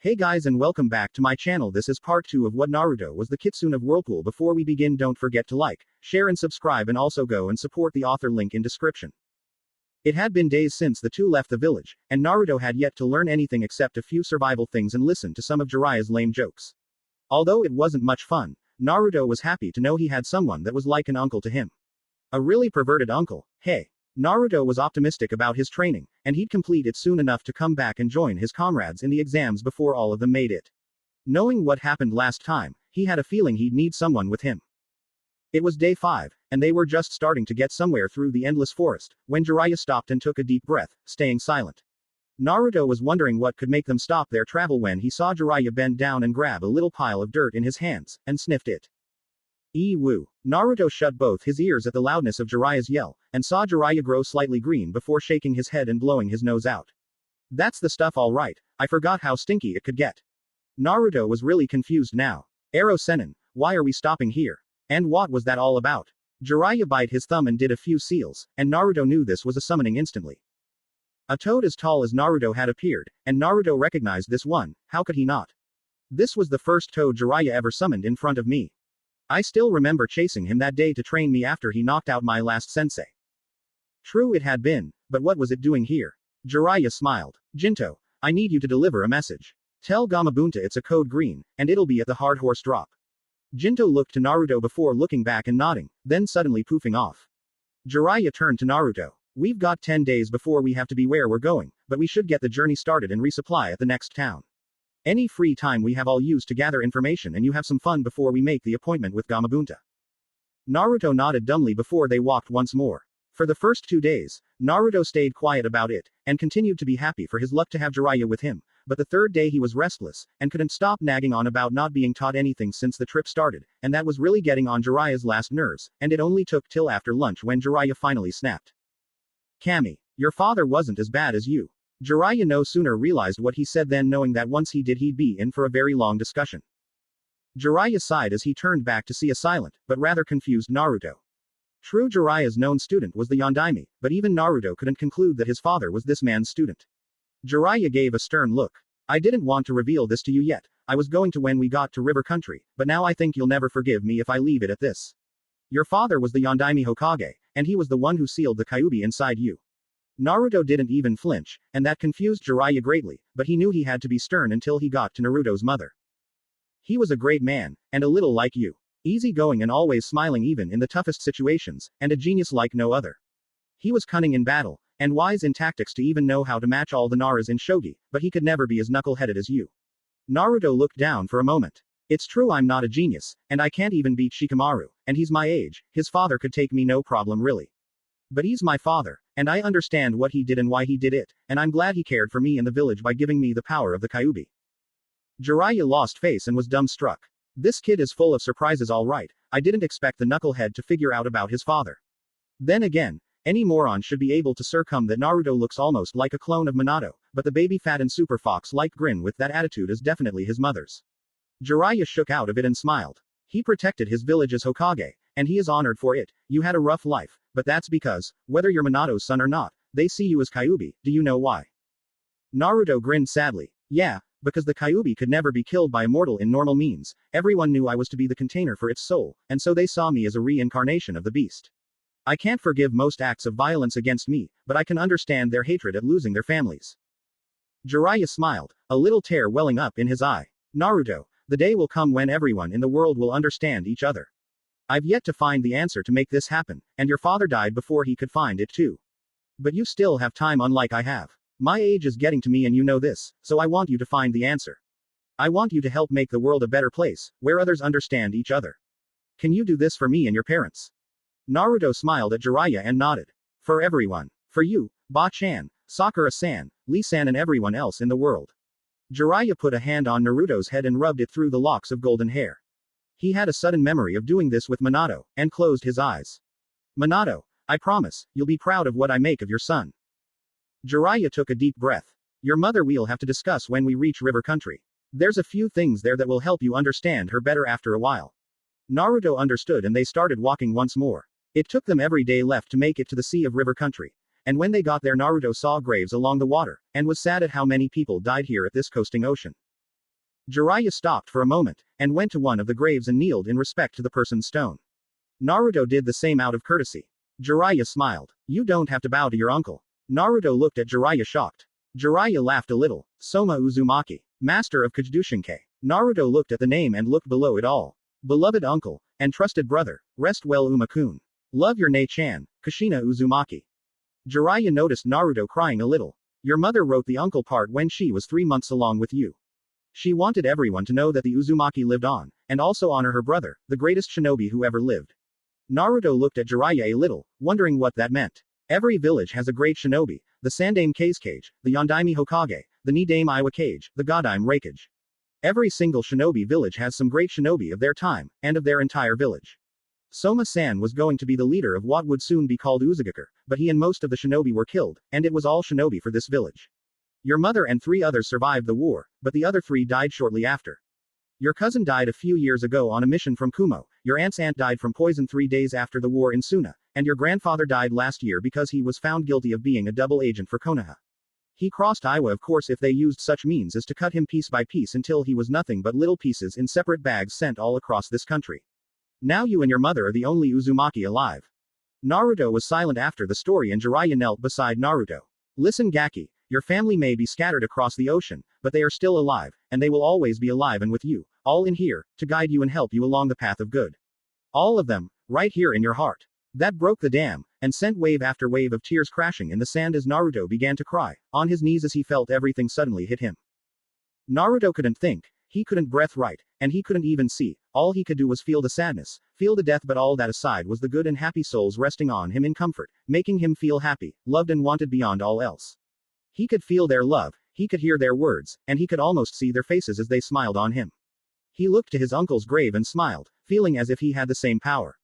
Hey guys and welcome back to my channel. This is part 2 of what Naruto was the Kitsune of Whirlpool. Before we begin, don't forget to like, share and subscribe, and also go and support the author, link in description. It had been days since the two left the village, and Naruto had yet to learn anything except a few survival things and listen to some of Jiraiya's lame jokes. Although it wasn't much fun, Naruto was happy to know he had someone that was like an uncle to him. A really perverted uncle, hey. Naruto was optimistic about his training, and he'd complete it soon enough to come back and join his comrades in the exams before all of them made it. Knowing what happened last time, he had a feeling he'd need someone with him. It was day 5, and they were just starting to get somewhere through the endless forest, when Jiraiya stopped and took a deep breath, staying silent. Naruto was wondering what could make them stop their travel when he saw Jiraiya bend down and grab a little pile of dirt in his hands, and sniffed it. Woo. Naruto shut both his ears at the loudness of Jiraiya's yell, and saw Jiraiya grow slightly green before shaking his head and blowing his nose out. That's the stuff all right, I forgot how stinky it could get. Naruto was really confused now. Ero Sennin, why are we stopping here? And what was that all about? Jiraiya bit his thumb and did a few seals, and Naruto knew this was a summoning instantly. A toad as tall as Naruto had appeared, and Naruto recognized this one, how could he not? This was the first toad Jiraiya ever summoned in front of me. I still remember chasing him that day to train me after he knocked out my last sensei. True it had been, but what was it doing here? Jiraiya smiled. Jinto, I need you to deliver a message. Tell Gamabunta it's a code green, and it'll be at the hard horse drop. Jinto looked to Naruto before looking back and nodding, then suddenly poofing off. Jiraiya turned to Naruto. We've got 10 days before we have to be where we're going, but we should get the journey started and resupply at the next town. Any free time we have all used to gather information, and you have some fun before we make the appointment with Gamabunta. Naruto nodded dumbly before they walked once more. For the first 2 days, Naruto stayed quiet about it, and continued to be happy for his luck to have Jiraiya with him, but the third day he was restless, and couldn't stop nagging on about not being taught anything since the trip started, and that was really getting on Jiraiya's last nerves, and it only took till after lunch when Jiraiya finally snapped. Kami, your father wasn't as bad as you. Jiraiya no sooner realized what he said than knowing that once he did he'd be in for a very long discussion. Jiraiya sighed as he turned back to see a silent, but rather confused Naruto. True, Jiraiya's known student was the Yondaime, but even Naruto couldn't conclude that his father was this man's student. Jiraiya gave a stern look. I didn't want to reveal this to you yet, I was going to when we got to River Country, but now I think you'll never forgive me if I leave it at this. Your father was the Yondaime Hokage, and he was the one who sealed the Kyuubi inside you. Naruto didn't even flinch, and that confused Jiraiya greatly, but he knew he had to be stern until he got to Naruto's mother. He was a great man, and a little like you. Easygoing and always smiling even in the toughest situations, and a genius like no other. He was cunning in battle, and wise in tactics to even know how to match all the Naras in shogi, but he could never be as knuckle-headed as you. Naruto looked down for a moment. It's true I'm not a genius, and I can't even beat Shikamaru, and he's my age, his father could take me no problem really. But he's my father, and I understand what he did and why he did it, and I'm glad he cared for me in the village by giving me the power of the Kyuubi. Jiraiya lost face and was dumbstruck. This kid is full of surprises all right, I didn't expect the knucklehead to figure out about his father. Then again, any moron should be able to circum that Naruto looks almost like a clone of Minato, but the baby fat and super fox-like grin with that attitude is definitely his mother's. Jiraiya shook out of it and smiled. He protected his village as Hokage, and he is honored for it. You had a rough life, but that's because, whether you're Minato's son or not, they see you as Kyuubi. Do you know why? Naruto grinned sadly. Yeah, because the Kyuubi could never be killed by a mortal in normal means. Everyone knew I was to be the container for its soul, and so they saw me as a reincarnation of the beast. I can't forgive most acts of violence against me, but I can understand their hatred at losing their families. Jiraiya smiled, a little tear welling up in his eye. Naruto, the day will come when everyone in the world will understand each other. I've yet to find the answer to make this happen, and your father died before he could find it too. But you still have time unlike I have. My age is getting to me and you know this, so I want you to find the answer. I want you to help make the world a better place, where others understand each other. Can you do this for me and your parents? Naruto smiled at Jiraiya and nodded. For everyone. For you, Ba-chan, Sakura-san, Lee-san and everyone else in the world. Jiraiya put a hand on Naruto's head and rubbed it through the locks of golden hair. He had a sudden memory of doing this with Minato, and closed his eyes. Minato, I promise, you'll be proud of what I make of your son. Jiraiya took a deep breath. Your mother we'll have to discuss when we reach River Country. There's a few things there that will help you understand her better after a while. Naruto understood and they started walking once more. It took them every day left to make it to the Sea of River Country. And when they got there Naruto saw graves along the water, and was sad at how many people died here at this coasting ocean. Jiraiya stopped for a moment, and went to one of the graves and kneeled in respect to the person's stone. Naruto did the same out of courtesy. Jiraiya smiled. You don't have to bow to your uncle. Naruto looked at Jiraiya shocked. Jiraiya laughed a little. Soma Uzumaki, master of Kitsune. Naruto looked at the name and looked below it all. Beloved uncle, and trusted brother, rest well Uma-kun. Love your Ne-chan, Kushina Uzumaki. Jiraiya noticed Naruto crying a little. Your mother wrote the uncle part when she was 3 months along with you. She wanted everyone to know that the Uzumaki lived on, and also honor her brother, the greatest shinobi who ever lived. Naruto looked at Jiraiya a little, wondering what that meant. Every village has a great shinobi, the Sandaime Kazekage, the Yondaime Hokage, the Nidaime Iwakage, the Godaime Raikage. Every single shinobi village has some great shinobi of their time, and of their entire village. Soma-san was going to be the leader of what would soon be called Uzugakure, but he and most of the shinobi were killed, and it was all shinobi for this village. Your mother and 3 others survived the war, but the other 3 died shortly after. Your cousin died a few years ago on a mission from Kumo, your aunt's aunt died from poison 3 days after the war in Suna, and your grandfather died last year because he was found guilty of being a double agent for Konoha. He crossed Iwa of course if they used such means as to cut him piece by piece until he was nothing but little pieces in separate bags sent all across this country. Now you and your mother are the only Uzumaki alive. Naruto was silent after the story and Jiraiya knelt beside Naruto. Listen Gaki, your family may be scattered across the ocean, but they are still alive, and they will always be alive and with you, all in here, to guide you and help you along the path of good. All of them, right here in your heart. That broke the dam, and sent wave after wave of tears crashing in the sand as Naruto began to cry, on his knees as he felt everything suddenly hit him. Naruto couldn't think, he couldn't breath right, and he couldn't even see, all he could do was feel the sadness, feel the death but all that aside was the good and happy souls resting on him in comfort, making him feel happy, loved and wanted beyond all else. He could feel their love, he could hear their words, and he could almost see their faces as they smiled on him. He looked to his uncle's grave and smiled, feeling as if he had the same power.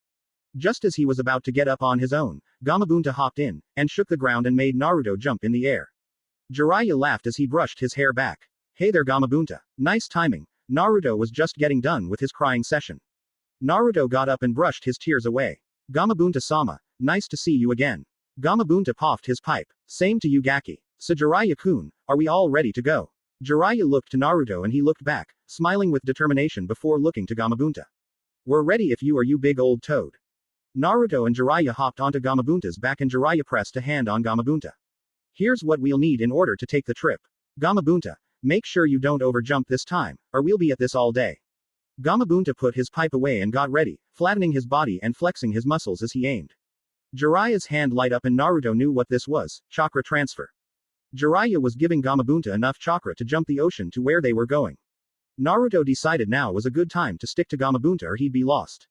Just as he was about to get up on his own, Gamabunta hopped in, and shook the ground and made Naruto jump in the air. Jiraiya laughed as he brushed his hair back. Hey there Gamabunta. Nice timing. Naruto was just getting done with his crying session. Naruto got up and brushed his tears away. Gamabunta-sama, nice to see you again. Gamabunta puffed his pipe. Same to you Gaki. So Jiraiya-kun, are we all ready to go? Jiraiya looked to Naruto and he looked back, smiling with determination before looking to Gamabunta. We're ready if you are you big old toad. Naruto and Jiraiya hopped onto Gamabunta's back and Jiraiya pressed a hand on Gamabunta. Here's what we'll need in order to take the trip. Gamabunta, make sure you don't overjump this time, or we'll be at this all day. Gamabunta put his pipe away and got ready, flattening his body and flexing his muscles as he aimed. Jiraiya's hand light up and Naruto knew what this was, chakra transfer. Jiraiya was giving Gamabunta enough chakra to jump the ocean to where they were going. Naruto decided now was a good time to stick to Gamabunta or he'd be lost.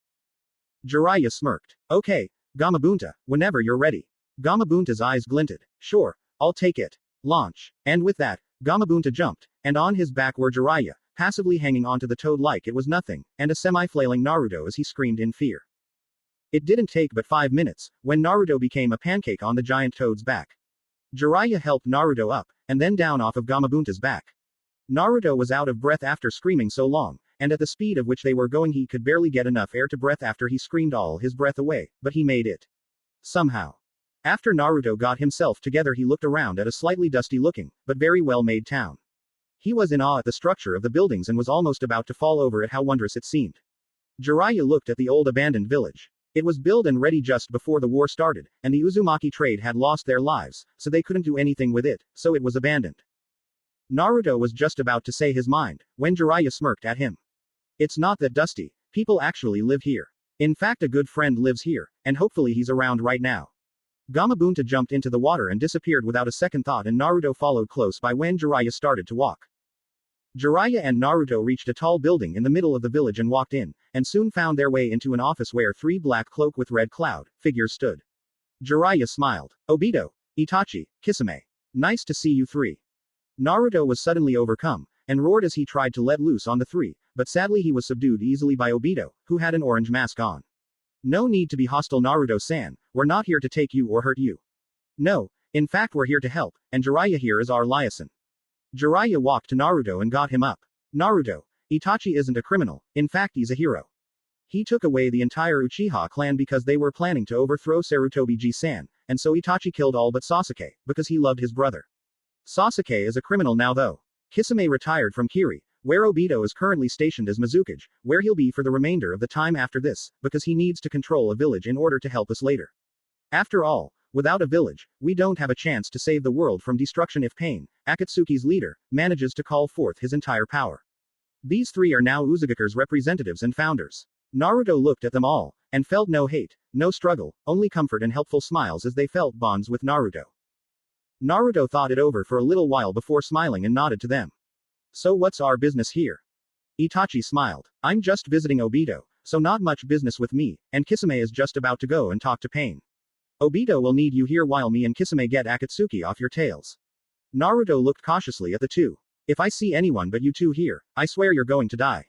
Jiraiya smirked. Okay, Gamabunta, whenever you're ready. Gamabunta's eyes glinted. Sure, I'll take it. Launch. And with that, Gamabunta jumped, and on his back were Jiraiya, passively hanging onto the toad like it was nothing, and a semi-flailing Naruto as he screamed in fear. It didn't take but 5 minutes, when Naruto became a pancake on the giant toad's back. Jiraiya helped Naruto up, and then down off of Gamabunta's back. Naruto was out of breath after screaming so long, and at the speed of which they were going he could barely get enough air to breath after he screamed all his breath away, but he made it. Somehow. After Naruto got himself together he looked around at a slightly dusty-looking, but very well-made town. He was in awe at the structure of the buildings and was almost about to fall over at how wondrous it seemed. Jiraiya looked at the old abandoned village. It was built and ready just before the war started, and the Uzumaki trade had lost their lives, so they couldn't do anything with it, so it was abandoned. Naruto was just about to say his mind, when Jiraiya smirked at him. It's not that dusty, people actually live here. In fact a good friend lives here, and hopefully he's around right now. Gamabunta jumped into the water and disappeared without a second thought and Naruto followed close by when Jiraiya started to walk. Jiraiya and Naruto reached a tall building in the middle of the village and walked in, and soon found their way into an office where 3 black cloak with red cloud figures stood. Jiraiya smiled. Obito, Itachi, Kisame. Nice to see you 3. Naruto was suddenly overcome, and roared as he tried to let loose on the 3, but sadly he was subdued easily by Obito, who had an orange mask on. No need to be hostile Naruto-san, we're not here to take you or hurt you. No, in fact we're here to help, and Jiraiya here is our liaison. Jiraiya walked to Naruto and got him up. Naruto, Itachi isn't a criminal, in fact he's a hero. He took away the entire Uchiha clan because they were planning to overthrow Sarutobi-san, and so Itachi killed all but Sasuke, because he loved his brother. Sasuke is a criminal now though. Kisame retired from Kiri, where Obito is currently stationed as Mizukage, where he'll be for the remainder of the time after this, because he needs to control a village in order to help us later. After all, without a village, we don't have a chance to save the world from destruction if Pain, Akatsuki's leader, manages to call forth his entire power. These three are now Uzugakure's representatives and founders. Naruto looked at them all, and felt no hate, no struggle, only comfort and helpful smiles as they felt bonds with Naruto. Naruto thought it over for a little while before smiling and nodded to them. So what's our business here? Itachi smiled. I'm just visiting Obito, so not much business with me, and Kisame is just about to go and talk to Pain. Obito will need you here while me and Kisame get Akatsuki off your tails. Naruto looked cautiously at the two. If I see anyone but you two here, I swear you're going to die.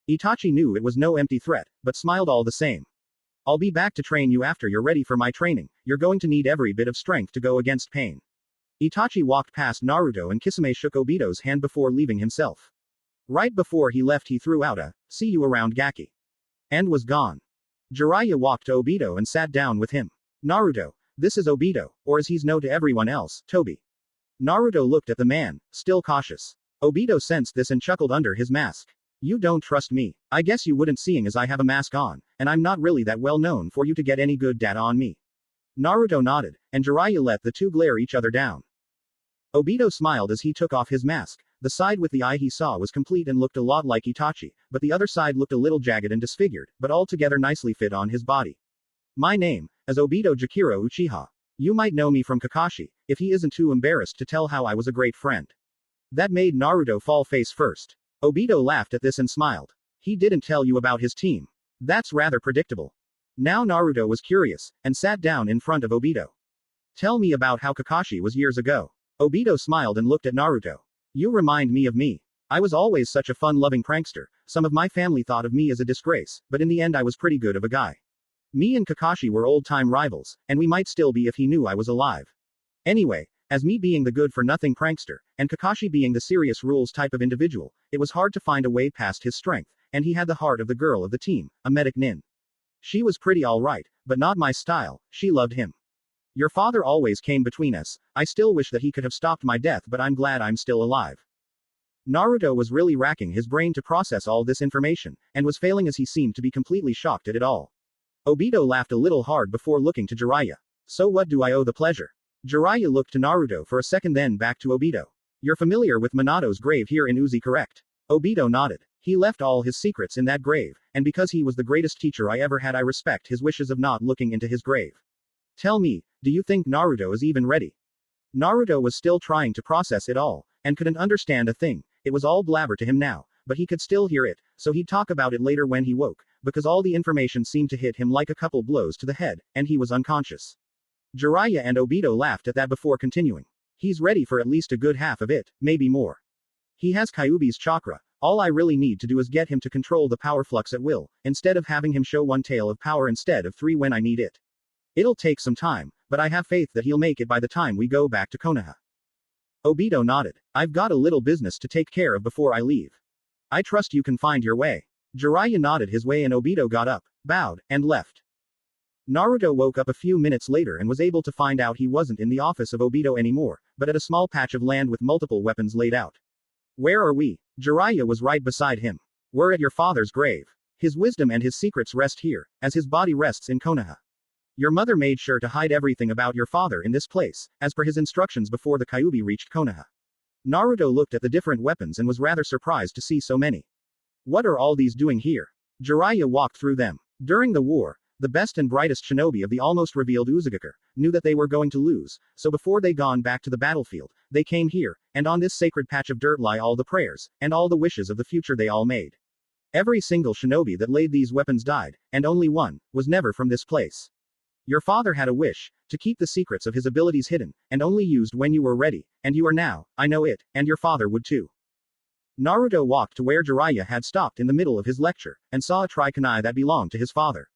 Itachi knew it was no empty threat, but smiled all the same. I'll be back to train you after you're ready for my training, you're going to need every bit of strength to go against Pain. Itachi walked past Naruto and Kisame shook Obito's hand before leaving himself. Right before he left he threw out a, "See you around Gaki," and was gone. Jiraiya walked to Obito and sat down with him. Naruto, this is Obito, or as he's known to everyone else, Toby. Naruto looked at the man, still cautious. Obito sensed this and chuckled under his mask. You don't trust me. I guess you wouldn't, seeing as I have a mask on, and I'm not really that well known for you to get any good data on me. Naruto nodded, and Jiraiya let the two glare each other down. Obito smiled as he took off his mask. The side with the eye he saw was complete and looked a lot like Itachi, but the other side looked a little jagged and disfigured, but altogether nicely fit on his body. My name is Obito Jakiro Uchiha. You might know me from Kakashi, if he isn't too embarrassed to tell how I was a great friend. That made Naruto fall face first. Obito laughed at this and smiled. He didn't tell you about his team. That's rather predictable. Now Naruto was curious, and sat down in front of Obito. Tell me about how Kakashi was years ago. Obito smiled and looked at Naruto. You remind me of me. I was always such a fun-loving prankster. Some of my family thought of me as a disgrace, but in the end I was pretty good of a guy. Me and Kakashi were old-time rivals, and we might still be if he knew I was alive. Anyway, as me being the good-for-nothing prankster, and Kakashi being the serious rules type of individual, it was hard to find a way past his strength, and he had the heart of the girl of the team, a medic nin. She was pretty alright, but not my style. She loved him. Your father always came between us. I still wish that he could have stopped my death, but I'm glad I'm still alive. Naruto was really racking his brain to process all this information, and was failing as he seemed to be completely shocked at it all. Obito laughed a little hard before looking to Jiraiya. So what do I owe the pleasure? Jiraiya looked to Naruto for a second, then back to Obito. You're familiar with Minato's grave here in Uzi, correct? Obito nodded. He left all his secrets in that grave, and because he was the greatest teacher I ever had, I respect his wishes of not looking into his grave. Tell me, do you think Naruto is even ready? Naruto was still trying to process it all, and couldn't understand a thing. It was all blabber to him now, but he could still hear it, so he'd talk about it later when he woke, because all the information seemed to hit him like a couple blows to the head, and he was unconscious. Jiraiya and Obito laughed at that before continuing. He's ready for at least a good half of it, maybe more. He has Kyuubi's chakra. All I really need to do is get him to control the power flux at will, instead of having him show one tail of power instead of three when I need it. It'll take some time, but I have faith that he'll make it by the time we go back to Konoha. Obito nodded. I've got a little business to take care of before I leave. I trust you can find your way. Jiraiya nodded his way and Obito got up, bowed, and left. Naruto woke up a few minutes later and was able to find out he wasn't in the office of Obito anymore, but at a small patch of land with multiple weapons laid out. Where are we? Jiraiya was right beside him. We're at your father's grave. His wisdom and his secrets rest here, as his body rests in Konoha. Your mother made sure to hide everything about your father in this place, as per his instructions before the Kyuubi reached Konoha. Naruto looked at the different weapons and was rather surprised to see so many. What are all these doing here? Jiraiya walked through them. During the war, the best and brightest shinobi of the almost revealed Uzugaku knew that they were going to lose, so before they gone back to the battlefield, they came here, and on this sacred patch of dirt lie all the prayers, and all the wishes of the future they all made. Every single shinobi that laid these weapons died, and only one was never from this place. Your father had a wish to keep the secrets of his abilities hidden, and only used when you were ready, and you are now. I know it, and your father would too. Naruto walked to where Jiraiya had stopped in the middle of his lecture, and saw a trikunai that belonged to his father.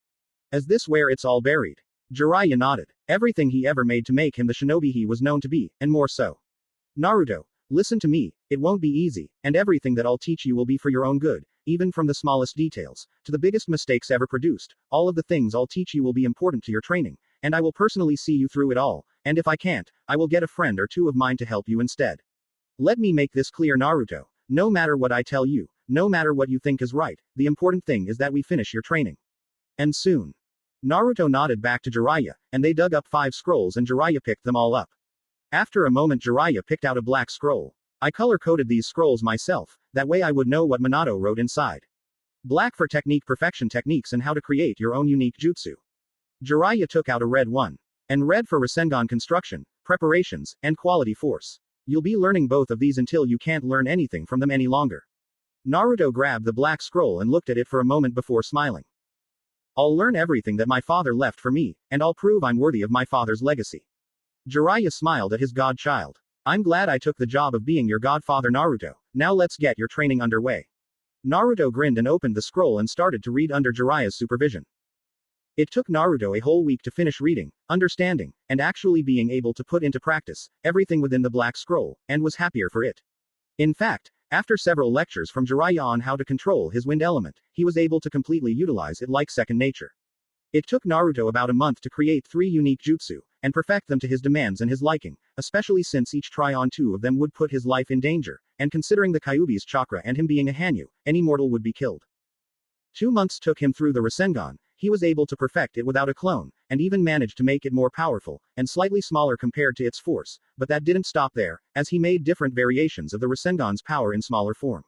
Is this where it's all buried? Jiraiya nodded. Everything he ever made to make him the shinobi he was known to be, and more so. Naruto, listen to me, it won't be easy, and everything that I'll teach you will be for your own good, even from the smallest details, to the biggest mistakes ever produced. All of the things I'll teach you will be important to your training, and I will personally see you through it all, and if I can't, I will get a friend or two of mine to help you instead. Let me make this clear, Naruto. No matter what I tell you, no matter what you think is right, the important thing is that we finish your training. And soon. Naruto nodded back to Jiraiya, and they dug up 5 scrolls and Jiraiya picked them all up. After a moment Jiraiya picked out a black scroll. I color-coded these scrolls myself, that way I would know what Minato wrote inside. Black for technique perfection techniques and how to create your own unique jutsu. Jiraiya took out a red one. And red for Rasengan construction, preparations, and quality force. You'll be learning both of these until you can't learn anything from them any longer. Naruto grabbed the black scroll and looked at it for a moment before smiling. I'll learn everything that my father left for me, and I'll prove I'm worthy of my father's legacy. Jiraiya smiled at his godchild. I'm glad I took the job of being your godfather Naruto, now let's get your training underway. Naruto grinned and opened the scroll and started to read under Jiraiya's supervision. It took Naruto a whole week to finish reading, understanding, and actually being able to put into practice everything within the black scroll, and was happier for it. In fact, after several lectures from Jiraiya on how to control his wind element, he was able to completely utilize it like second nature. It took Naruto about a month to create 3 unique jutsu, and perfect them to his demands and his liking, especially since each try on 2 of them would put his life in danger, and considering the Kyuubi's chakra and him being a Hanyu, any mortal would be killed. 2 months took him through the Rasengan. He was able to perfect it without a clone, and even managed to make it more powerful, and slightly smaller compared to its force, but that didn't stop there, as he made different variations of the Rasengan's power in smaller form.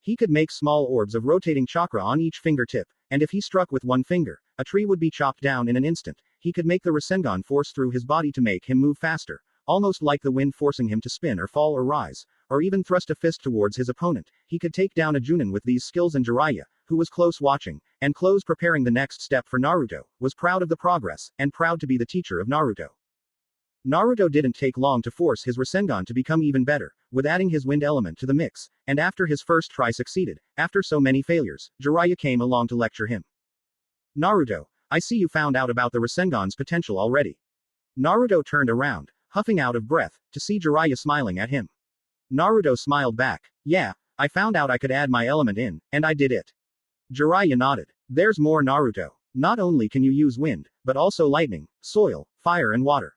He could make small orbs of rotating chakra on each fingertip, and if he struck with one finger, a tree would be chopped down in an instant. He could make the Rasengan force through his body to make him move faster, almost like the wind forcing him to spin or fall or rise, or even thrust a fist towards his opponent. He could take down a Junin with these skills, and Jiraiya, who was close watching, and close preparing the next step for Naruto, was proud of the progress, and proud to be the teacher of Naruto. Naruto didn't take long to force his Rasengan to become even better, with adding his wind element to the mix, and after his first try succeeded, after so many failures, Jiraiya came along to lecture him. Naruto, I see you found out about the Rasengan's potential already. Naruto turned around, huffing out of breath, to see Jiraiya smiling at him. Naruto smiled back. Yeah, I found out I could add my element in, and I did it. Jiraiya nodded. There's more Naruto. Not only can you use wind, but also lightning, soil, fire and water.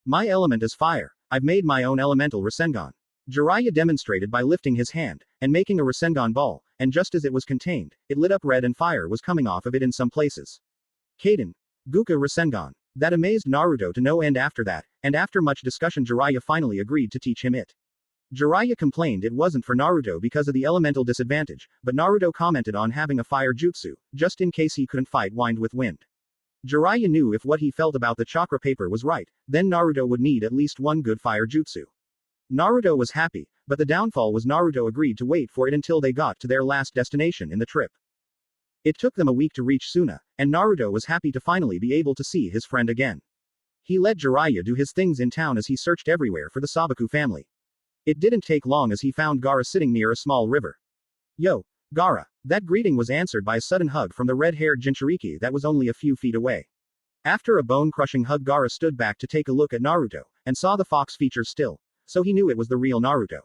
My element is fire. I've made my own elemental Rasengan. Jiraiya demonstrated by lifting his hand, and making a Rasengan ball, and just as it was contained, it lit up red and fire was coming off of it in some places. Kaden. Guka Rasengan. That amazed Naruto to no end after that, and after much discussion Jiraiya finally agreed to teach him it. Jiraiya complained it wasn't for Naruto because of the elemental disadvantage, but Naruto commented on having a fire jutsu, just in case he couldn't fight wind with wind. Jiraiya knew if what he felt about the chakra paper was right, then Naruto would need at least one good fire jutsu. Naruto was happy, but the downfall was Naruto agreed to wait for it until they got to their last destination in the trip. It took them a week to reach Suna, and Naruto was happy to finally be able to see his friend again. He let Jiraiya do his things in town as he searched everywhere for the Sabaku family. It didn't take long as he found Gaara sitting near a small river. Yo, Gaara. That greeting was answered by a sudden hug from the red-haired Jinchuriki that was only a few feet away. After a bone-crushing hug Gaara stood back to take a look at Naruto, and saw the fox features still, so he knew it was the real Naruto.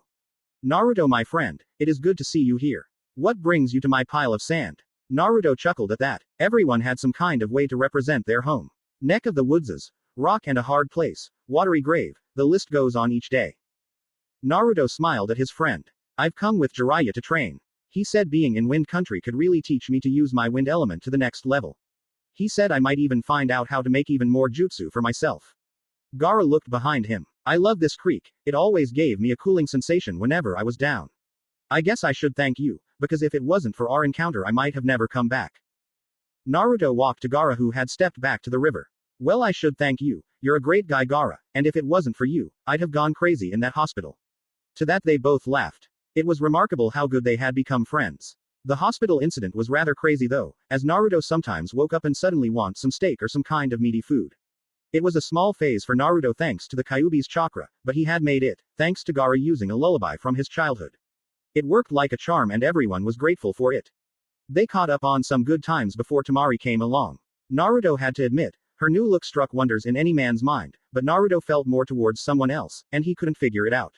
Naruto my friend, it is good to see you here. What brings you to my pile of sand? Naruto chuckled at that. Everyone had some kind of way to represent their home. Neck of the woodses, rock and a hard place, watery grave, the list goes on each day. Naruto smiled at his friend. I've come with Jiraiya to train. He said being in wind country could really teach me to use my wind element to the next level. He said I might even find out how to make even more jutsu for myself. Gaara looked behind him. I love this creek, it always gave me a cooling sensation whenever I was down. I guess I should thank you, because if it wasn't for our encounter I might have never come back. Naruto walked to Gaara who had stepped back to the river. Well I should thank you, you're a great guy Gaara, and if it wasn't for you, I'd have gone crazy in that hospital. To that they both laughed. It was remarkable how good they had become friends. The hospital incident was rather crazy though, as Naruto sometimes woke up and suddenly want some steak or some kind of meaty food. It was a small phase for Naruto thanks to the Kyuubi's chakra, but he had made it, thanks to Gaara using a lullaby from his childhood. It worked like a charm and everyone was grateful for it. They caught up on some good times before Temari came along. Naruto had to admit, her new look struck wonders in any man's mind, but Naruto felt more towards someone else, and he couldn't figure it out.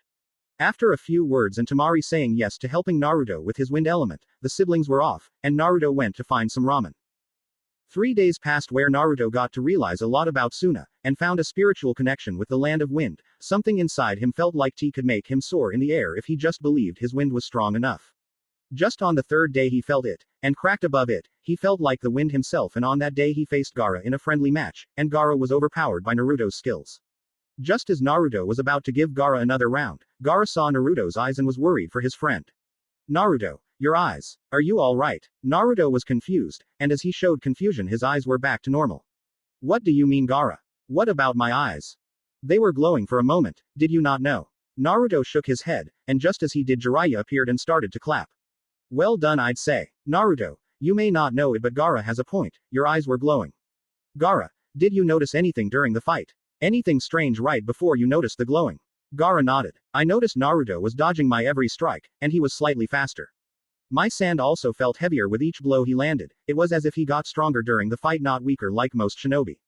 After a few words and Temari saying yes to helping Naruto with his wind element, the siblings were off, and Naruto went to find some ramen. 3 days passed where Naruto got to realize a lot about Suna, and found a spiritual connection with the land of wind. Something inside him felt like tea could make him soar in the air if he just believed his wind was strong enough. Just on the third day he felt it, and cracked above it, he felt like the wind himself, and on that day he faced Gaara in a friendly match, and Gaara was overpowered by Naruto's skills. Just as Naruto was about to give Gaara another round, Gaara saw Naruto's eyes and was worried for his friend. Naruto, your eyes. Are you alright? Naruto was confused, and as he showed confusion his eyes were back to normal. What do you mean, Gaara? What about my eyes? They were glowing for a moment, did you not know? Naruto shook his head, and just as he did Jiraiya appeared and started to clap. Well done, I'd say. Naruto, you may not know it but Gaara has a point, your eyes were glowing. Gaara, did you notice anything during the fight? Anything strange right before you noticed the glowing? Gaara nodded. I noticed Naruto was dodging my every strike, and he was slightly faster. My sand also felt heavier with each blow he landed, it was as if he got stronger during the fight, not weaker like most shinobi.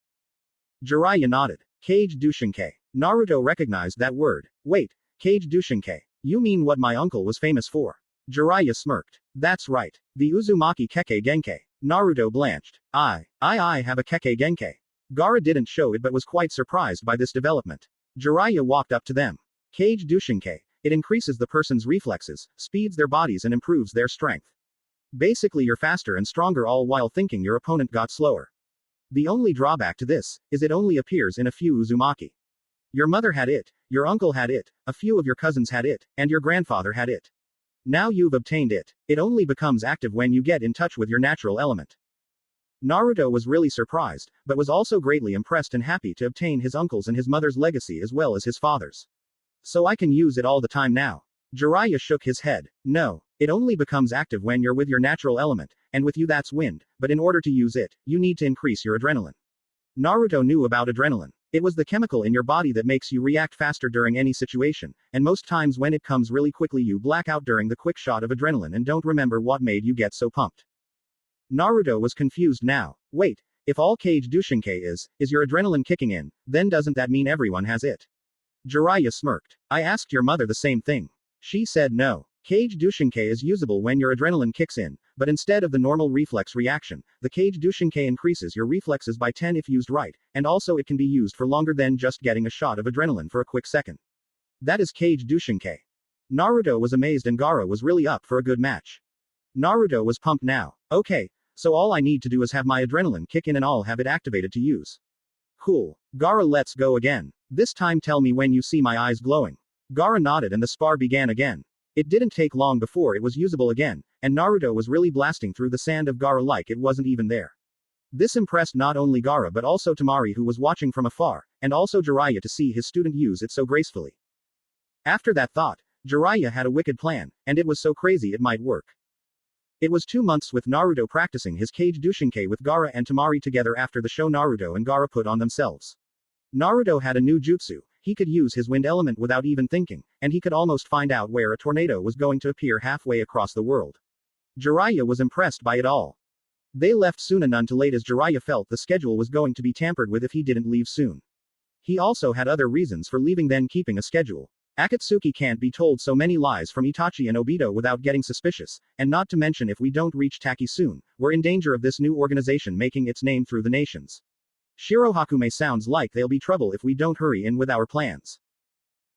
Jiraiya nodded. Kage Dushinkei. Naruto recognized that word. Wait, Kage Dushinkei. You mean what my uncle was famous for? Jiraiya smirked. That's right. The Uzumaki Kekkei Genkai. Naruto blanched. I have a Kekkei Genkai. Gaara didn't show it but was quite surprised by this development. Jiraiya walked up to them. Kage Dushinkei. It increases the person's reflexes, speeds their bodies and improves their strength. Basically you're faster and stronger all while thinking your opponent got slower. The only drawback to this, is it only appears in a few Uzumaki. Your mother had it, your uncle had it, a few of your cousins had it, and your grandfather had it. Now you've obtained it. It only becomes active when you get in touch with your natural element. Naruto was really surprised, but was also greatly impressed and happy to obtain his uncle's and his mother's legacy as well as his father's. So I can use it all the time now. Jiraiya shook his head. No, it only becomes active when you're with your natural element, and with you that's wind, but in order to use it, you need to increase your adrenaline. Naruto knew about adrenaline. It was the chemical in your body that makes you react faster during any situation, and most times when it comes really quickly you black out during the quick shot of adrenaline and don't remember what made you get so pumped. Naruto was confused now. Wait, if all Kage Dushinkei is your adrenaline kicking in, then doesn't that mean everyone has it? Jiraiya smirked. I asked your mother the same thing. She said no. Kage Dushinkei is usable when your adrenaline kicks in, but instead of the normal reflex reaction, the Kage Dushinkei increases your reflexes by 10 if used right, and also it can be used for longer than just getting a shot of adrenaline for a quick second. That is Kage Dushinkei. Naruto was amazed and Gaara was really up for a good match. Naruto was pumped now. Okay, so all I need to do is have my adrenaline kick in and I'll have it activated to use. Cool. Gaara, let's go again. This time tell me when you see my eyes glowing. Gaara nodded and the spar began again. It didn't take long before it was usable again, and Naruto was really blasting through the sand of Gaara like it wasn't even there. This impressed not only Gaara but also Temari who was watching from afar, and also Jiraiya to see his student use it so gracefully. After that thought, Jiraiya had a wicked plan, and it was so crazy it might work. It was 2 months with Naruto practicing his Kage Dushinkei with Gaara and Temari together after the show Naruto and Gaara put on themselves. Naruto had a new jutsu, he could use his wind element without even thinking, and he could almost find out where a tornado was going to appear halfway across the world. Jiraiya was impressed by it all. They left soon and until late as Jiraiya felt the schedule was going to be tampered with if he didn't leave soon. He also had other reasons for leaving than keeping a schedule. Akatsuki can't be told so many lies from Itachi and Obito without getting suspicious, and not to mention if we don't reach Taki soon, we're in danger of this new organization making its name through the nations. Shirohakume sounds like there'll be trouble if we don't hurry in with our plans.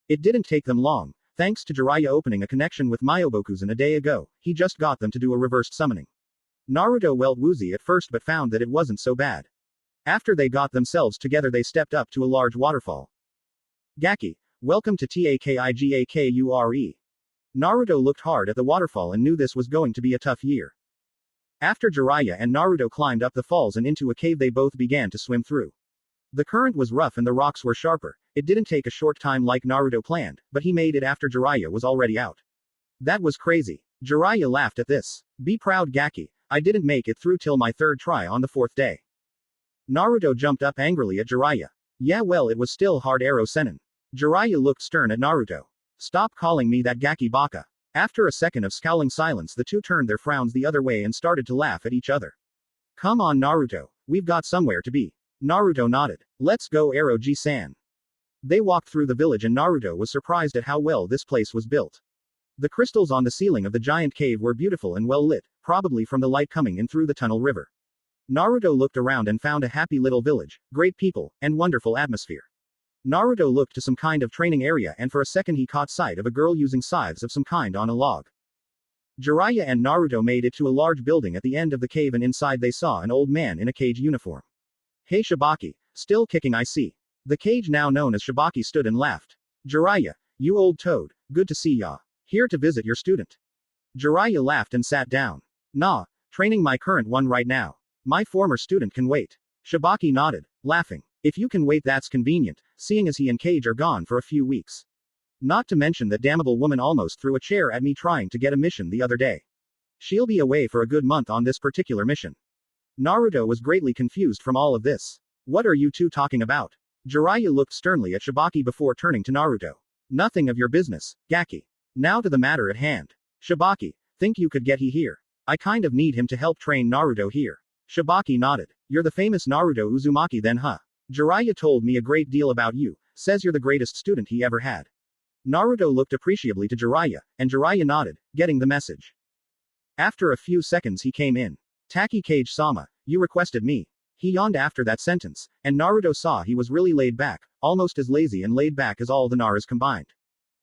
It didn't take them long. Thanks to Jiraiya opening a connection with Myobokuzen a day ago, he just got them to do a reversed summoning. Naruto felt woozy at first but found that it wasn't so bad. After they got themselves together they stepped up to a large waterfall. Gaki, welcome to Takigakure. Naruto looked hard at the waterfall and knew this was going to be a tough year. After Jiraiya and Naruto climbed up the falls and into a cave they both began to swim through. The current was rough and the rocks were sharper. It didn't take a short time like Naruto planned, but he made it after Jiraiya was already out. That was crazy. Jiraiya laughed at this. Be proud Gaki, I didn't make it through till my third try on the fourth day. Naruto jumped up angrily at Jiraiya. Yeah well it was still hard arrow senin. Jiraiya looked stern at Naruto. Stop calling me that Gaki baka. After a second of scowling silence the two turned their frowns the other way and started to laugh at each other. Come on Naruto, we've got somewhere to be. Naruto nodded. Let's go Ero-ji-san. They walked through the village and Naruto was surprised at how well this place was built. The crystals on the ceiling of the giant cave were beautiful and well lit, probably from the light coming in through the tunnel river. Naruto looked around and found a happy little village, great people, and wonderful atmosphere. Naruto looked to some kind of training area and for a second he caught sight of a girl using scythes of some kind on a log. Jiraiya and Naruto made it to a large building at the end of the cave and inside they saw an old man in a cage uniform. Hey Shibaki, still kicking I see. The cage now known as Shibaki stood and laughed. Jiraiya, you old toad, good to see ya. Here to visit your student. Jiraiya laughed and sat down. Nah, training my current one right now. My former student can wait. Shibaki nodded, laughing. If you can wait that's convenient, seeing as he and Cage are gone for a few weeks. Not to mention that damnable woman almost threw a chair at me trying to get a mission the other day. She'll be away for a good month on this particular mission. Naruto was greatly confused from all of this. What are you two talking about? Jiraiya looked sternly at Shibaki before turning to Naruto. Nothing of your business, Gaki. Now to the matter at hand. Shibaki, think you could get he here? I kind of need him to help train Naruto here. Shibaki nodded. You're the famous Naruto Uzumaki then huh? Jiraiya told me a great deal about you, says you're the greatest student he ever had. Naruto looked appreciably to Jiraiya, and Jiraiya nodded, getting the message. After a few seconds he came in. Taki Kage-sama, you requested me. He yawned after that sentence, and Naruto saw he was really laid back, almost as lazy and laid back as all the Naras combined.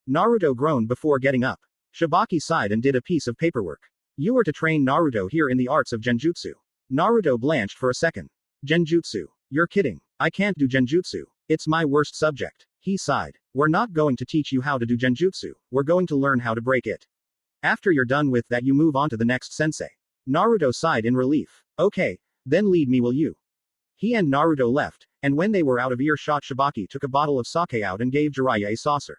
Naruto groaned before getting up. Shibaki sighed and did a piece of paperwork. You are to train Naruto here in the arts of Genjutsu. Naruto blanched for a second. Genjutsu. You're kidding. I can't do Genjutsu. It's my worst subject. He sighed. We're not going to teach you how to do Genjutsu, we're going to learn how to break it. After you're done with that you move on to the next sensei. Naruto sighed in relief. Okay, then lead me will you? He and Naruto left, and when they were out of earshot Shibaki took a bottle of sake out and gave Jiraiya a saucer.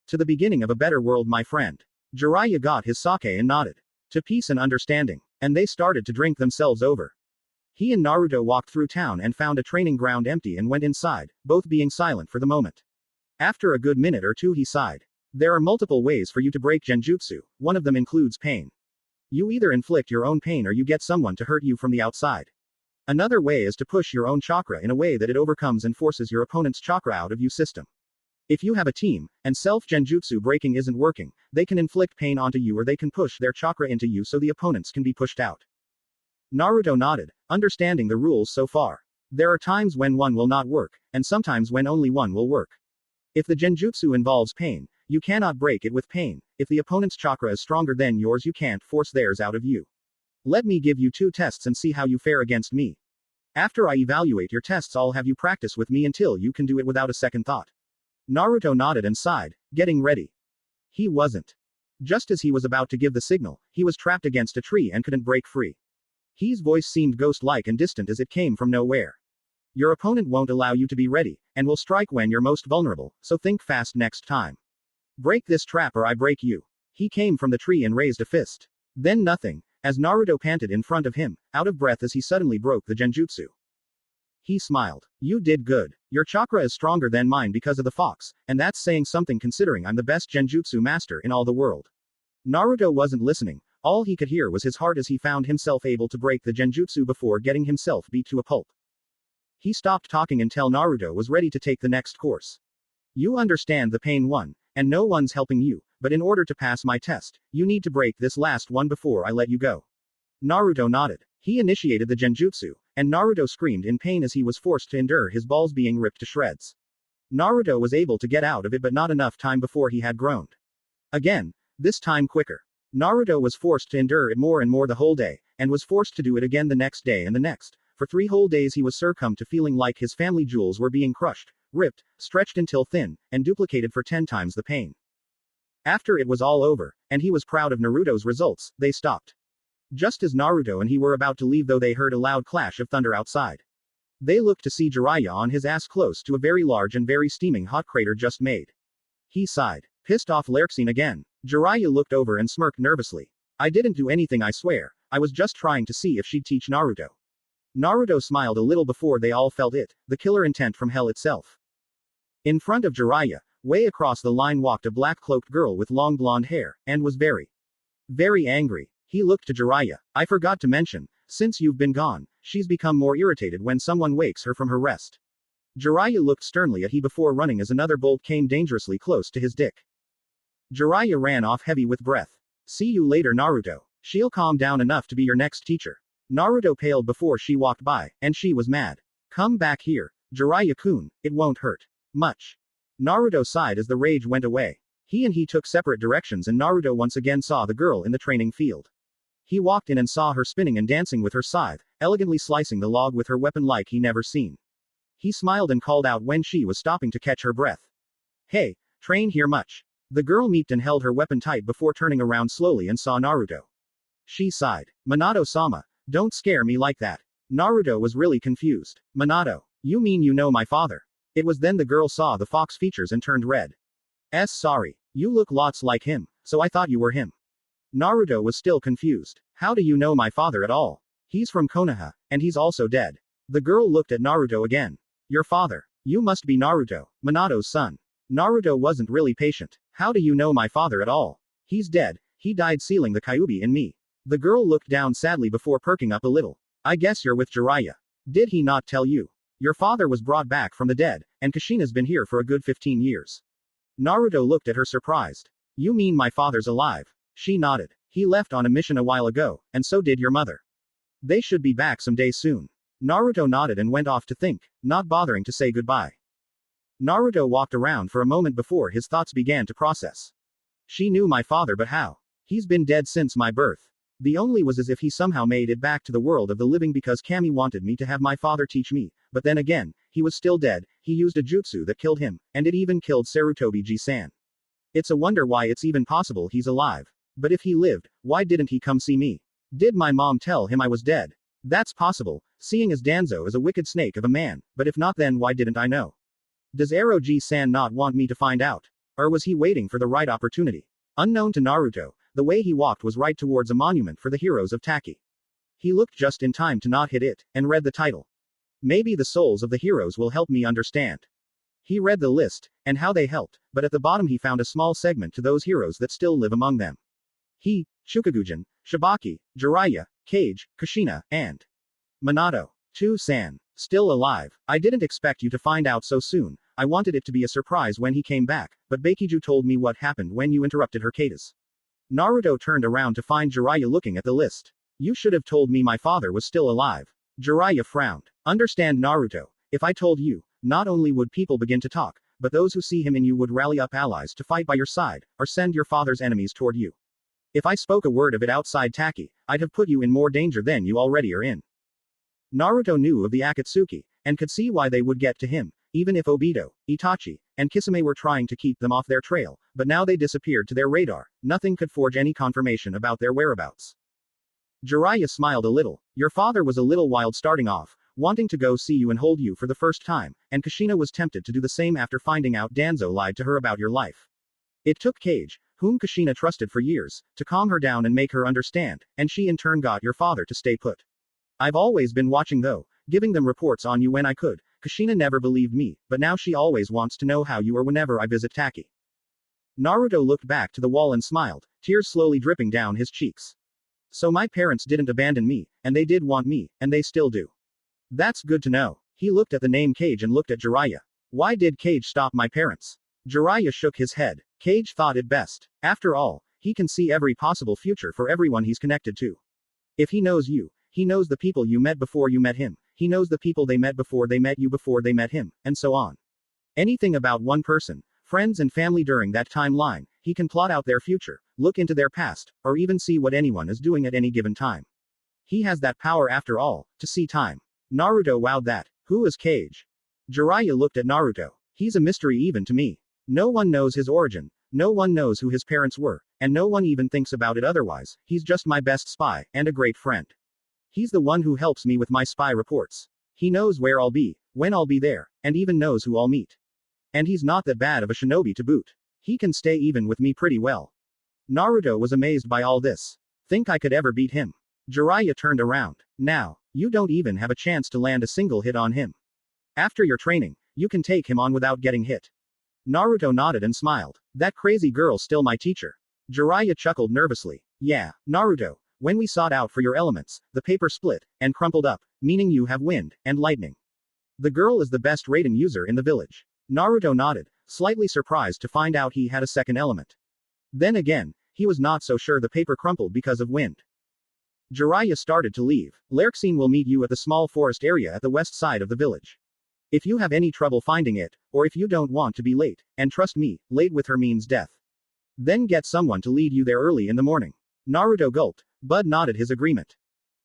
To the beginning of a better world my friend. Jiraiya got his sake and nodded. To peace and understanding. And they started to drink themselves over. He and Naruto walked through town and found a training ground empty and went inside, both being silent for the moment. After a good minute or two he sighed. There are multiple ways for you to break Genjutsu, one of them includes pain. You either inflict your own pain or you get someone to hurt you from the outside. Another way is to push your own chakra in a way that it overcomes and forces your opponent's chakra out of you system. If you have a team, and self-genjutsu breaking isn't working, they can inflict pain onto you or they can push their chakra into you so the opponents can be pushed out. Naruto nodded, understanding the rules so far. There are times when one will not work, and sometimes when only one will work. If the genjutsu involves pain, you cannot break it with pain. If the opponent's chakra is stronger than yours you can't force theirs out of you. Let me give you 2 tests and see how you fare against me. After I evaluate your tests I'll have you practice with me until you can do it without a second thought. Naruto nodded and sighed, getting ready. He wasn't. Just as he was about to give the signal, he was trapped against a tree and couldn't break free. His voice seemed ghost-like and distant as it came from nowhere. Your opponent won't allow you to be ready, and will strike when you're most vulnerable, so think fast next time. Break this trap or I break you. He came from the tree and raised a fist. Then nothing, as Naruto panted in front of him, out of breath as he suddenly broke the genjutsu. He smiled. You did good. Your chakra is stronger than mine because of the fox, and that's saying something considering I'm the best genjutsu master in all the world. Naruto wasn't listening. All he could hear was his heart as he found himself able to break the genjutsu before getting himself beat to a pulp. He stopped talking until Naruto was ready to take the next course. You understand the pain one, and no one's helping you, but in order to pass my test, you need to break this last one before I let you go. Naruto nodded. He initiated the genjutsu, and Naruto screamed in pain as he was forced to endure his balls being ripped to shreds. Naruto was able to get out of it but not enough time before he had groaned. Again, this time quicker. Naruto was forced to endure it more and more the whole day, and was forced to do it again the next day and the next. For 3 whole days he was succumbed to feeling like his family jewels were being crushed, ripped, stretched until thin, and duplicated for 10 times the pain. After it was all over, and he was proud of Naruto's results, they stopped. Just as Naruto and he were about to leave though they heard a loud clash of thunder outside. They looked to see Jiraiya on his ass close to a very large and very steaming hot crater just made. He sighed. Pissed off Lerxine again. Jiraiya looked over and smirked nervously. I didn't do anything I swear, I was just trying to see if she'd teach Naruto. Naruto smiled a little before they all felt it, the killer intent from hell itself. In front of Jiraiya, way across the line walked a black-cloaked girl with long blonde hair, and was very, very angry. He looked to Jiraiya. I forgot to mention, since you've been gone, she's become more irritated when someone wakes her from her rest. Jiraiya looked sternly at he before running as another bolt came dangerously close to his dick. Jiraiya ran off heavy with breath. See you later Naruto. She'll calm down enough to be your next teacher. Naruto paled before she walked by, and she was mad. Come back here, Jiraiya-kun, it won't hurt much. Naruto sighed as the rage went away. He took separate directions and Naruto once again saw the girl in the training field. He walked in and saw her spinning and dancing with her scythe, elegantly slicing the log with her weapon like he never seen. He smiled and called out when she was stopping to catch her breath. Hey, train here much? The girl meeked and held her weapon tight before turning around slowly and saw Naruto. She sighed. Minato-sama, don't scare me like that. Naruto was really confused. Minato, you mean you know my father? It was then the girl saw the fox features and turned red. Sorry. You look lots like him, so I thought you were him. Naruto was still confused. How do you know my father at all? He's from Konoha, and he's also dead. The girl looked at Naruto again. Your father. You must be Naruto, Minato's son. Naruto wasn't really patient. How do you know my father at all? He's dead. He died sealing the Kyuubi in me. The girl looked down sadly before perking up a little. I guess you're with Jiraiya. Did he not tell you? Your father was brought back from the dead, and Kushina's been here for a good 15 years. Naruto looked at her surprised. You mean my father's alive? She nodded. He left on a mission a while ago, and so did your mother. They should be back someday soon. Naruto nodded and went off to think, not bothering to say goodbye. Naruto walked around for a moment before his thoughts began to process. She knew my father, but how? He's been dead since my birth. The only was as if he somehow made it back to the world of the living because Kami wanted me to have my father teach me, but then again, he was still dead, he used a jutsu that killed him, and it even killed Sarutobi-ji-san. It's a wonder why it's even possible he's alive. But if he lived, why didn't he come see me? Did my mom tell him I was dead? That's possible, seeing as Danzo is a wicked snake of a man, but if not then why didn't I know? Does Ero-ji-san not want me to find out? Or was he waiting for the right opportunity? Unknown to Naruto, the way he walked was right towards a monument for the heroes of Taki. He looked just in time to not hit it, and read the title. Maybe the souls of the heroes will help me understand. He read the list, and how they helped, but at the bottom he found a small segment to those heroes that still live among them. He, Shukagujin, Shibaki, Jiraiya, Kage, Kushina, and Minato. 2-san. Still alive. I didn't expect you to find out so soon. I wanted it to be a surprise when he came back, but Bakiju told me what happened when you interrupted her katas. Naruto turned around to find Jiraiya looking at the list. You should have told me my father was still alive. Jiraiya frowned. Understand Naruto, if I told you, not only would people begin to talk, but those who see him in you would rally up allies to fight by your side, or send your father's enemies toward you. If I spoke a word of it outside Taki, I'd have put you in more danger than you already are in. Naruto knew of the Akatsuki, and could see why they would get to him, even if Obito, Itachi, and Kisame were trying to keep them off their trail, but now they disappeared to their radar, nothing could forge any confirmation about their whereabouts. Jiraiya smiled a little. Your father was a little wild starting off, wanting to go see you and hold you for the first time, and Kushina was tempted to do the same after finding out Danzo lied to her about your life. It took Kage, whom Kushina trusted for years, to calm her down and make her understand, and she in turn got your father to stay put. I've always been watching though, giving them reports on you when I could. Kushina never believed me, but now she always wants to know how you are whenever I visit Taki. Naruto looked back to the wall and smiled, tears slowly dripping down his cheeks. So my parents didn't abandon me, and they did want me, and they still do. That's good to know. He looked at the name Kage and looked at Jiraiya. Why did Kage stop my parents? Jiraiya shook his head. Kage thought it best. After all, he can see every possible future for everyone he's connected to. If he knows you, he knows the people you met before you met him, he knows the people they met before they met you before they met him, and so on. Anything about one person, friends and family during that timeline, he can plot out their future, look into their past, or even see what anyone is doing at any given time. He has that power after all, to see time. Naruto wowed that. Who is Kage? Jiraiya looked at Naruto. He's a mystery even to me. No one knows his origin, no one knows who his parents were, and no one even thinks about it otherwise. He's just my best spy, and a great friend. He's the one who helps me with my spy reports. He knows where I'll be, when I'll be there, and even knows who I'll meet. And he's not that bad of a shinobi to boot. He can stay even with me pretty well. Naruto was amazed by all this. Think I could ever beat him? Jiraiya turned around. Now, you don't even have a chance to land a single hit on him. After your training, you can take him on without getting hit. Naruto nodded and smiled. That crazy girl's still my teacher. Jiraiya chuckled nervously. Yeah, Naruto, when we sought out for your elements, the paper split, and crumpled up, meaning you have wind, and lightning. The girl is the best Raiden user in the village. Naruto nodded, slightly surprised to find out he had a second element. Then again, he was not so sure the paper crumpled because of wind. Jiraiya started to leave. Lurksine will meet you at the small forest area at the west side of the village. If you have any trouble finding it, or if you don't want to be late, and trust me, late with her means death. Then get someone to lead you there early in the morning. Naruto gulped. Bud nodded his agreement.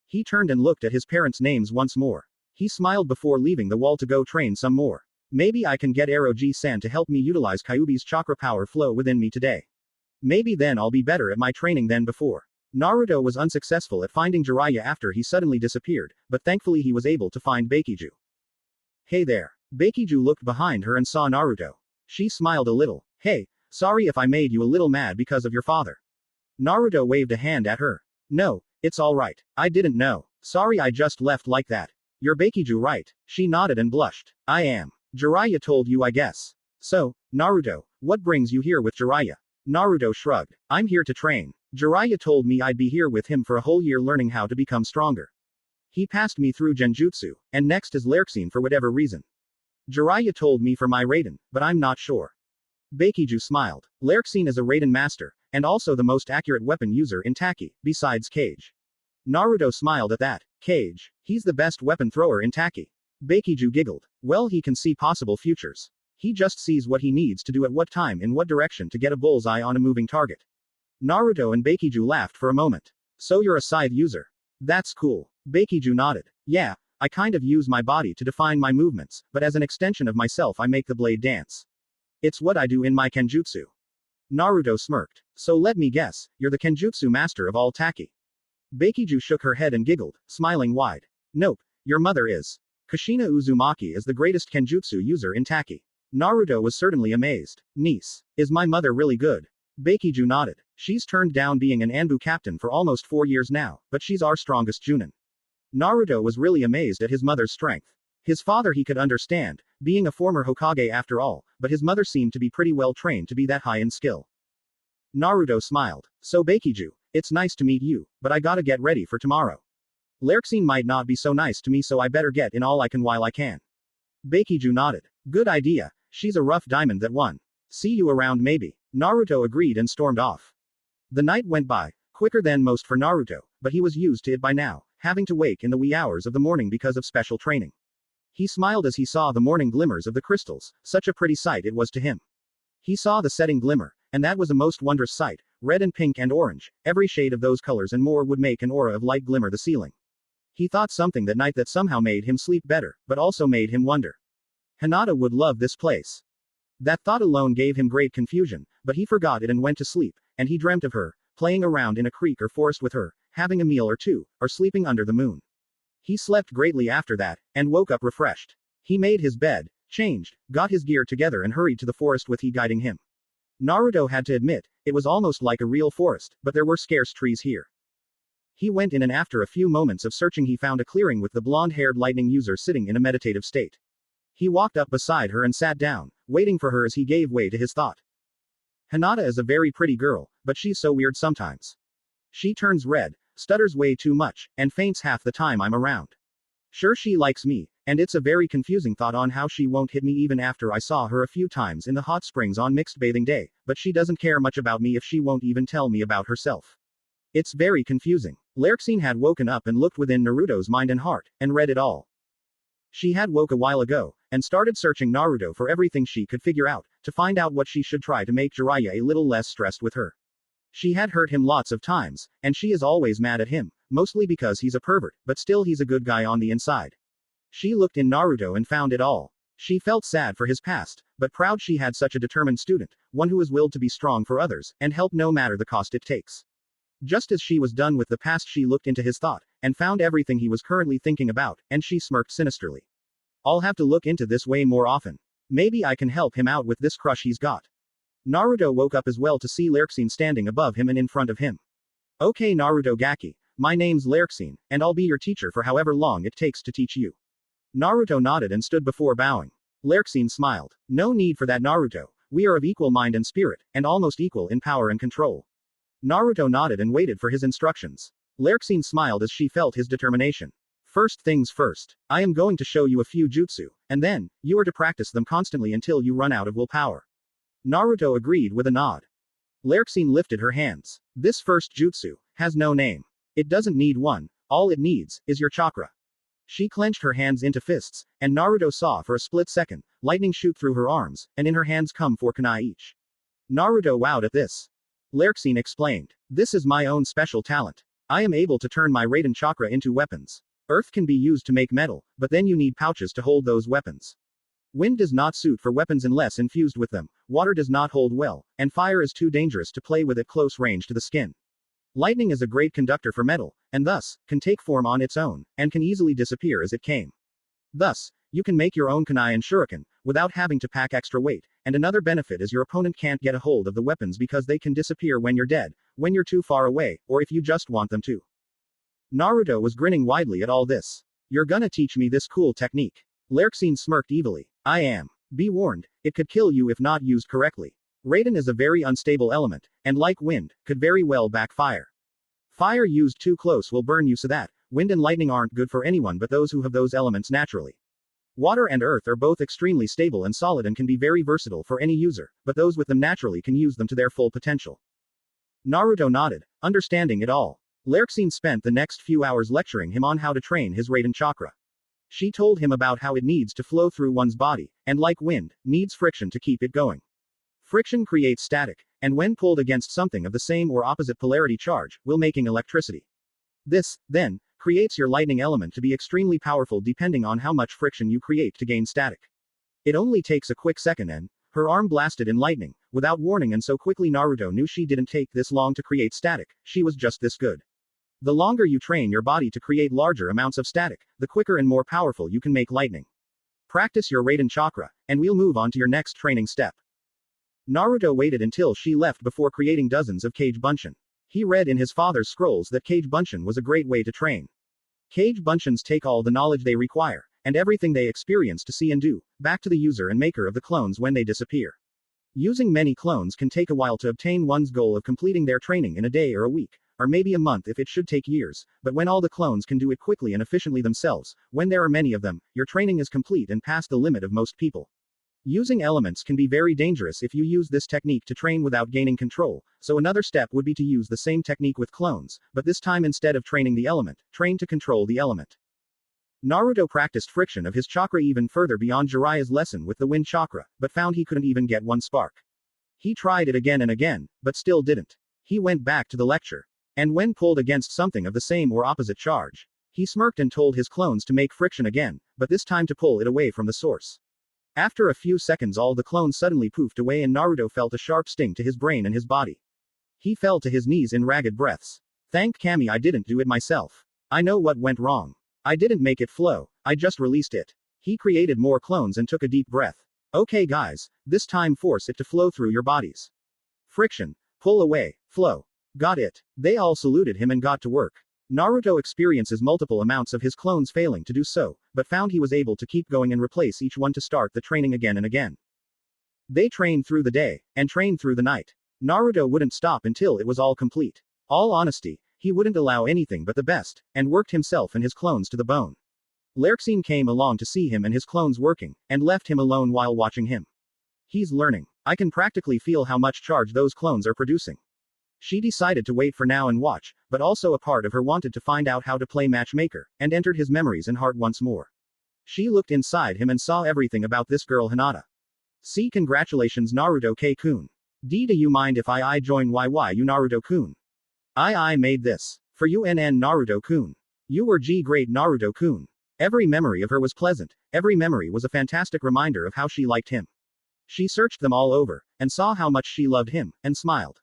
He turned and looked at his parents' names once more. He smiled before leaving the wall to go train some more. Maybe I can get Eroji-san to help me utilize Kyuubi's chakra power flow within me today. Maybe then I'll be better at my training than before. Naruto was unsuccessful at finding Jiraiya after he suddenly disappeared, but thankfully he was able to find Bakiju. Hey there. Bakiju looked behind her and saw Naruto. She smiled a little. Hey, sorry if I made you a little mad because of your father. Naruto waved a hand at her. No, it's alright. I didn't know. Sorry I just left like that. You're Bakiju, right? She nodded and blushed. I am. Jiraiya told you, I guess. So, Naruto, what brings you here with Jiraiya? Naruto shrugged. I'm here to train. Jiraiya told me I'd be here with him for a whole year learning how to become stronger. He passed me through Genjutsu, and next is Lurksine for whatever reason. Jiraiya told me for my Raiden, but I'm not sure. Bakiju smiled. Lurksine is a Raiden master, and also the most accurate weapon user in Taki, besides Kage. Naruto smiled at that. Kage. He's the best weapon thrower in Taki. Bakiju giggled. Well, he can see possible futures. He just sees what he needs to do at what time in what direction to get a bullseye on a moving target. Naruto and Bakiju laughed for a moment. So you're a scythe user. That's cool. Bakiju nodded. Yeah, I kind of use my body to define my movements, but as an extension of myself I make the blade dance. It's what I do in my Kenjutsu. Naruto smirked. So let me guess, you're the Kenjutsu master of all Taki. Bakiju shook her head and giggled, smiling wide. Nope, your mother is. Kushina Uzumaki is the greatest Kenjutsu user in Taki. Naruto was certainly amazed. Niece. Is my mother really good? Bakiju nodded. She's turned down being an Anbu captain for almost 4 years now, but she's our strongest Junin. Naruto was really amazed at his mother's strength. His father he could understand, being a former Hokage after all, but his mother seemed to be pretty well trained to be that high in skill. Naruto smiled. So Bakiju, it's nice to meet you, but I gotta get ready for tomorrow. Lurksine might not be so nice to me, so I better get in all I can while I can. Bakiju nodded. Good idea, she's a rough diamond that one. See you around maybe. Naruto agreed and stormed off. The night went by, quicker than most for Naruto, but he was used to it by now, having to wake in the wee hours of the morning because of special training. He smiled as he saw the morning glimmers of the crystals, such a pretty sight it was to him. He saw the setting glimmer, and that was a most wondrous sight, red and pink and orange, every shade of those colors and more would make an aura of light glimmer the ceiling. He thought something that night that somehow made him sleep better, but also made him wonder. Hinata would love this place. That thought alone gave him great confusion, but he forgot it and went to sleep, and he dreamt of her, playing around in a creek or forest with her, having a meal or two, or sleeping under the moon. He slept greatly after that, and woke up refreshed. He made his bed, changed, got his gear together and hurried to the forest with he guiding him. Naruto had to admit, it was almost like a real forest, but there were scarce trees here. He went in and after a few moments of searching he found a clearing with the blonde-haired lightning user sitting in a meditative state. He walked up beside her and sat down, waiting for her as he gave way to his thought. Hinata is a very pretty girl, but she's so weird sometimes. She turns red, stutters way too much, and faints half the time I'm around. Sure she likes me, and it's a very confusing thought on how she won't hit me even after I saw her a few times in the hot springs on mixed bathing day, but she doesn't care much about me if she won't even tell me about herself. It's very confusing. Lurksine had woken up and looked within Naruto's mind and heart, and read it all. She had woke a while ago, and started searching Naruto for everything she could figure out, to find out what she should try to make Jiraiya a little less stressed with her. She had hurt him lots of times, and she is always mad at him, mostly because he's a pervert, but still he's a good guy on the inside. She looked in Naruto and found it all. She felt sad for his past, but proud she had such a determined student, one who is willed to be strong for others, and help no matter the cost it takes. Just as she was done with the past she looked into his thought, and found everything he was currently thinking about, and she smirked sinisterly. I'll have to look into this way more often. Maybe I can help him out with this crush he's got. Naruto woke up as well to see Lurksine standing above him and in front of him. Okay Naruto Gaki, my name's Lurksine, and I'll be your teacher for however long it takes to teach you. Naruto nodded and stood before bowing. Lurksine smiled. No need for that Naruto, we are of equal mind and spirit, and almost equal in power and control. Naruto nodded and waited for his instructions. Lurksine smiled as she felt his determination. First things first, I am going to show you a few jutsu, and then, you are to practice them constantly until you run out of willpower. Naruto agreed with a nod. Lurksine lifted her hands. This first jutsu has no name. It doesn't need one. All it needs is your chakra. She clenched her hands into fists, and Naruto saw for a split second, lightning shoot through her arms, and in her hands come 4 kunai each. Naruto wowed at this. Lerxine explained. This is my own special talent. I am able to turn my Raiden chakra into weapons. Earth can be used to make metal, but then you need pouches to hold those weapons. Wind does not suit for weapons unless infused with them, water does not hold well, and fire is too dangerous to play with at close range to the skin. Lightning is a great conductor for metal, and thus, can take form on its own, and can easily disappear as it came. Thus, you can make your own kunai and shuriken, without having to pack extra weight, and another benefit is your opponent can't get a hold of the weapons because they can disappear when you're dead, when you're too far away, or if you just want them to. Naruto was grinning widely at all this. You're gonna teach me this cool technique. Lerxine smirked evilly. I am. Be warned, it could kill you if not used correctly. Raiden is a very unstable element, and like wind, could very well backfire. Fire used too close will burn you, so that, wind and lightning aren't good for anyone but those who have those elements naturally. Water and earth are both extremely stable and solid and can be very versatile for any user, but those with them naturally can use them to their full potential. Naruto nodded, understanding it all. Lerxine spent the next few hours lecturing him on how to train his Raiden chakra. She told him about how it needs to flow through one's body, and like wind, needs friction to keep it going. Friction creates static, and when pulled against something of the same or opposite polarity charge, will making electricity. This, then, creates your lightning element to be extremely powerful depending on how much friction you create to gain static. It only takes a quick second and, her arm blasted in lightning, without warning, and so quickly Naruto knew she didn't take this long to create static, she was just this good. The longer you train your body to create larger amounts of static, the quicker and more powerful you can make lightning. Practice your Raiden chakra, and we'll move on to your next training step. Naruto waited until she left before creating dozens of Kage Bunshin. He read in his father's scrolls that Kage Bunshin was a great way to train. Kage Bunshins take all the knowledge they require, and everything they experience to see and do, back to the user and maker of the clones when they disappear. Using many clones can take a while to obtain one's goal of completing their training in a day or a week, or maybe a month if it should take years, but when all the clones can do it quickly and efficiently themselves, when there are many of them, your training is complete and past the limit of most people. Using elements can be very dangerous if you use this technique to train without gaining control, so another step would be to use the same technique with clones, but this time instead of training the element, train to control the element. Naruto practiced friction of his chakra even further beyond Jiraiya's lesson with the wind chakra, but found he couldn't even get one spark. He tried it again and again, but still didn't. He went back to the lecture. And when pulled against something of the same or opposite charge, he smirked and told his clones to make friction again, but this time to pull it away from the source. After a few seconds all the clones suddenly poofed away and Naruto felt a sharp sting to his brain and his body. He fell to his knees in ragged breaths. Thank Kami I didn't do it myself. I know what went wrong. I didn't make it flow, I just released it. He created more clones and took a deep breath. Okay guys, this time force it to flow through your bodies. Friction. Pull away. Flow. Got it. They all saluted him and got to work. Naruto experiences multiple amounts of his clones failing to do so, but found he was able to keep going and replace each one to start the training again and again. They trained through the day, and trained through the night. Naruto wouldn't stop until it was all complete. All honesty, he wouldn't allow anything but the best, and worked himself and his clones to the bone. Lerxine came along to see him and his clones working, and left him alone while watching him. He's learning. I can practically feel how much charge those clones are producing. She decided to wait for now and watch, but also a part of her wanted to find out how to play matchmaker, and entered his memories and heart once more. She looked inside him and saw everything about this girl Hinata. See congratulations Naruto K-kun. Do you mind if I join you Naruto-kun? I made this. For you Naruto-kun. You were great Naruto-kun. Every memory of her was pleasant, every memory was a fantastic reminder of how she liked him. She searched them all over, and saw how much she loved him, and smiled.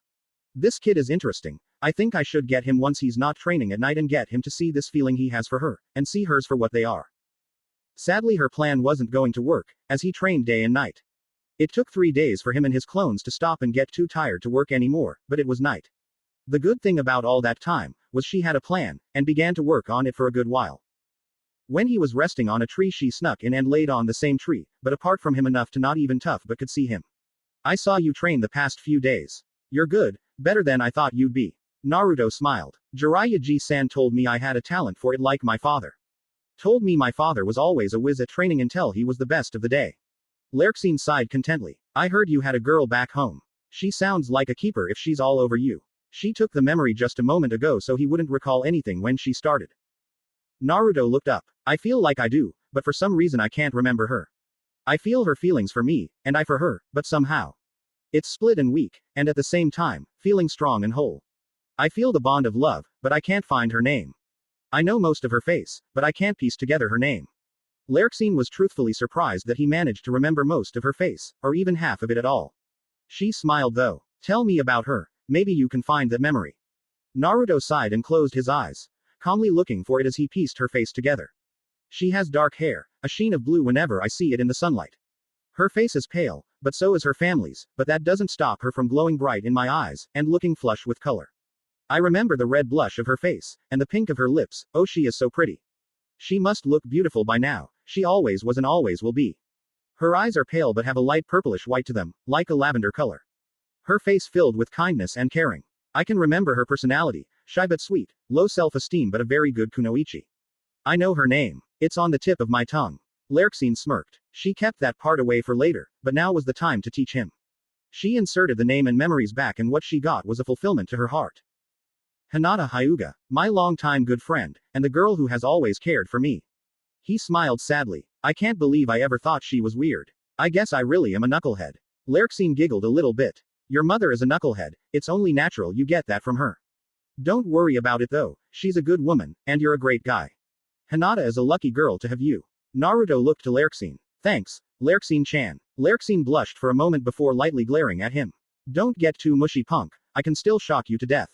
This kid is interesting. I think I should get him once he's not training at night and get him to see this feeling he has for her, and see hers for what they are. Sadly her plan wasn't going to work, as he trained day and night. It took 3 days for him and his clones to stop and get too tired to work anymore, but it was night. The good thing about all that time, was she had a plan, and began to work on it for a good while. When he was resting on a tree she snuck in and laid on the same tree, but apart from him enough to not even tough but could see him. I saw you train the past few days. You're good, better than I thought you'd be. Naruto smiled. Jiraiya-san told me I had a talent for it like my father. Told me my father was always a whiz at training until he was the best of the day. Lerxine sighed contently. I heard you had a girl back home. She sounds like a keeper if she's all over you. She took the memory just a moment ago so he wouldn't recall anything when she started. Naruto looked up. I feel like I do, but for some reason I can't remember her. I feel her feelings for me, and I for her, but somehow. It's split and weak, and at the same time, feeling strong and whole. I feel the bond of love, but I can't find her name. I know most of her face, but I can't piece together her name. Lerxine was truthfully surprised that he managed to remember most of her face, or even half of it at all. She smiled though. Tell me about her, maybe you can find that memory. Naruto sighed and closed his eyes, calmly looking for it as he pieced her face together. She has dark hair, a sheen of blue whenever I see it in the sunlight. Her face is pale, but so is her family's, but that doesn't stop her from glowing bright in my eyes, and looking flush with color. I remember the red blush of her face, and the pink of her lips. Oh, she is so pretty. She must look beautiful by now, she always was and always will be. Her eyes are pale but have a light purplish white to them, like a lavender color. Her face filled with kindness and caring. I can remember her personality, shy but sweet, low self-esteem but a very good kunoichi. I know her name. It's on the tip of my tongue. Lerxine smirked. She kept that part away for later, but now was the time to teach him. She inserted the name and memories back and what she got was a fulfillment to her heart. Hinata Hyuga, my longtime good friend, and the girl who has always cared for me. He smiled sadly. I can't believe I ever thought she was weird. I guess I really am a knucklehead. Lerxine giggled a little bit. Your mother is a knucklehead, it's only natural you get that from her. Don't worry about it though, she's a good woman, and you're a great guy. Hinata is a lucky girl to have you. Naruto looked to Lerxine. Thanks, Lerxine-chan. Lerxine blushed for a moment before lightly glaring at him. Don't get too mushy, punk, I can still shock you to death.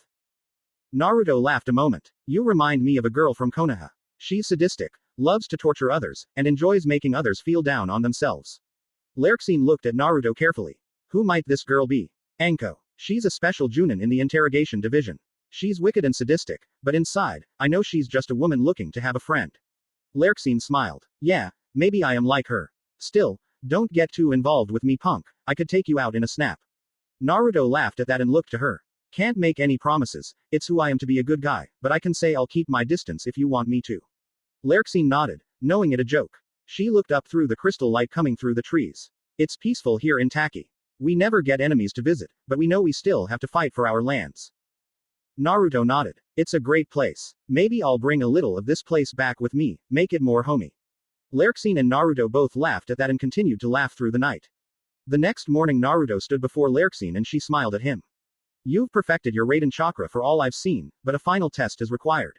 Naruto laughed a moment. You remind me of a girl from Konoha. She's sadistic, loves to torture others, and enjoys making others feel down on themselves. Lerxine looked at Naruto carefully. Who might this girl be? Anko. She's a special Junin in the interrogation division. She's wicked and sadistic, but inside, I know she's just a woman looking to have a friend. Lerxine smiled. Yeah, maybe I am like her. Still, don't get too involved with me, punk, I could take you out in a snap. Naruto laughed at that and looked to her. Can't make any promises, it's who I am to be a good guy, but I can say I'll keep my distance if you want me to. Lerxine nodded, knowing it a joke. She looked up through the crystal light coming through the trees. It's peaceful here in Taki. We never get enemies to visit, but we know we still have to fight for our lands. Naruto nodded. It's a great place. Maybe I'll bring a little of this place back with me, make it more homey. Lerxine and Naruto both laughed at that and continued to laugh through the night. The next morning Naruto stood before Lerxine and she smiled at him. You've perfected your Raiden chakra for all I've seen, but a final test is required.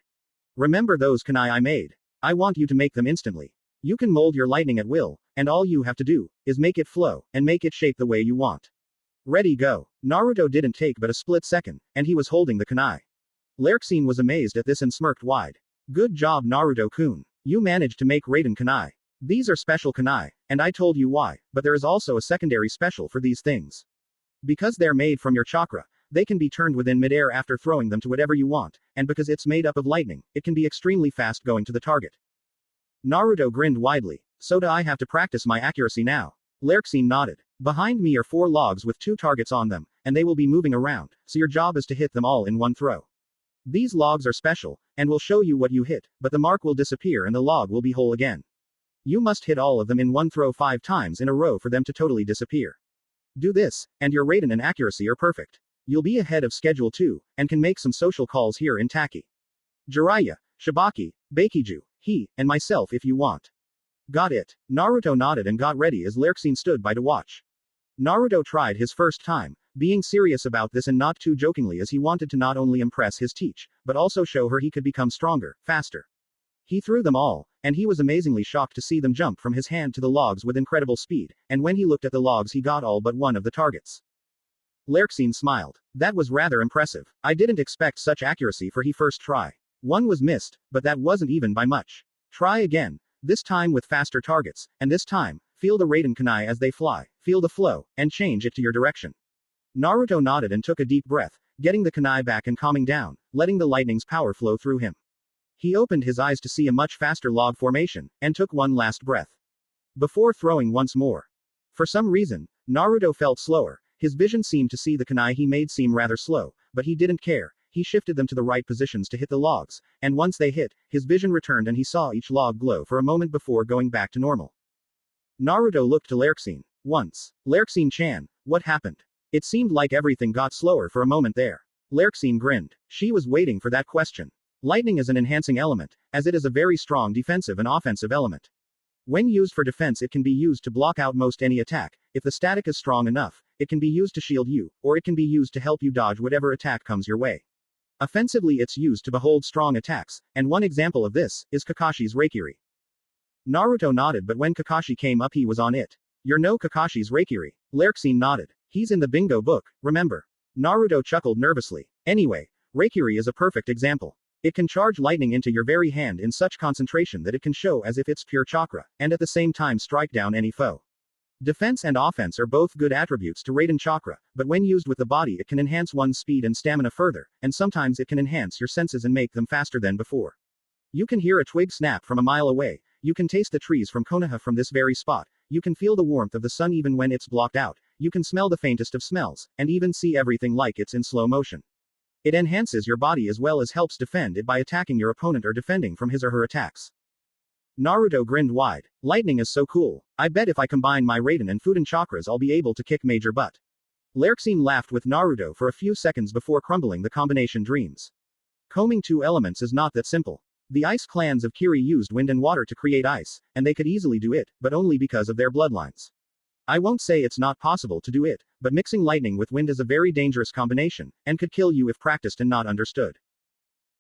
Remember those kunai I made? I want you to make them instantly. You can mold your lightning at will, and all you have to do is make it flow, and make it shape the way you want. Ready, go. Naruto didn't take but a split second, and he was holding the kunai. Lerxine was amazed at this and smirked wide. Good job, Naruto-kun. You managed to make Raiden kunai. These are special kunai, and I told you why, but there is also a secondary special for these things. Because they're made from your chakra, they can be turned within midair after throwing them to whatever you want, and because it's made up of lightning, it can be extremely fast going to the target. Naruto grinned widely. So do I have to practice my accuracy now? Lerxine nodded. Behind me are 4 logs with 2 targets on them, and they will be moving around, so your job is to hit them all in one throw. These logs are special, and will show you what you hit, but the mark will disappear and the log will be whole again. You must hit all of them in one throw 5 times in a row for them to totally disappear. Do this, and your Raiden and accuracy are perfect. You'll be ahead of schedule too, and can make some social calls here in Taki. Jiraiya, Shibaki, Bakiju, he, and myself if you want. Got it. Naruto nodded and got ready as Lerxine stood by to watch. Naruto tried his first time, being serious about this and not too jokingly as he wanted to not only impress his teach, but also show her he could become stronger, faster. He threw them all, and he was amazingly shocked to see them jump from his hand to the logs with incredible speed, and when he looked at the logs he got all but one of the targets. Lerxine smiled. That was rather impressive. I didn't expect such accuracy for his first try. One was missed, but that wasn't even by much. Try again, this time with faster targets, and this time, feel the Raiden kunai as they fly, feel the flow, and change it to your direction. Naruto nodded and took a deep breath, getting the kunai back and calming down, letting the lightning's power flow through him. He opened his eyes to see a much faster log formation, and took one last breath. Before throwing once more. For some reason, Naruto felt slower. His vision seemed to see the kunai he made seem rather slow, but he didn't care. He shifted them to the right positions to hit the logs, and once they hit, his vision returned and he saw each log glow for a moment before going back to normal. Naruto looked to Lerxine. Once. Lerxine-chan, what happened? It seemed like everything got slower for a moment there. Lurksine grinned. She was waiting for that question. Lightning is an enhancing element, as it is a very strong defensive and offensive element. When used for defense, it can be used to block out most any attack. If the static is strong enough, it can be used to shield you, or it can be used to help you dodge whatever attack comes your way. Offensively, it's used to behold strong attacks, and one example of this is Kakashi's Raikiri. Naruto nodded, but when Kakashi came up, he was on it. You're no Kakashi's Raikiri. Lurksine nodded. He's in the bingo book, remember? Naruto chuckled nervously. Anyway, Raikiri is a perfect example. It can charge lightning into your very hand in such concentration that it can show as if it's pure chakra, and at the same time strike down any foe. Defense and offense are both good attributes to Raiden chakra, but when used with the body, it can enhance one's speed and stamina further, and sometimes it can enhance your senses and make them faster than before. You can hear a twig snap from a mile away, you can taste the trees from Konoha from this very spot, you can feel the warmth of the sun even when it's blocked out, you can smell the faintest of smells, and even see everything like it's in slow motion. It enhances your body as well as helps defend it by attacking your opponent or defending from his or her attacks. Naruto grinned wide. Lightning is so cool. I bet if I combine my Raiden and Fuden chakras, I'll be able to kick major butt. Lurksine laughed with Naruto for a few seconds before crumbling the combination dreams. Combing two elements is not that simple. The ice clans of Kiri used wind and water to create ice, and they could easily do it, but only because of their bloodlines. I won't say it's not possible to do it, but mixing lightning with wind is a very dangerous combination, and could kill you if practiced and not understood.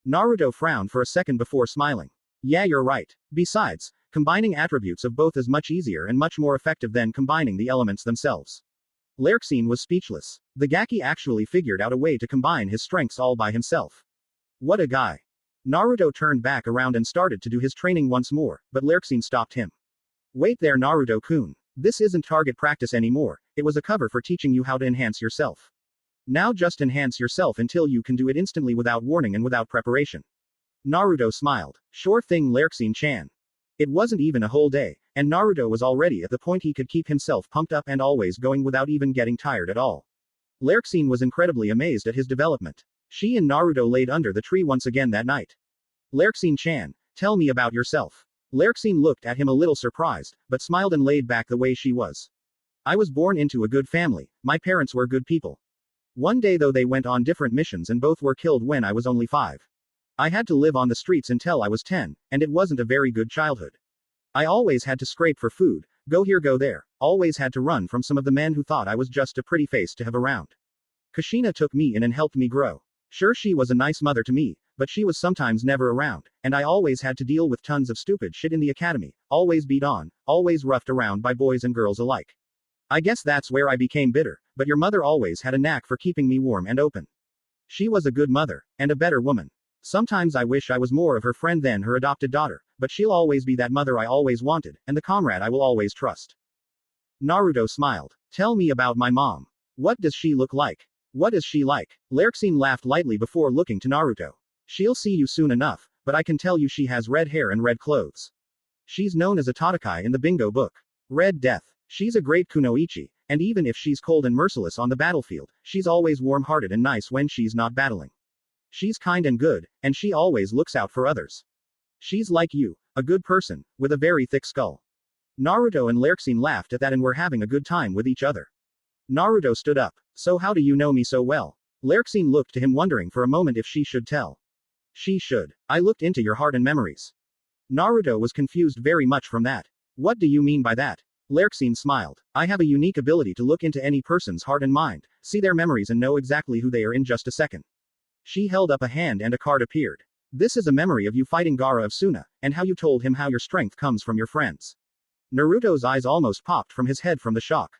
Naruto frowned for a second before smiling. Yeah, you're right. Besides, combining attributes of both is much easier and much more effective than combining the elements themselves. Lurksine was speechless. The Gaki actually figured out a way to combine his strengths all by himself. What a guy. Naruto turned back around and started to do his training once more, but Lurksine stopped him. Wait there, Naruto-kun. This isn't target practice anymore, it was a cover for teaching you how to enhance yourself. Now just enhance yourself until you can do it instantly without warning and without preparation. Naruto smiled. Sure thing, Lurksine-chan. It wasn't even a whole day, and Naruto was already at the point he could keep himself pumped up and always going without even getting tired at all. Lurksine was incredibly amazed at his development. She and Naruto laid under the tree once again that night. Lurksine-chan, tell me about yourself. Lurksine looked at him a little surprised, but smiled and laid back the way she was. I was born into a good family, my parents were good people. One day though they went on different missions and both were killed when I was only 5. I had to live on the streets until I was 10, and it wasn't a very good childhood. I always had to scrape for food, go here go there, always had to run from some of the men who thought I was just a pretty face to have around. Kushina took me in and helped me grow. Sure, she was a nice mother to me, but she was sometimes never around, and I always had to deal with tons of stupid shit in the academy, always beat on, always roughed around by boys and girls alike. I guess that's where I became bitter, but your mother always had a knack for keeping me warm and open. She was a good mother, and a better woman. Sometimes I wish I was more of her friend than her adopted daughter, but she'll always be that mother I always wanted, and the comrade I will always trust. Naruto smiled. Tell me about my mom. What does she look like? What is she like? Lurksine laughed lightly before looking to Naruto. She'll see you soon enough, but I can tell you she has red hair and red clothes. She's known as a Tatakai in the bingo book. Red Death. She's a great kunoichi, and even if she's cold and merciless on the battlefield, she's always warm-hearted and nice when she's not battling. She's kind and good, and she always looks out for others. She's like you, a good person, with a very thick skull. Naruto and Lurksine laughed at that and were having a good time with each other. Naruto stood up. So how do you know me so well? Lurksine looked to him wondering for a moment if she should tell. She should. I looked into your heart and memories. Naruto was confused very much from that. What do you mean by that? Lurksine smiled. I have a unique ability to look into any person's heart and mind, see their memories and know exactly who they are in just a second. She held up a hand and a card appeared. This is a memory of you fighting Gaara of Suna, and how you told him how your strength comes from your friends. Naruto's eyes almost popped from his head from the shock.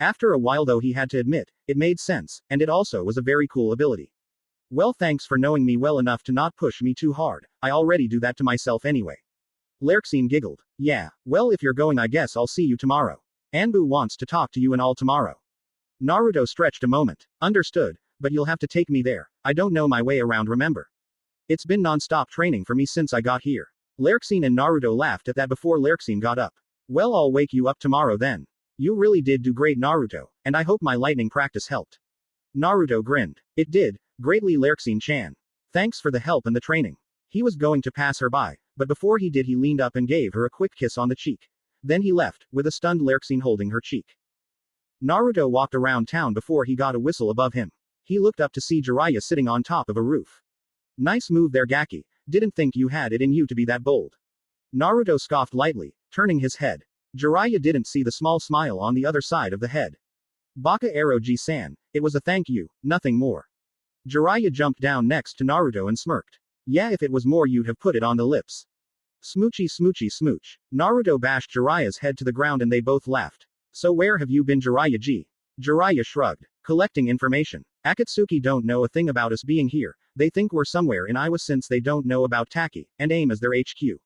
After a while though he had to admit, it made sense, and it also was a very cool ability. Well, thanks for knowing me well enough to not push me too hard, I already do that to myself anyway. Lurksine giggled. Yeah, well if you're going I guess I'll see you tomorrow. Anbu wants to talk to you and all tomorrow. Naruto stretched a moment. Understood, but you'll have to take me there, I don't know my way around remember. It's been non-stop training for me since I got here. Lurksine and Naruto laughed at that before Lurksine got up. Well, I'll wake you up tomorrow then. You really did do great, Naruto, and I hope my lightning practice helped. Naruto grinned. It did, greatly, Lurksine-chan. Thanks for the help and the training. He was going to pass her by, but before he did he leaned up and gave her a quick kiss on the cheek. Then he left, with a stunned Lurksine holding her cheek. Naruto walked around town before he got a whistle above him. He looked up to see Jiraiya sitting on top of a roof. Nice move there, Gaki. Didn't think you had it in you to be that bold. Naruto scoffed lightly, turning his head. Jiraiya didn't see the small smile on the other side of the head. Baka Eroji-san, it was a thank you, nothing more. Jiraiya jumped down next to Naruto and smirked. Yeah, if it was more you'd have put it on the lips. Smoochy smoochy smooch. Naruto bashed Jiraiya's head to the ground and they both laughed. So where have you been, Jiraiya-ji? Jiraiya shrugged. Collecting information. Akatsuki don't know a thing about us being here, they think we're somewhere in Iowa since they don't know about Taki, and AIM as their HQ.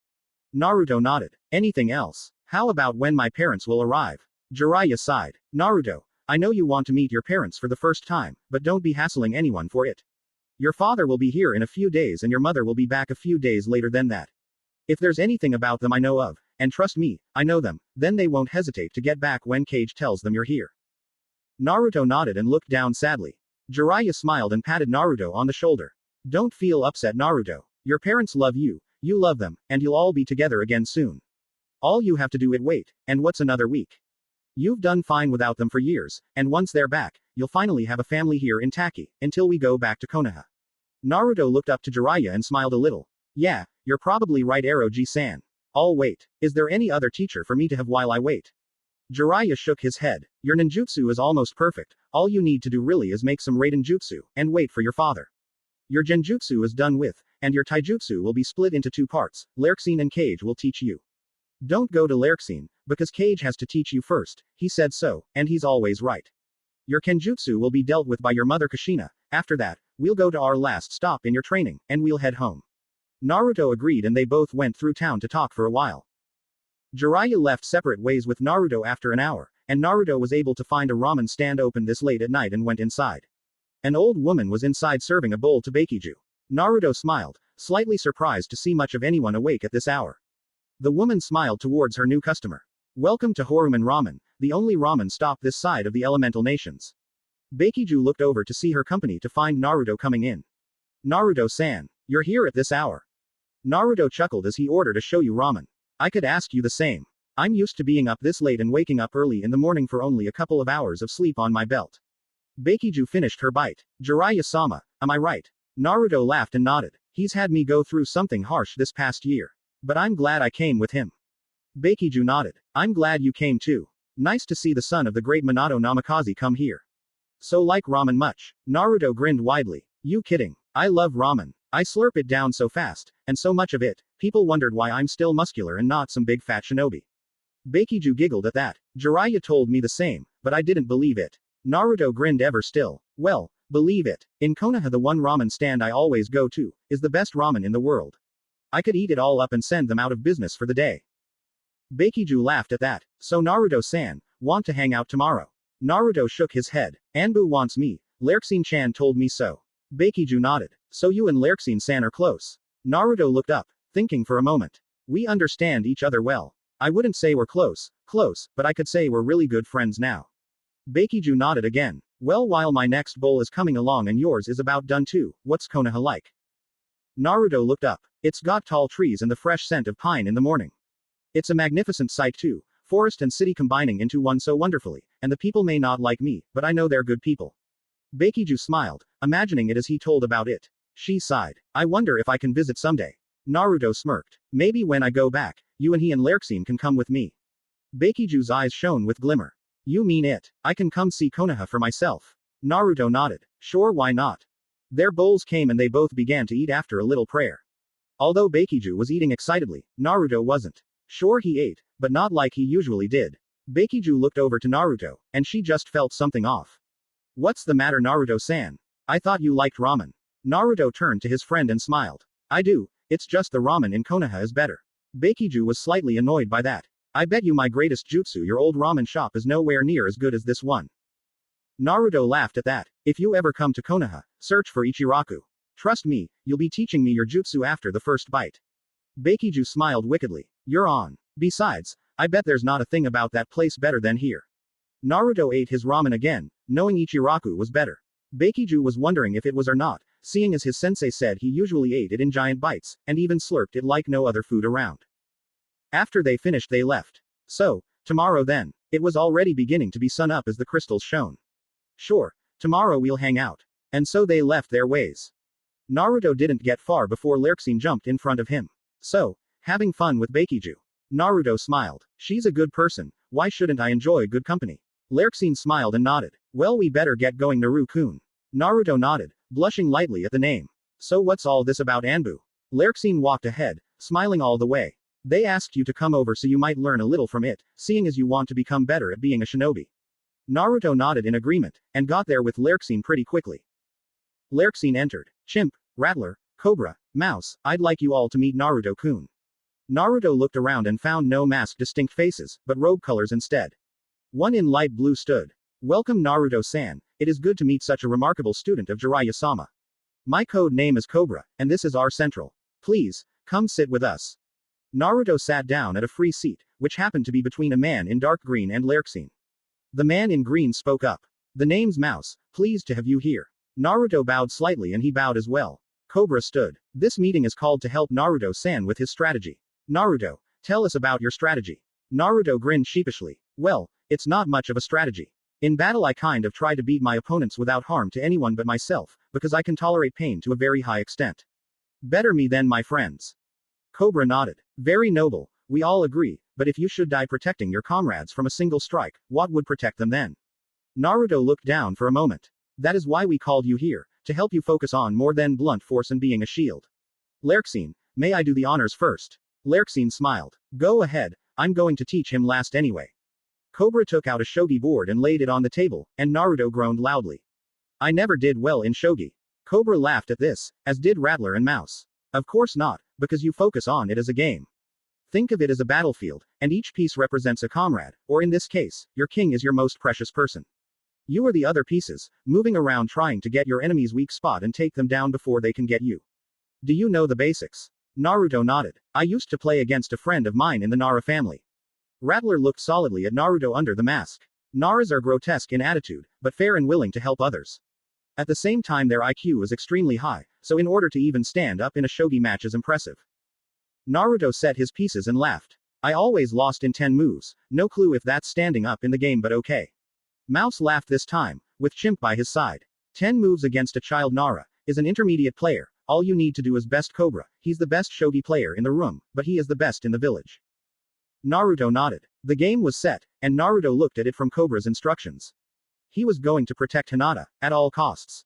Naruto nodded. Anything else? How about when my parents will arrive? Jiraiya sighed. Naruto, I know you want to meet your parents for the first time, but don't be hassling anyone for it. Your father will be here in a few days and your mother will be back a few days later than that. If there's anything about them I know of, and trust me, I know them, then they won't hesitate to get back when Kage tells them you're here. Naruto nodded and looked down sadly. Jiraiya smiled and patted Naruto on the shoulder. Don't feel upset, Naruto. Your parents love you, you love them, and you'll all be together again soon. All you have to do is wait, and what's another week? You've done fine without them for years, and once they're back, you'll finally have a family here in Taki, until we go back to Konoha. Naruto looked up to Jiraiya and smiled a little. Yeah, you're probably right, Eroji-san. I'll wait. Is there any other teacher for me to have while I wait? Jiraiya shook his head. Your ninjutsu is almost perfect, all you need to do really is make some Raiden jutsu, and wait for your father. Your genjutsu is done with, and your taijutsu will be split into two parts, Lerxine and Kage will teach you. Don't go to Lerxine, because Kage has to teach you first, he said so, and he's always right. Your kenjutsu will be dealt with by your mother Kushina, after that, we'll go to our last stop in your training, and we'll head home. Naruto agreed and they both went through town to talk for a while. Jiraiya left separate ways with Naruto after an hour, and Naruto was able to find a ramen stand open this late at night and went inside. An old woman was inside serving a bowl to Bakiju. Naruto smiled, slightly surprised to see much of anyone awake at this hour. The woman smiled towards her new customer. Welcome to Horuman Ramen, the only ramen stop this side of the elemental nations. Bakiju looked over to see her company to find Naruto coming in. Naruto-san, you're here at this hour. Naruto chuckled as he ordered a shoyu ramen. I could ask you the same. I'm used to being up this late and waking up early in the morning for only a couple of hours of sleep on my belt. Bakiju finished her bite. Jiraiya-sama, am I right? Naruto laughed and nodded. He's had me go through something harsh this past year. But I'm glad I came with him. Bakiju nodded. I'm glad you came too. Nice to see the son of the great Minato Namikaze come here. So like ramen much? Naruto grinned widely. You kidding? I love ramen. I slurp it down so fast, and so much of it, people wondered why I'm still muscular and not some big fat shinobi. Bakiju giggled at that. Jiraiya told me the same, but I didn't believe it. Naruto grinned ever still. Well, believe it. In Konoha the one ramen stand I always go to, is the best ramen in the world. I could eat it all up and send them out of business for the day. Bakiju laughed at that. So Naruto-san, want to hang out tomorrow? Naruto shook his head. Anbu wants me, Lerxine-chan told me so. Bakiju nodded. So you and Lerxine-san are close. Naruto looked up, thinking for a moment. We understand each other well. I wouldn't say we're close, but I could say we're really good friends now. Bakiju nodded again. Well, while my next bowl is coming along and yours is about done too, what's Konoha like? Naruto looked up. It's got tall trees and the fresh scent of pine in the morning. It's a magnificent sight too, forest and city combining into one so wonderfully, and the people may not like me, but I know they're good people. Bakiju smiled, imagining it as he told about it. She sighed. I wonder if I can visit someday. Naruto smirked. Maybe when I go back, you and he and Lerxine can come with me. Bakiju's eyes shone with glimmer. You mean it? I can come see Konoha for myself. Naruto nodded. Sure, why not? Their bowls came and they both began to eat after a little prayer. Although Bakiju was eating excitedly, Naruto wasn't. Sure, he ate, but not like he usually did. Bakiju looked over to Naruto, and she just felt something off. What's the matter, Naruto-san? I thought you liked ramen. Naruto turned to his friend and smiled. I do, it's just the ramen in Konoha is better. Bakiju was slightly annoyed by that. I bet you my greatest jutsu your old ramen shop is nowhere near as good as this one. Naruto laughed at that. If you ever come to Konoha, search for Ichiraku. Trust me, you'll be teaching me your jutsu after the first bite. Bakiju smiled wickedly. You're on. Besides, I bet there's not a thing about that place better than here. Naruto ate his ramen again, knowing Ichiraku was better. Bakiju was wondering if it was or not, seeing as his sensei said he usually ate it in giant bites, and even slurped it like no other food around. After they finished they left. So, tomorrow then. It was already beginning to be sun up as the crystals shone. Sure, tomorrow we'll hang out. And so they left their ways. Naruto didn't get far before Lurksine jumped in front of him. So, having fun with Bakiju. Naruto smiled. She's a good person, why shouldn't I enjoy good company? Lurksine smiled and nodded. Well, we better get going, Naru-kun. Naruto nodded, blushing lightly at the name. So what's all this about Anbu? Lurksine walked ahead, smiling all the way. They asked you to come over so you might learn a little from it, seeing as you want to become better at being a shinobi. Naruto nodded in agreement, and got there with Lurksine pretty quickly. Lurksine entered. Chimp, Rattler, Cobra, Mouse, I'd like you all to meet Naruto-kun. Naruto looked around and found no masked distinct faces, but robe colors instead. One in light blue stood. Welcome Naruto-san, it is good to meet such a remarkable student of Jiraiya-sama. My code name is Cobra, and this is our central. Please, come sit with us. Naruto sat down at a free seat, which happened to be between a man in dark green and Lurksine. The man in green spoke up. The name's Mouse, pleased to have you here. Naruto bowed slightly and he bowed as well. Cobra stood. This meeting is called to help Naruto-san with his strategy. Naruto, tell us about your strategy. Naruto grinned sheepishly. Well, it's not much of a strategy. In battle I kind of try to beat my opponents without harm to anyone but myself, because I can tolerate pain to a very high extent. Better me than my friends. Cobra nodded. Very noble, we all agree, but if you should die protecting your comrades from a single strike, what would protect them then? Naruto looked down for a moment. That is why we called you here, to help you focus on more than blunt force and being a shield. Lurksine, may I do the honors first? Lurksine smiled. Go ahead, I'm going to teach him last anyway. Cobra took out a shogi board and laid it on the table, and Naruto groaned loudly. I never did well in shogi. Cobra laughed at this, as did Rattler and Mouse. Of course not, because you focus on it as a game. Think of it as a battlefield, and each piece represents a comrade, or in this case, your king is your most precious person. You are the other pieces, moving around trying to get your enemy's weak spot and take them down before they can get you. Do you know the basics? Naruto nodded. I used to play against a friend of mine in the Nara family. Rattler looked solidly at Naruto under the mask. Naras are grotesque in attitude, but fair and willing to help others. At the same time their IQ is extremely high, so in order to even stand up in a shogi match is impressive. Naruto set his pieces and laughed. I always lost in 10 moves, no clue if that's standing up in the game but okay. Mouse laughed this time, with Chimp by his side. 10 moves against a child Nara, is an intermediate player, all you need to do is best Cobra, he's the best shogi player in the room, but he is the best in the village. Naruto nodded. The game was set, and Naruto looked at it from Cobra's instructions. He was going to protect Hinata, at all costs.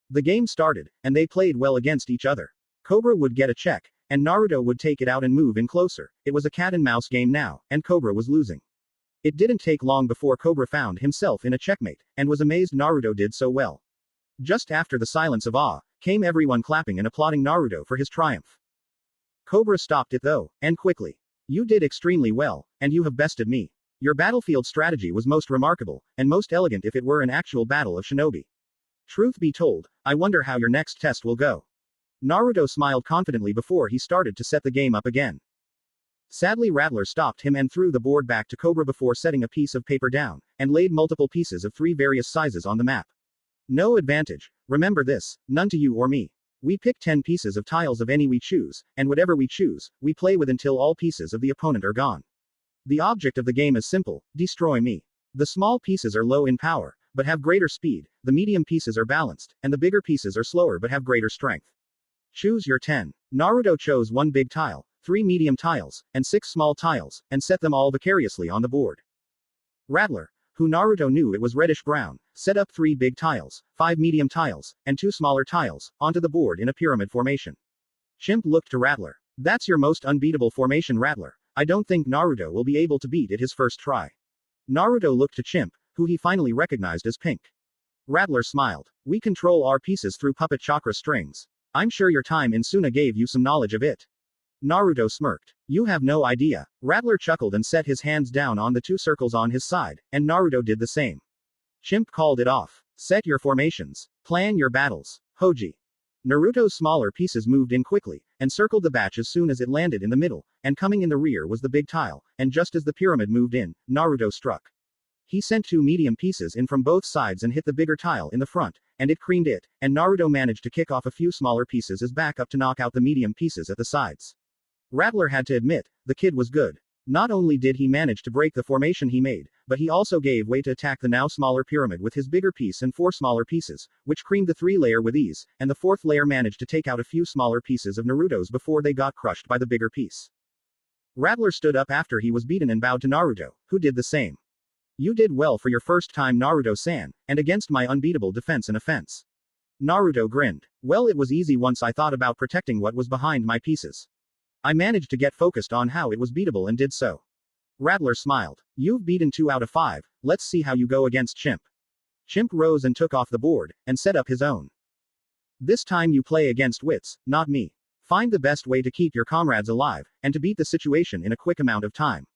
The game started, and they played well against each other. Cobra would get a check, and Naruto would take it out and move in closer. It was a cat and mouse game now, and Cobra was losing. It didn't take long before Cobra found himself in a checkmate, and was amazed Naruto did so well. Just after the silence of awe, came everyone clapping and applauding Naruto for his triumph. Cobra stopped it though, and quickly. You did extremely well, and you have bested me. Your battlefield strategy was most remarkable, and most elegant if it were an actual battle of shinobi. Truth be told, I wonder how your next test will go. Naruto smiled confidently before he started to set the game up again. Sadly Rattler stopped him and threw the board back to Cobra before setting a piece of paper down, and laid multiple pieces of 3 various sizes on the map. No advantage, remember this, none to you or me. We pick 10 pieces of tiles of any we choose, and whatever we choose, we play with until all pieces of the opponent are gone. The object of the game is simple, destroy me. The small pieces are low in power, but have greater speed, the medium pieces are balanced, and the bigger pieces are slower but have greater strength. Choose your 10. Naruto chose 1 big tile, 3 medium tiles, and 6 small tiles, and set them all vicariously on the board. Rattler, who Naruto knew it was reddish-brown, set up 3 big tiles, 5 medium tiles, and 2 smaller tiles, onto the board in a pyramid formation. Chimp looked to Rattler. That's your most unbeatable formation, Rattler. I don't think Naruto will be able to beat it his first try. Naruto looked to Chimp, who he finally recognized as Pink. Rattler smiled. We control our pieces through puppet chakra strings. I'm sure your time in Suna gave you some knowledge of it. Naruto smirked. You have no idea. Rattler chuckled and set his hands down on the 2 circles on his side, and Naruto did the same. Chimp called it off. Set your formations. Plan your battles. Hoji. Naruto's smaller pieces moved in quickly, and circled the batch as soon as it landed in the middle, and coming in the rear was the big tile, and just as the pyramid moved in, Naruto struck. He sent 2 medium pieces in from both sides and hit the bigger tile in the front, and it creamed it, and Naruto managed to kick off a few smaller pieces as backup to knock out the medium pieces at the sides. Rattler had to admit, the kid was good. Not only did he manage to break the formation he made, but he also gave way to attack the now smaller pyramid with his bigger piece and 4 smaller pieces, which creamed the 3-layer with ease, and the 4th layer managed to take out a few smaller pieces of Naruto's before they got crushed by the bigger piece. Rattler stood up after he was beaten and bowed to Naruto, who did the same. You did well for your first time, Naruto-san, and against my unbeatable defense and offense. Naruto grinned. Well, it was easy once I thought about protecting what was behind my pieces. I managed to get focused on how it was beatable and did so. Rattler smiled. You've beaten 2 out of 5, let's see how you go against Chimp. Chimp rose and took off the board, and set up his own. This time you play against wits, not me. Find the best way to keep your comrades alive, and to beat the situation in a quick amount of time.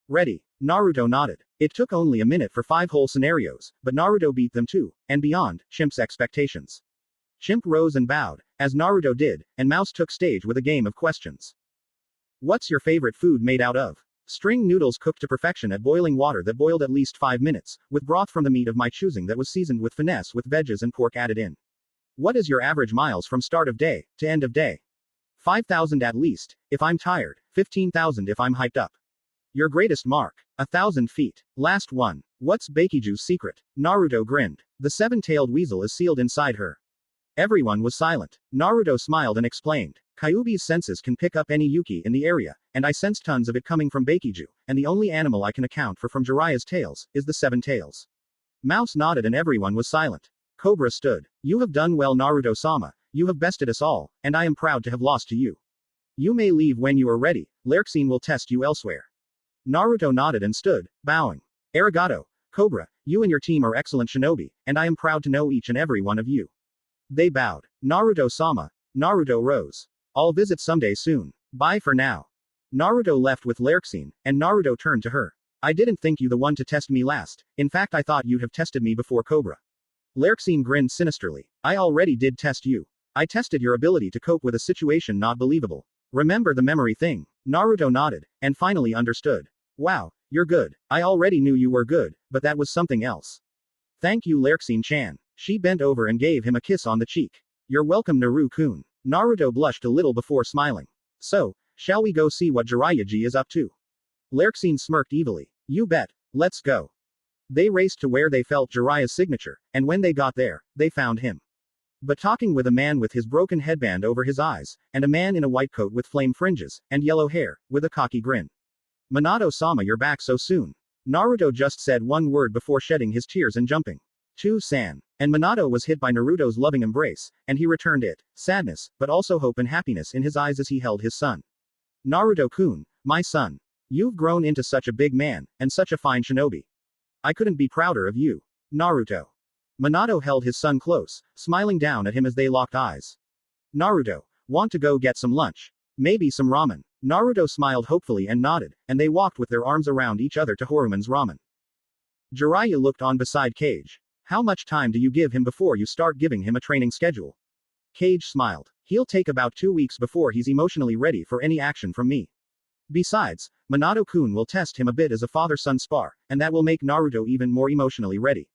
Ready? Naruto nodded. It took only a minute for 5 whole scenarios, but Naruto beat them too, and beyond Chimp's expectations. Chimp rose and bowed, as Naruto did, and Mouse took stage with a game of questions. What's your favorite food made out of? String noodles cooked to perfection at boiling water that boiled at least 5 minutes, with broth from the meat of my choosing that was seasoned with finesse with veggies and pork added in. What is your average miles from start of day to end of day? 5,000 at least, if I'm tired, 15,000 if I'm hyped up. Your greatest mark? 1,000 feet. Last one. What's Beikiju's secret? Naruto grinned. The 7-tailed weasel is sealed inside her. Everyone was silent. Naruto smiled and explained. Kyuubi's senses can pick up any Yuki in the area, and I sense tons of it coming from Beikiju, and the only animal I can account for from Jiraiya's tails is the 7 tails. Mouse nodded and everyone was silent. Cobra stood. You have done well, Naruto-sama, you have bested us all, and I am proud to have lost to you. You may leave when you are ready, Lerxine will test you elsewhere. Naruto nodded and stood, bowing. Arigato, Cobra, you and your team are excellent shinobi, and I am proud to know each and every one of you. They bowed. Naruto-sama. Naruto rose. I'll visit someday soon. Bye for now. Naruto left with Lerxine, and Naruto turned to her. I didn't think you the one to test me last, in fact I thought you'd have tested me before, Cobra. Lerxine grinned sinisterly. I already did test you. I tested your ability to cope with a situation not believable. Remember the memory thing? Naruto nodded, and finally understood. Wow, you're good. I already knew you were good, but that was something else. Thank you, Lerxine-chan. She bent over and gave him a kiss on the cheek. You're welcome, Naru-kun. Naruto blushed a little before smiling. So, shall we go see what Jiraiya is up to? Lerxine smirked evilly. You bet. Let's go. They raced to where they felt Jiraiya's signature, and when they got there, they found him. But talking with a man with his broken headband over his eyes, and a man in a white coat with flame fringes, and yellow hair, with a cocky grin. Minato-sama, you're back so soon. Naruto just said one word before shedding his tears and jumping. To-san. And Minato was hit by Naruto's loving embrace, and he returned it, sadness, but also hope and happiness in his eyes as he held his son. Naruto-kun, my son. You've grown into such a big man, and such a fine shinobi. I couldn't be prouder of you. Naruto. Minato held his son close, smiling down at him as they locked eyes. Naruto, want to go get some lunch? Maybe some ramen. Naruto smiled hopefully and nodded, and they walked with their arms around each other to Horuman's ramen. Jiraiya looked on beside Cage. How much time do you give him before you start giving him a training schedule? Cage smiled. He'll take about 2 weeks before he's emotionally ready for any action from me. Besides, Minato-kun will test him a bit as a father-son spar, and that will make Naruto even more emotionally ready.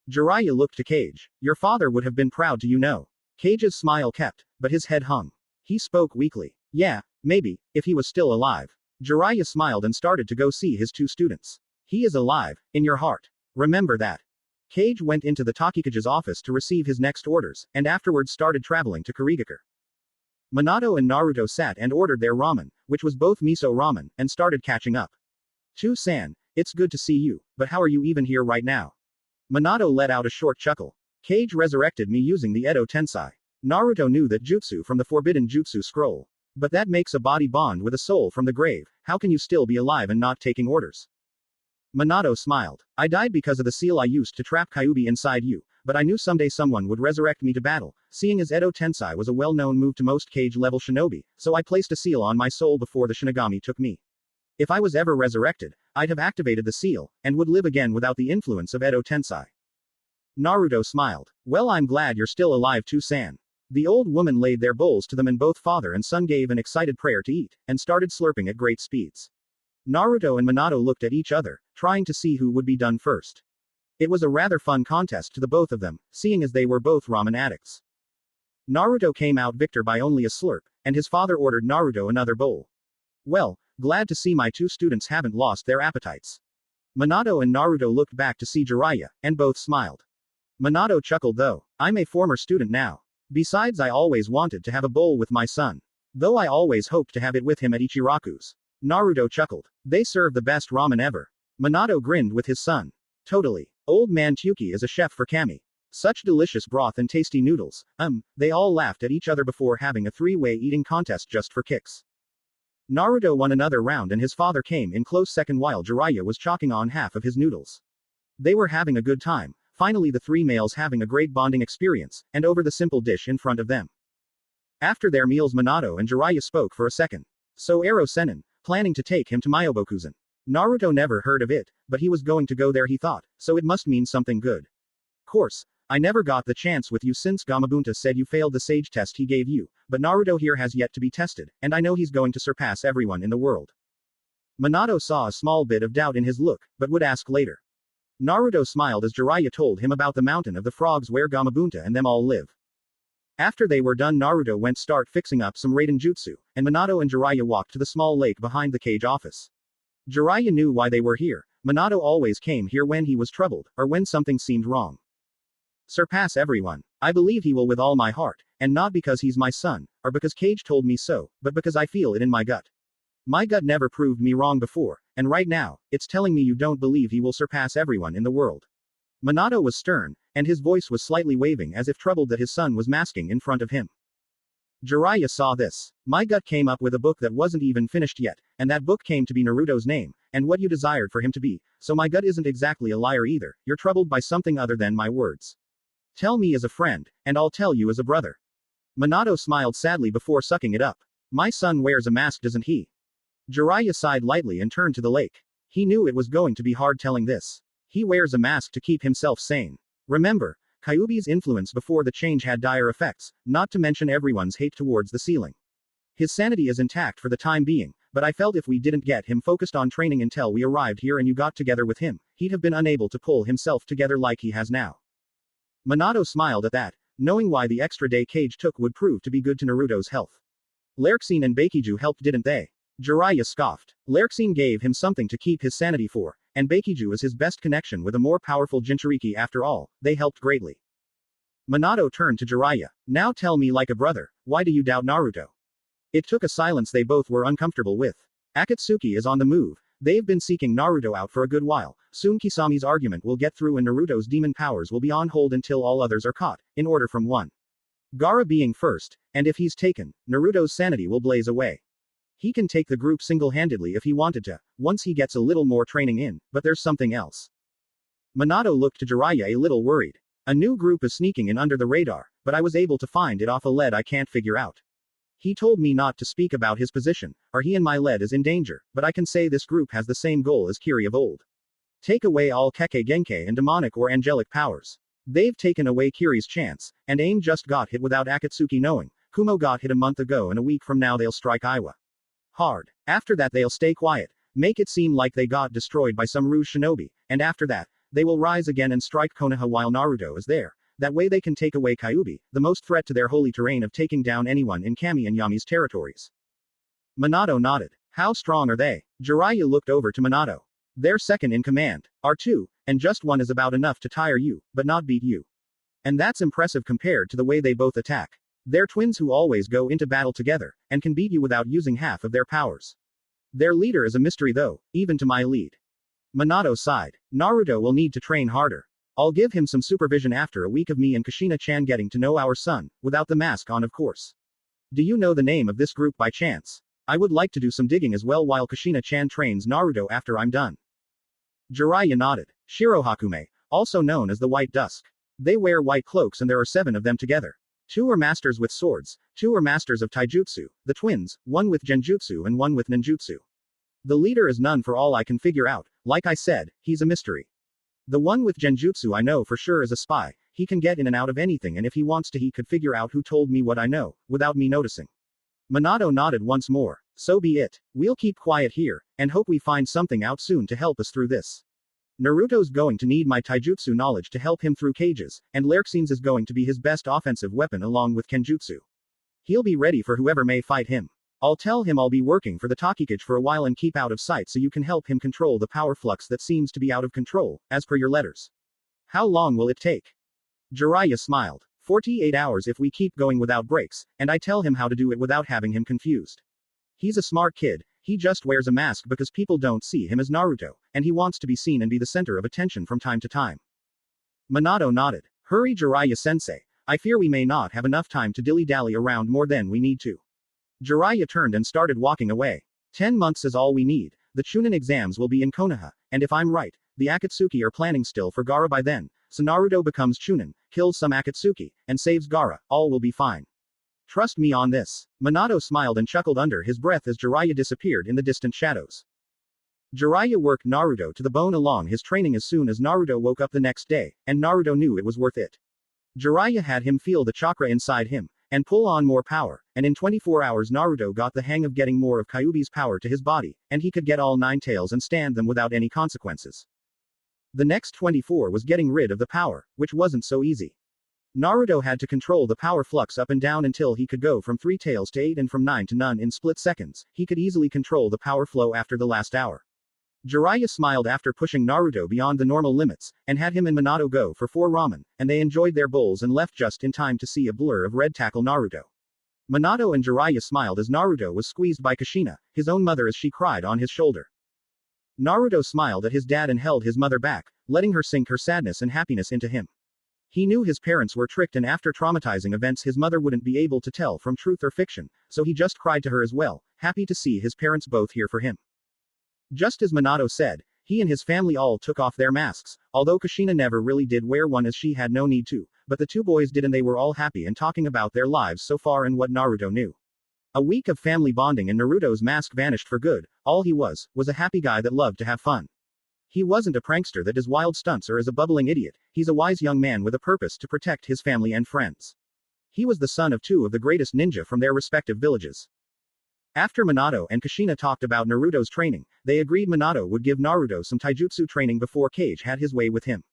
Jiraiya looked to Cage. Your father would have been proud to you know. Cage's smile kept, but his head hung. He spoke weakly. Yeah, maybe, if he was still alive. Jiraiya smiled and started to go see his 2 students. He is alive, in your heart. Remember that. Cage went into the Takikage's office to receive his next orders, and afterwards started traveling to Kurigakure. Minato and Naruto sat and ordered their ramen, which was both miso ramen, and started catching up. To-san, it's good to see you, but how are you even here right now? Minato let out a short chuckle. Cage resurrected me using the Edo Tensei. Naruto knew that jutsu from the forbidden jutsu scroll. But that makes a body bond with a soul from the grave. How can you still be alive and not taking orders? Minato smiled. I died because of the seal I used to trap Kyuubi inside you, but I knew someday someone would resurrect me to battle, seeing as Edo Tensei was a well-known move to most Cage-level shinobi, so I placed a seal on my soul before the Shinigami took me. If I was ever resurrected, I'd have activated the seal, and would live again without the influence of Edo Tensei. Naruto smiled. Well, I'm glad you're still alive too-san. The old woman laid their bowls to them and both father and son gave an excited prayer to eat, and started slurping at great speeds. Naruto and Minato looked at each other, trying to see who would be done first. It was a rather fun contest to the both of them, seeing as they were both ramen addicts. Naruto came out victor by only a slurp, and his father ordered Naruto another bowl. Well, glad to see my 2 students haven't lost their appetites. Minato and Naruto looked back to see Jiraiya, and both smiled. Minato chuckled though. I'm a former student now. Besides, I always wanted to have a bowl with my son. Though I always hoped to have it with him at Ichiraku's. Naruto chuckled. They serve the best ramen ever. Minato grinned with his son. Totally. Old man Tyuki is a chef for Kami. Such delicious broth and tasty noodles. They all laughed at each other before having a three-way eating contest just for kicks. Naruto won another round and his father came in close second while Jiraiya was chalking on half of his noodles. They were having a good time, finally the three males having a great bonding experience, and over the simple dish in front of them. After their meals Minato and Jiraiya spoke for a second. So Ero Sennin, planning to take him to Myobokuzen. Naruto never heard of it, but he was going to go there he thought, so it must mean something good. Course. I never got the chance with you since Gamabunta said you failed the sage test he gave you, but Naruto here has yet to be tested, and I know he's going to surpass everyone in the world. Minato saw a small bit of doubt in his look, but would ask later. Naruto smiled as Jiraiya told him about the mountain of the frogs where Gamabunta and them all live. After they were done Naruto went start fixing up some Raiden jutsu, and Minato and Jiraiya walked to the small lake behind the cage office. Jiraiya knew why they were here. Minato always came here when he was troubled, or when something seemed wrong. Surpass everyone. I believe he will with all my heart, and not because he's my son, or because Cage told me so, but because I feel it in my gut. My gut never proved me wrong before, and right now, it's telling me you don't believe he will surpass everyone in the world. Minato was stern, and his voice was slightly waving as if troubled that his son was masking in front of him. Jiraiya saw this. My gut came up with a book that wasn't even finished yet, and that book came to be Naruto's name, and what you desired for him to be, so my gut isn't exactly a liar either, you're troubled by something other than my words. Tell me as a friend, and I'll tell you as a brother. Minato smiled sadly before sucking it up. My son wears a mask, doesn't he? Jiraiya sighed lightly and turned to the lake. He knew it was going to be hard telling this. He wears a mask to keep himself sane. Remember, Kyuubi's influence before the change had dire effects, not to mention everyone's hate towards the ceiling. His sanity is intact for the time being, but I felt if we didn't get him focused on training until we arrived here and you got together with him, he'd have been unable to pull himself together like he has now. Minato smiled at that, knowing why the extra day Cage took would prove to be good to Naruto's health. Lerxine and Bakiju helped, didn't they? Jiraiya scoffed. Lerxine gave him something to keep his sanity for, and Bakiju is his best connection with a more powerful Jinchuriki after all, they helped greatly. Minato turned to Jiraiya. Now tell me like a brother, why do you doubt Naruto? It took a silence they both were uncomfortable with. Akatsuki is on the move. They've been seeking Naruto out for a good while. Soon Kisami's argument will get through and Naruto's demon powers will be on hold until all others are caught, in order from 1. Gaara being first, and if he's taken, Naruto's sanity will blaze away. He can take the group single-handedly if he wanted to, once he gets a little more training in, but there's something else. Minato looked to Jiraiya a little worried. A new group is sneaking in under the radar, but I was able to find it off a lead I can't figure out. He told me not to speak about his position, or he and my lead is in danger, but I can say this group has the same goal as Kiri of old. Take away all Kekkei Genkai and demonic or angelic powers. They've taken away Kiri's chance, and AIM just got hit without Akatsuki knowing. Kumo got hit a month ago and a week from now they'll strike Iwa hard. After that they'll stay quiet, make it seem like they got destroyed by some Rouge shinobi, and after that, they will rise again and strike Konoha while Naruto is there. That way they can take away Kyuubi, the most threat to their holy terrain of taking down anyone in Kami and Yami's territories. Minato nodded. How strong are they? Jiraiya looked over to Minato. They're second in command. Are 2, and just 1 is about enough to tire you, but not beat you. And that's impressive compared to the way they both attack. They're twins who always go into battle together, and can beat you without using half of their powers. Their leader is a mystery though, even to my lead. Minato sighed. Naruto will need to train harder. I'll give him some supervision after a week of me and Kushina-chan getting to know our son, without the mask on of course. Do you know the name of this group by chance? I would like to do some digging as well while Kushina-chan trains Naruto after I'm done. Jiraiya nodded. Shirohakume, also known as the White Dusk. They wear white cloaks and there are 7 of them together. 2 are masters with swords, 2 are masters of taijutsu, the twins, 1 with genjutsu and 1 with ninjutsu. The leader is none for all I can figure out, like I said, he's a mystery. The one with genjutsu I know for sure is a spy, he can get in and out of anything and if he wants to he could figure out who told me what I know, without me noticing. Minato nodded once more. So be it. We'll keep quiet here, and hope we find something out soon to help us through this. Naruto's going to need my taijutsu knowledge to help him through cages, and Lerxine's is going to be his best offensive weapon along with kenjutsu. He'll be ready for whoever may fight him. I'll tell him I'll be working for the Takikage for a while and keep out of sight so you can help him control the power flux that seems to be out of control, as per your letters. How long will it take? Jiraiya smiled. 48 hours if we keep going without breaks, and I tell him how to do it without having him confused. He's a smart kid, he just wears a mask because people don't see him as Naruto, and he wants to be seen and be the center of attention from time to time. Minato nodded. Hurry Jiraiya-sensei, I fear we may not have enough time to dilly-dally around more than we need to. Jiraiya turned and started walking away. 10 months is all we need, the Chunin exams will be in Konoha, and if I'm right, the Akatsuki are planning still for Gaara by then, so Naruto becomes Chunin, kills some Akatsuki, and saves Gaara, all will be fine. Trust me on this. Minato smiled and chuckled under his breath as Jiraiya disappeared in the distant shadows. Jiraiya worked Naruto to the bone along his training as soon as Naruto woke up the next day, and Naruto knew it was worth it. Jiraiya had him feel the chakra inside him, and pull on more power, and in 24 hours Naruto got the hang of getting more of Kyuubi's power to his body, and he could get all 9 tails and stand them without any consequences. The next 24 was getting rid of the power, which wasn't so easy. Naruto had to control the power flux up and down until he could go from 3 tails to 8 and from 9 to none in split seconds. He could easily control the power flow after the last hour. Jiraiya smiled after pushing Naruto beyond the normal limits, and had him and Minato go for 4 ramen, and they enjoyed their bowls and left just in time to see a blur of red tackle Naruto. Minato and Jiraiya smiled as Naruto was squeezed by Kushina, his own mother, as she cried on his shoulder. Naruto smiled at his dad and held his mother back, letting her sink her sadness and happiness into him. He knew his parents were tricked, and after traumatizing events his mother wouldn't be able to tell from truth or fiction, so he just cried to her as well, happy to see his parents both here for him. Just as Minato said, he and his family all took off their masks, although Kushina never really did wear one as she had no need to, but the 2 boys did and they were all happy and talking about their lives so far and what Naruto knew. A week of family bonding and Naruto's mask vanished for good. All he was a happy guy that loved to have fun. He wasn't a prankster that does wild stunts or is a bubbling idiot, he's a wise young man with a purpose to protect his family and friends. He was the son of 2 of the greatest ninja from their respective villages. After Minato and Kushina talked about Naruto's training, they agreed Minato would give Naruto some taijutsu training before Kage had his way with him.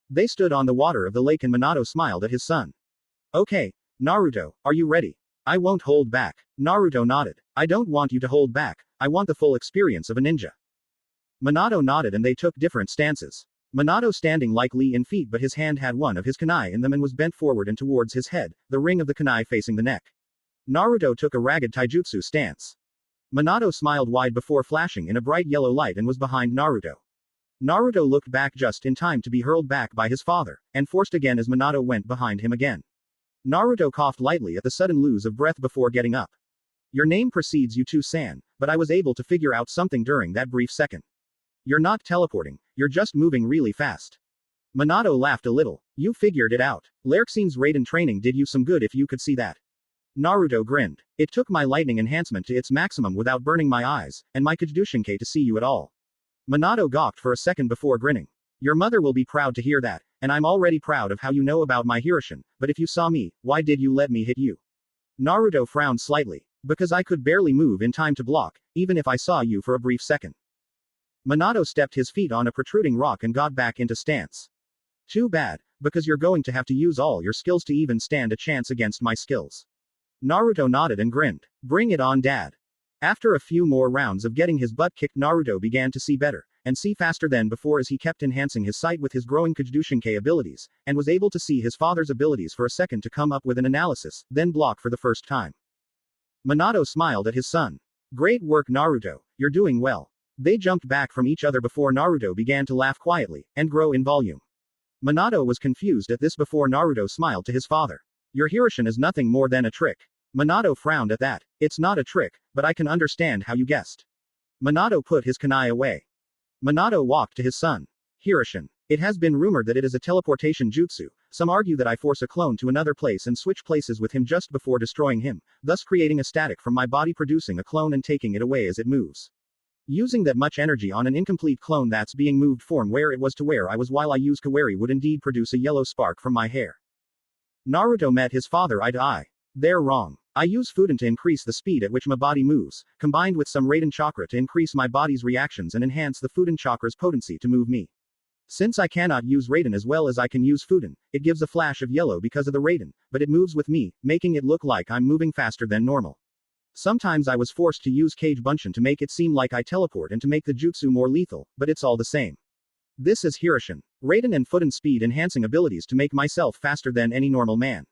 They stood on the water of the lake and Minato smiled at his son. Okay, Naruto, are you ready? I won't hold back. Naruto nodded. I don't want you to hold back, I want the full experience of a ninja. Minato nodded and they took different stances. Minato standing like Lee in feet, but his hand had one of his kunai in them and was bent forward and towards his head, the ring of the kunai facing the neck. Naruto took a ragged taijutsu stance. Minato smiled wide before flashing in a bright yellow light and was behind Naruto. Naruto looked back just in time to be hurled back by his father, and forced again as Minato went behind him again. Naruto coughed lightly at the sudden lose of breath before getting up. Your name precedes you too, San, but I was able to figure out something during that brief second. You're not teleporting, you're just moving really fast. Minato laughed a little. You figured it out. Lerxine's Raiden training did you some good if you could see that. Naruto grinned. It took my lightning enhancement to its maximum without burning my eyes, and my Kitsune to see you at all. Minato gawked for a second before grinning. Your mother will be proud to hear that, and I'm already proud of how you know about my Hiroshin, but if you saw me, why did you let me hit you? Naruto frowned slightly. Because I could barely move in time to block, even if I saw you for a brief second. Minato stepped his feet on a protruding rock and got back into stance. Too bad, because you're going to have to use all your skills to even stand a chance against my skills. Naruto nodded and grinned. Bring it on, Dad. After a few more rounds of getting his butt kicked, Naruto began to see better, and see faster than before as he kept enhancing his sight with his growing Kitsune abilities, and was able to see his father's abilities for a second to come up with an analysis, then block for the first time. Minato smiled at his son. Great work, Naruto, you're doing well. They jumped back from each other before Naruto began to laugh quietly, and grow in volume. Minato was confused at this before Naruto smiled to his father. Your Hiroshin is nothing more than a trick. Minato frowned at that. It's not a trick, but I can understand how you guessed. Minato put his kunai away. Minato walked to his son. Hiroshin. It has been rumored that it is a teleportation jutsu. Some argue that I force a clone to another place and switch places with him just before destroying him, thus creating a static from my body producing a clone and taking it away as it moves. Using that much energy on an incomplete clone that's being moved from where it was to where I was while I use Kawari would indeed produce a yellow spark from my hair. Naruto met his father eye to eye. They're wrong. I use Fuden to increase the speed at which my body moves, combined with some Raiden chakra to increase my body's reactions and enhance the Fuden chakra's potency to move me. Since I cannot use Raiden as well as I can use Fuden, it gives a flash of yellow because of the Raiden, but it moves with me, making it look like I'm moving faster than normal. Sometimes I was forced to use Kage Bunshin to make it seem like I teleport and to make the jutsu more lethal, but it's all the same. This is Hiroshin. Raiden and Futen speed enhancing abilities to make myself faster than any normal man.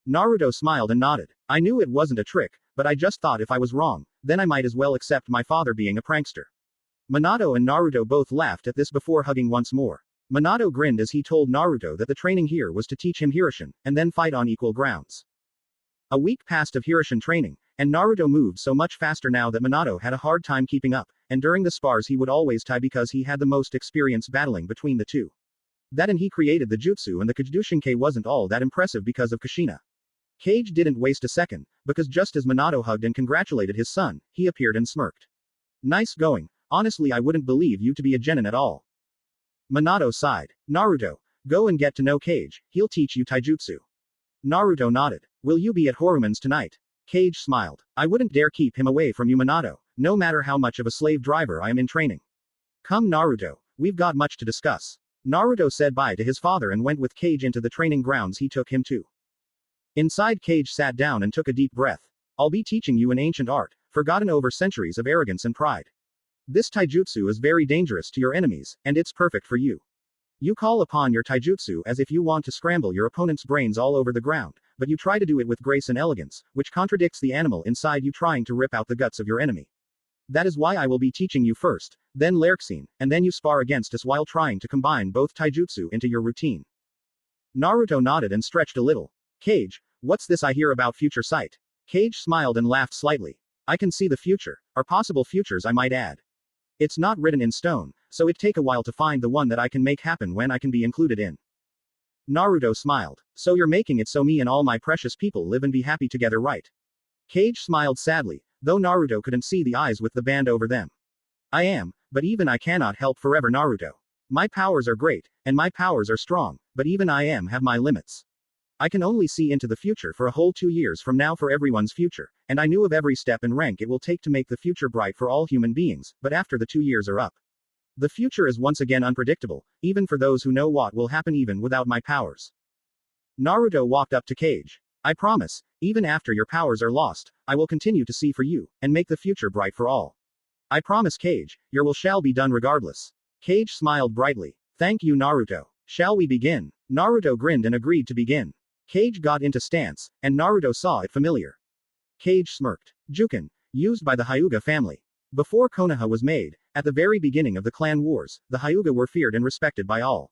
Naruto smiled and nodded. I knew it wasn't a trick, but I just thought if I was wrong, then I might as well accept my father being a prankster. Minato and Naruto both laughed at this before hugging once more. Minato grinned as he told Naruto that the training here was to teach him Hiroshin, and then fight on equal grounds. A week passed of Hiroshin training, and Naruto moved so much faster now that Minato had a hard time keeping up, and during the spars he would always tie because he had the most experience battling between the two. That and he created the jutsu and the Kajushinkai wasn't all that impressive because of Kushina. Kage didn't waste a second, because just as Minato hugged and congratulated his son, he appeared and smirked. Nice going. Honestly, I wouldn't believe you to be a genin at all. Minato sighed. Naruto, go and get to know Kage, he'll teach you taijutsu. Naruto nodded. Will you be at Horuman's tonight? Kage smiled. I wouldn't dare keep him away from you, Minato, no matter how much of a slave driver I am in training. Come Naruto, we've got much to discuss. Naruto said bye to his father and went with Kage into the training grounds he took him to. Inside, Kage sat down and took a deep breath. I'll be teaching you an ancient art, forgotten over centuries of arrogance and pride. This taijutsu is very dangerous to your enemies, and it's perfect for you. You call upon your taijutsu as if you want to scramble your opponent's brains all over the ground, but you try to do it with grace and elegance, which contradicts the animal inside you trying to rip out the guts of your enemy. That is why I will be teaching you first, then Lerxine, and then you spar against us while trying to combine both taijutsu into your routine. Naruto nodded and stretched a little. Kage, what's this I hear about future sight? Kage smiled and laughed slightly. I can see the future, or possible futures I might add. It's not written in stone, so it take a while to find the one that I can make happen when I can be included in. Naruto smiled. So you're making it so me and all my precious people live and be happy together, right? Kage smiled sadly, though Naruto couldn't see the eyes with the band over them. I am, but even I cannot help forever, Naruto. My powers are great, and my powers are strong, but even I have my limits. I can only see into the future for a whole 2 years from now for everyone's future, and I knew of every step and rank it will take to make the future bright for all human beings, but after the 2 years are up. The future is once again unpredictable, even for those who know what will happen even without my powers. Naruto walked up to Kage. I promise, even after your powers are lost, I will continue to see for you, and make the future bright for all. I promise Kage, your will shall be done regardless. Kage smiled brightly. Thank you Naruto. Shall we begin? Naruto grinned and agreed to begin. Kage got into stance, and Naruto saw it familiar. Kage smirked. Juken, used by the Hyuga family. Before Konoha was made, at the very beginning of the clan wars, the Hyuga were feared and respected by all.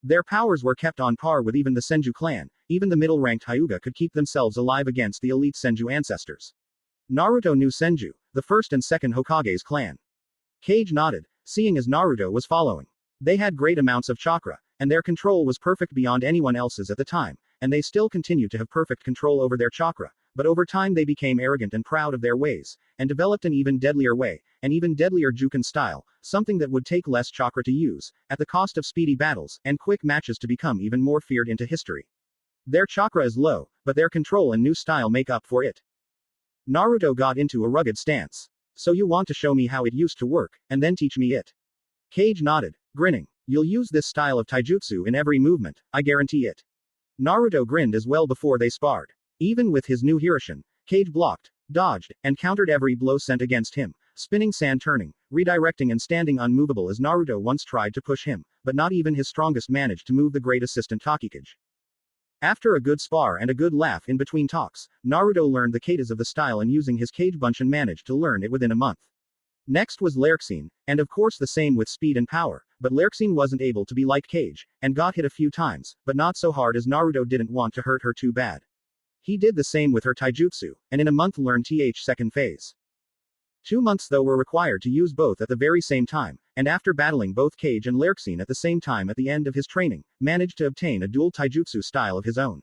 Their powers were kept on par with even the Senju clan, even the middle-ranked Hyuga could keep themselves alive against the elite Senju ancestors. Naruto knew Senju, the first and second Hokage's clan. Kage nodded, seeing as Naruto was following. They had great amounts of chakra, and their control was perfect beyond anyone else's at the time, and they still continued to have perfect control over their chakra, but over time they became arrogant and proud of their ways, and developed an even deadlier way, an even deadlier Juken style, something that would take less chakra to use, at the cost of speedy battles, and quick matches to become even more feared into history. Their chakra is low, but their control and new style make up for it. Naruto got into a rugged stance. So you want to show me how it used to work, and then teach me it? Kage nodded, grinning. You'll use this style of taijutsu in every movement, I guarantee it. Naruto grinned as well before they sparred. Even with his new Hiroshin, Kage blocked, dodged, and countered every blow sent against him, spinning sand turning, redirecting and standing unmovable as Naruto once tried to push him, but not even his strongest managed to move the great assistant Takikage. After a good spar and a good laugh in between talks, Naruto learned the katas of the style and using his Kage Bunshin managed to learn it within a month. Next was Lerxine, and of course the same with speed and power, but Lerxine wasn't able to be like Kage, and got hit a few times, but not so hard as Naruto didn't want to hurt her too bad. He did the same with her taijutsu, and in a month learned th second phase. 2 months though were required to use both at the very same time, and after battling both Kage and Lerxine at the same time at the end of his training, managed to obtain a dual taijutsu style of his own.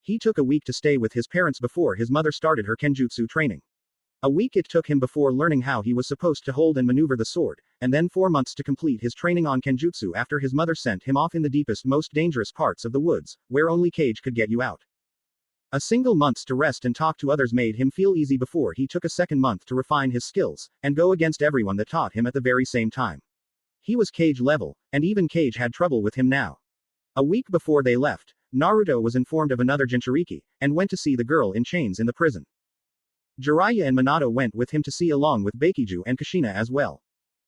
He took a week to stay with his parents before his mother started her kenjutsu training. A week it took him before learning how he was supposed to hold and maneuver the sword, and then 4 months to complete his training on kenjutsu after his mother sent him off in the deepest most dangerous parts of the woods, where only Kage could get you out. A single month to rest and talk to others made him feel easy before he took a second month to refine his skills, and go against everyone that taught him at the very same time. He was Kage level, and even Kage had trouble with him now. A week before they left, Naruto was informed of another Jinchuriki, and went to see the girl in chains in the prison. Jiraiya and Minato went with him to see along with Bakiju and Kushina as well.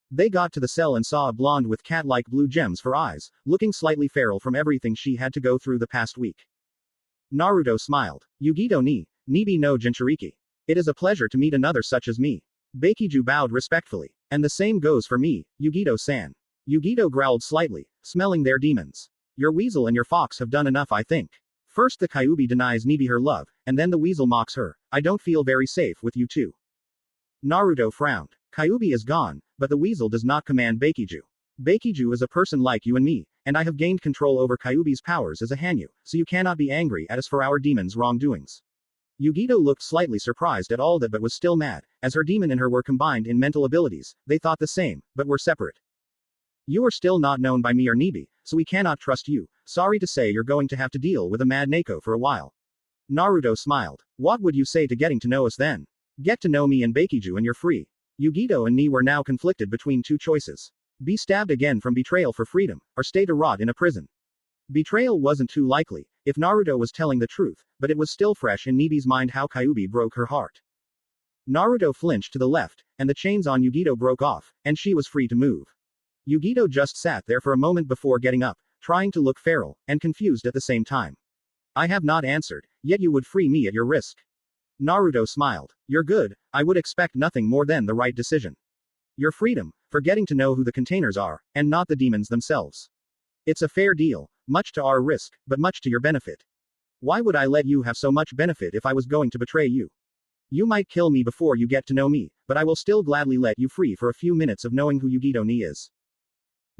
They got to the cell and saw a blonde with cat-like blue gems for eyes, looking slightly feral from everything she had to go through the past week. Naruto smiled. Yugito ni, Nibi no Jinchuriki. It is a pleasure to meet another such as me. Bakiju bowed respectfully. And the same goes for me, Yugito-san. Yugito growled slightly, smelling their demons. Your weasel and your fox have done enough, I think. First the Kyuubi denies Nibi her love, and then the weasel mocks her. I don't feel very safe with you two. Naruto frowned. Kyuubi is gone, but the weasel does not command Bakiju. Bakiju is a person like you and me, and I have gained control over Kyuubi's powers as a Hanyu, so you cannot be angry at us for our demon's wrongdoings. Yugito looked slightly surprised at all that but was still mad, as her demon and her were combined in mental abilities. They thought the same, but were separate. You are still not known by me or Nibi, so we cannot trust you. Sorry to say you're going to have to deal with a mad Neko for a while. Naruto smiled. What would you say to getting to know us then? Get to know me and Bakiju and you're free. Yugito and Ni were now conflicted between two choices. Be stabbed again from betrayal for freedom, or stay to rot in a prison. Betrayal wasn't too likely, if Naruto was telling the truth, but it was still fresh in Nibi's mind how Kyuubi broke her heart. Naruto flinched to the left, and the chains on Yugito broke off, and she was free to move. Yugito just sat there for a moment before getting up, trying to look feral, and confused at the same time. I have not answered, yet you would free me at your risk. Naruto smiled. You're good, I would expect nothing more than the right decision. Your freedom, for getting to know who the containers are, and not the demons themselves. It's a fair deal, much to our risk, but much to your benefit. Why would I let you have so much benefit if I was going to betray you? You might kill me before you get to know me, but I will still gladly let you free for a few minutes of knowing who Yugito Ni is.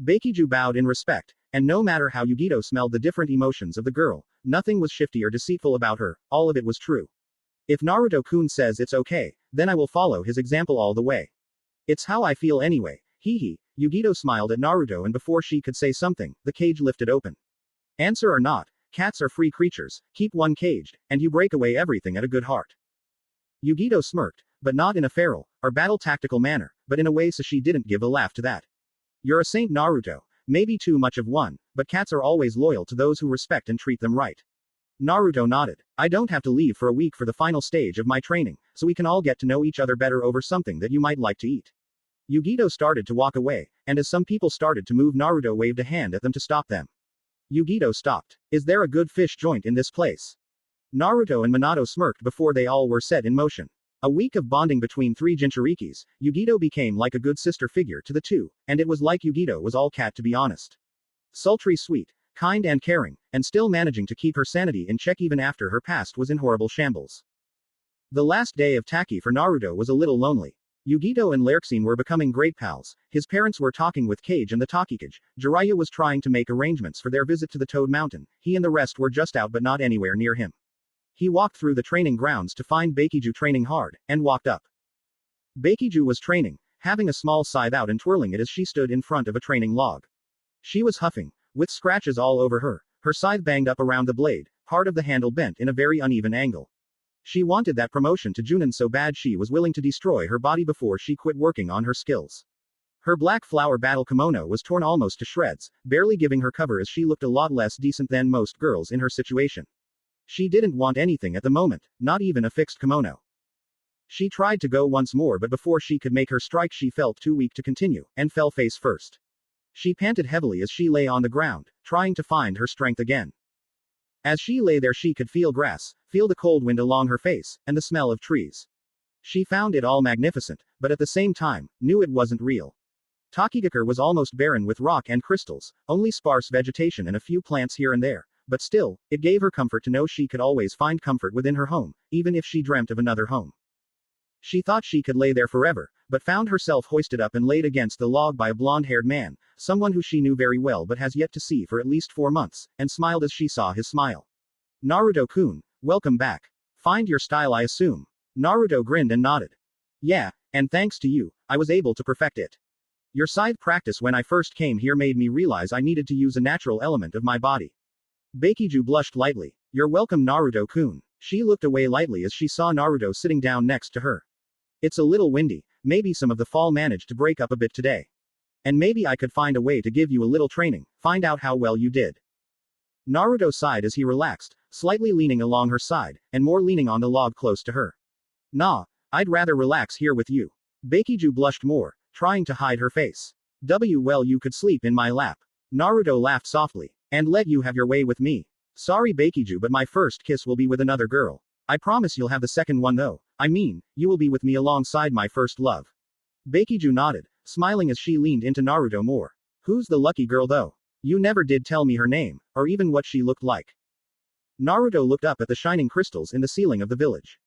Bakiju bowed in respect, and no matter how Yugito smelled the different emotions of the girl, nothing was shifty or deceitful about her, all of it was true. If Naruto-kun says it's okay, then I will follow his example all the way. It's how I feel anyway, hee. Yugito smiled at Naruto and before she could say something, the cage lifted open. Answer or not, cats are free creatures, keep one caged, and you break away everything at a good heart. Yugito smirked, but not in a feral, or battle-tactical manner, but in a way so she didn't give a laugh to that. You're a saint, Naruto, maybe too much of one, but cats are always loyal to those who respect and treat them right. Naruto nodded. I don't have to leave for a week for the final stage of my training, so we can all get to know each other better over something that you might like to eat. Yugito started to walk away, and as some people started to move, Naruto waved a hand at them to stop them. Yugito stopped. Is there a good fish joint in this place? Naruto and Minato smirked before they all were set in motion. A week of bonding between three Jinchurikis, Yugito became like a good sister figure to the two, and it was like Yugito was all cat to be honest. Sultry sweet, kind and caring, and still managing to keep her sanity in check even after her past was in horrible shambles. The last day of Taki for Naruto was a little lonely. Yugito and Lerxine were becoming great pals, his parents were talking with Kage and the Takikage, Jiraiya was trying to make arrangements for their visit to the Toad Mountain, he and the rest were just out but not anywhere near him. He walked through the training grounds to find Bakiju training hard, and walked up. Bakiju was training, having a small scythe out and twirling it as she stood in front of a training log. She was huffing, with scratches all over her scythe banged up around the blade, part of the handle bent in a very uneven angle. She wanted that promotion to Junin so bad she was willing to destroy her body before she quit working on her skills. Her black flower battle kimono was torn almost to shreds, barely giving her cover as she looked a lot less decent than most girls in her situation. She didn't want anything at the moment, not even a fixed kimono. She tried to go once more but before she could make her strike she felt too weak to continue, and fell face first. She panted heavily as she lay on the ground, trying to find her strength again. As she lay there she could feel grass, feel the cold wind along her face, and the smell of trees. She found it all magnificent, but at the same time, knew it wasn't real. Takigakure was almost barren with rock and crystals, only sparse vegetation and a few plants here and there, but still, it gave her comfort to know she could always find comfort within her home, even if she dreamt of another home. She thought she could lay there forever, but found herself hoisted up and laid against the log by a blonde-haired man, someone who she knew very well but has yet to see for at least 4 months, and smiled as she saw his smile. Naruto-kun, welcome back. Find your style I assume. Naruto grinned and nodded. Yeah, and thanks to you, I was able to perfect it. Your scythe practice when I first came here made me realize I needed to use a natural element of my body. Bakiju blushed lightly. You're welcome Naruto-kun. She looked away lightly as she saw Naruto sitting down next to her. It's a little windy, maybe some of the fall managed to break up a bit today. And maybe I could find a way to give you a little training, find out how well you did. Naruto sighed as he relaxed, slightly leaning along her side, and more leaning on the log close to her. Nah, I'd rather relax here with you. Bakiju blushed more, trying to hide her face. Well, you could sleep in my lap. Naruto laughed softly. And let you have your way with me. Sorry Bakiju, but my first kiss will be with another girl. I promise you'll have the second one though. I mean, you will be with me alongside my first love. Bakiju nodded, smiling as she leaned into Naruto more. Who's the lucky girl though? You never did tell me her name, or even what she looked like. Naruto looked up at the shining crystals in the ceiling of the village.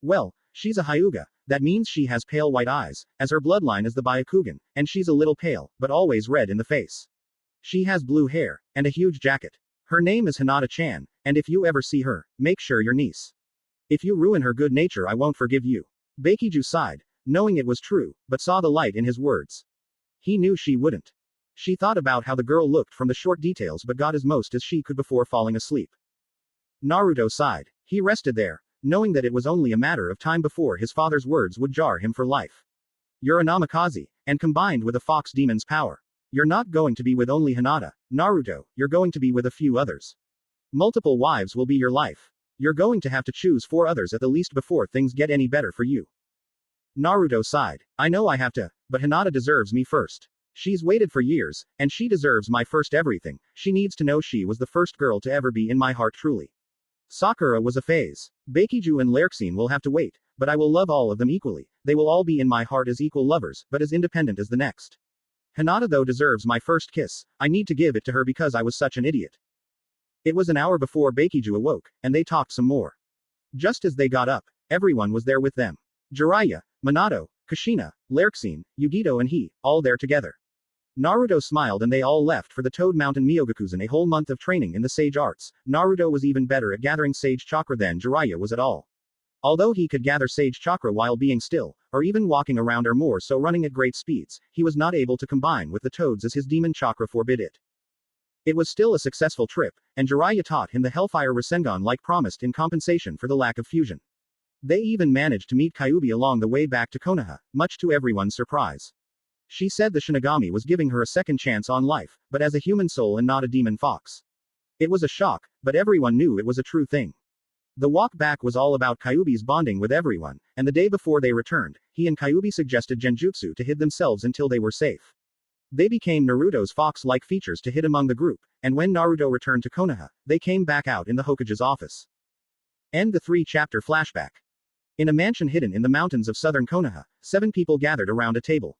Well, she's a Hyuga. That means she has pale white eyes, as her bloodline is the Byakugan, and she's a little pale, but always red in the face. She has blue hair, and a huge jacket. Her name is Hinata-chan, and if you ever see her, make sure your niece. If you ruin her good nature, I won't forgive you. Bakiju sighed, knowing it was true, but saw the light in his words. He knew she wouldn't. She thought about how the girl looked from the short details but got as most as she could before falling asleep. Naruto sighed. He rested there, knowing that it was only a matter of time before his father's words would jar him for life. You're a Namikaze, and combined with a fox demon's power. You're not going to be with only Hinata, Naruto, you're going to be with a few others. Multiple wives will be your life. You're going to have to choose 4 others at the least before things get any better for you. Naruto sighed. I know I have to, but Hinata deserves me first. She's waited for years, and she deserves my first everything. She needs to know she was the first girl to ever be in my heart truly. Sakura was a phase. Bakiju and Lerxine will have to wait, but I will love all of them equally. They will all be in my heart as equal lovers, but as independent as the next. Hinata though deserves my first kiss. I need to give it to her because I was such an idiot. It was an hour before Bakiju awoke, and they talked some more. Just as they got up, everyone was there with them. Jiraiya, Minato, Kushina, Lerxine, Yugito and he, all there together. Naruto smiled and they all left for the Toad Mountain Myogakuzen, a whole month of training in the sage arts. Naruto was even better at gathering sage chakra than Jiraiya was at all. Although he could gather sage chakra while being still, or even walking around or more so running at great speeds, he was not able to combine with the toads as his demon chakra forbid it. It was still a successful trip, and Jiraiya taught him the Hellfire Rasengan like promised in compensation for the lack of fusion. They even managed to meet Kyuubi along the way back to Konoha, much to everyone's surprise. She said the Shinigami was giving her a second chance on life, but as a human soul and not a demon fox. It was a shock, but everyone knew it was a true thing. The walk back was all about Kyuubi's bonding with everyone, and the day before they returned, he and Kyuubi suggested genjutsu to hid themselves until they were safe. They became Naruto's fox-like features to hid among the group, and when Naruto returned to Konoha, they came back out in the Hokage's office. End the 3-chapter flashback. In a mansion hidden in the mountains of southern Konoha, 7 people gathered around a table.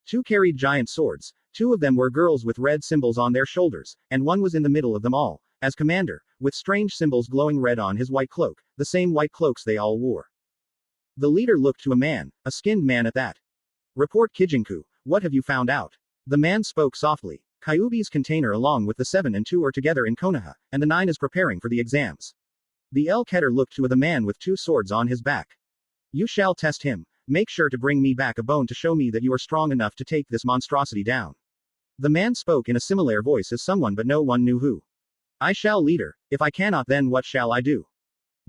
2 carried giant swords, 2 of them were girls with red symbols on their shoulders, and one was in the middle of them all, as commander, with strange symbols glowing red on his white cloak, the same white cloaks they all wore. The leader looked to a man, a skinned man at that. Report Kijinku, what have you found out? The man spoke softly. Kyuubi's container along with the 7 and 2 are together in Konoha, and the 9 is preparing for the exams. The El Keter looked to the man with 2 swords on his back. You shall test him. Make sure to bring me back a bone to show me that you are strong enough to take this monstrosity down. The man spoke in a similar voice as someone but no one knew who. I shall leader. If I cannot, then what shall I do?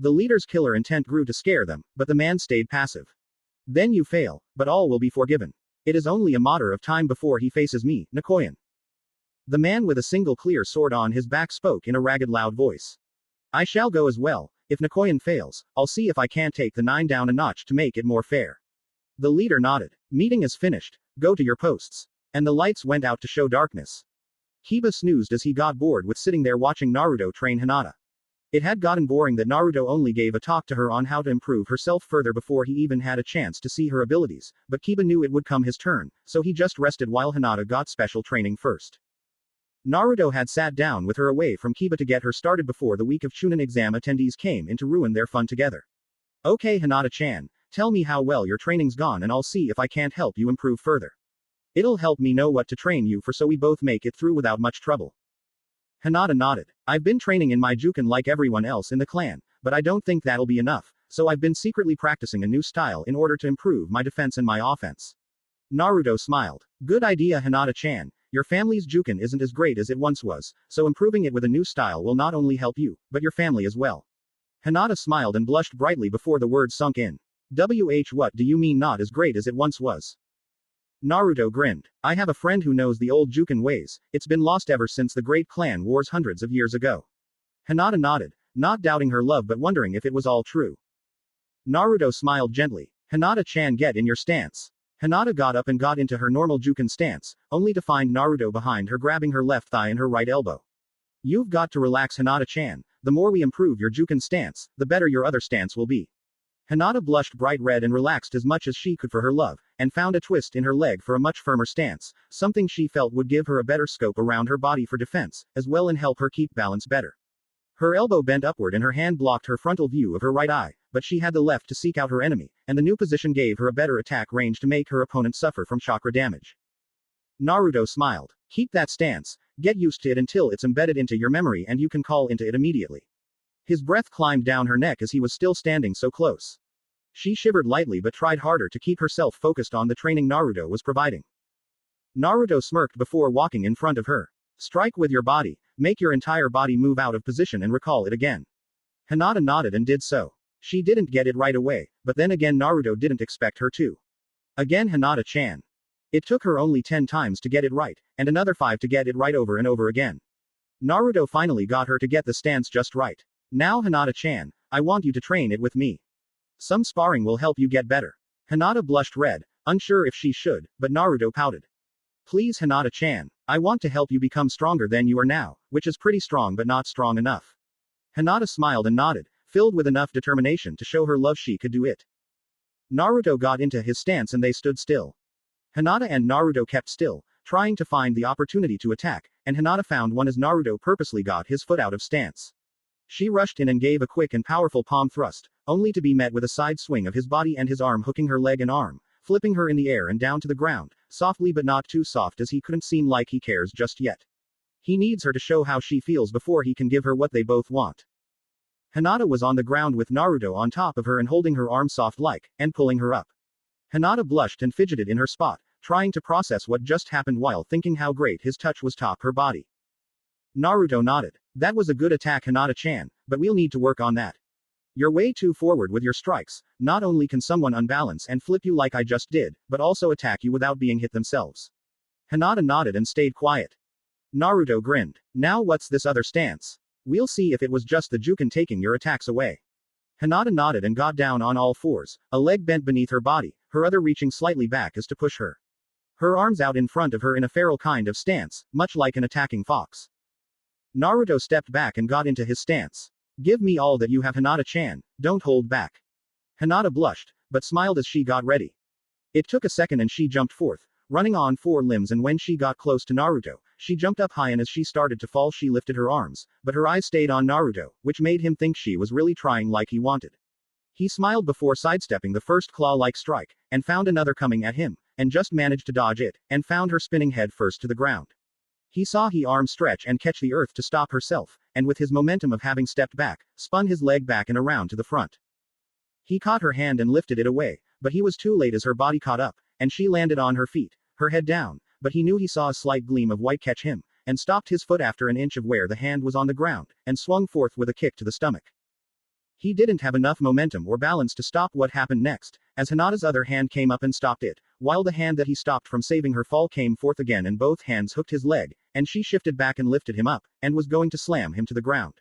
The leader's killer intent grew to scare them, but the man stayed passive. Then you fail, but all will be forgiven. It is only a matter of time before he faces me, Nikoyan. The man with a single clear sword on his back spoke in a ragged loud voice. I shall go as well. If Nikoyan fails, I'll see if I can't take the 9 down a notch to make it more fair. The leader nodded. Meeting is finished. Go to your posts. And the lights went out to show darkness. Kiba snoozed as he got bored with sitting there watching Naruto train Hinata. It had gotten boring that Naruto only gave a talk to her on how to improve herself further before he even had a chance to see her abilities, but Kiba knew it would come his turn, so he just rested while Hinata got special training first. Naruto had sat down with her away from Kiba to get her started before the week of Chunin exam attendees came in to ruin their fun together. Okay Hinata-chan, tell me how well your training's gone and I'll see if I can't help you improve further. It'll help me know what to train you for so we both make it through without much trouble. Hinata nodded. I've been training in my Juken like everyone else in the clan, but I don't think that'll be enough, so I've been secretly practicing a new style in order to improve my defense and my offense. Naruto smiled. Good idea Hinata-chan, your family's Juken isn't as great as it once was, so improving it with a new style will not only help you, but your family as well. Hinata smiled and blushed brightly before the words sunk in. What do you mean not as great as it once was? Naruto grinned. I have a friend who knows the old Juken ways, it's been lost ever since the great clan wars hundreds of years ago. Hinata nodded, not doubting her love but wondering if it was all true. Naruto smiled gently. Hinata-chan, get in your stance. Hinata got up and got into her normal Juken stance, only to find Naruto behind her grabbing her left thigh and her right elbow. You've got to relax, Hinata-chan. The more we improve your Juken stance, the better your other stance will be. Hinata blushed bright red and relaxed as much as she could for her love, and found a twist in her leg for a much firmer stance, something she felt would give her a better scope around her body for defense, as well and help her keep balance better. Her elbow bent upward and her hand blocked her frontal view of her right eye, but she had the left to seek out her enemy, and the new position gave her a better attack range to make her opponent suffer from chakra damage. Naruto smiled. Keep that stance, get used to it until it's embedded into your memory and you can call into it immediately. His breath climbed down her neck as he was still standing so close. She shivered lightly but tried harder to keep herself focused on the training Naruto was providing. Naruto smirked before walking in front of her. Strike with your body, make your entire body move out of position and recall it again. Hinata nodded and did so. She didn't get it right away, but then again Naruto didn't expect her to. Again Hinata-chan. It took her only 10 times to get it right, and another 5 to get it right over and over again. Naruto finally got her to get the stance just right. Now Hinata-chan, I want you to train it with me. Some sparring will help you get better. Hinata blushed red, unsure if she should, but Naruto pouted. Please Hinata-chan, I want to help you become stronger than you are now, which is pretty strong but not strong enough. Hinata smiled and nodded, filled with enough determination to show her love she could do it. Naruto got into his stance and they stood still. Hinata and Naruto kept still, trying to find the opportunity to attack, and Hinata found one as Naruto purposely got his foot out of stance. She rushed in and gave a quick and powerful palm thrust, only to be met with a side swing of his body and his arm hooking her leg and arm, flipping her in the air and down to the ground, softly but not too soft as he couldn't seem like he cares just yet. He needs her to show how she feels before he can give her what they both want. Hinata was on the ground with Naruto on top of her and holding her arm soft like, and pulling her up. Hinata blushed and fidgeted in her spot, trying to process what just happened while thinking how great his touch was top her body. Naruto nodded. That was a good attack Hinata-chan, but we'll need to work on that. You're way too forward with your strikes. Not only can someone unbalance and flip you like I just did, but also attack you without being hit themselves. Hinata nodded and stayed quiet. Naruto grinned. Now what's this other stance? We'll see if it was just the Juken taking your attacks away. Hinata nodded and got down on all fours, a leg bent beneath her body, her other reaching slightly back as to push her. Her arms out in front of her in a feral kind of stance, much like an attacking fox. Naruto stepped back and got into his stance. Give me all that you have Hinata-chan, don't hold back. Hinata blushed, but smiled as she got ready. It took a second and she jumped forth, running on 4 limbs, and when she got close to Naruto, she jumped up high and as she started to fall she lifted her arms, but her eyes stayed on Naruto, which made him think she was really trying like he wanted. He smiled before sidestepping the first claw-like strike, and found another coming at him, and just managed to dodge it, and found her spinning head first to the ground. He saw her arm stretch and catch the earth to stop herself, and with his momentum of having stepped back, spun his leg back and around to the front. He caught her hand and lifted it away, but he was too late as her body caught up, and she landed on her feet, her head down, but he knew he saw a slight gleam of white catch him, and stopped his foot after an inch of where the hand was on the ground, and swung forth with a kick to the stomach. He didn't have enough momentum or balance to stop what happened next, as Hinata's other hand came up and stopped it, while the hand that he stopped from saving her fall came forth again and both hands hooked his leg, and she shifted back and lifted him up, and was going to slam him to the ground.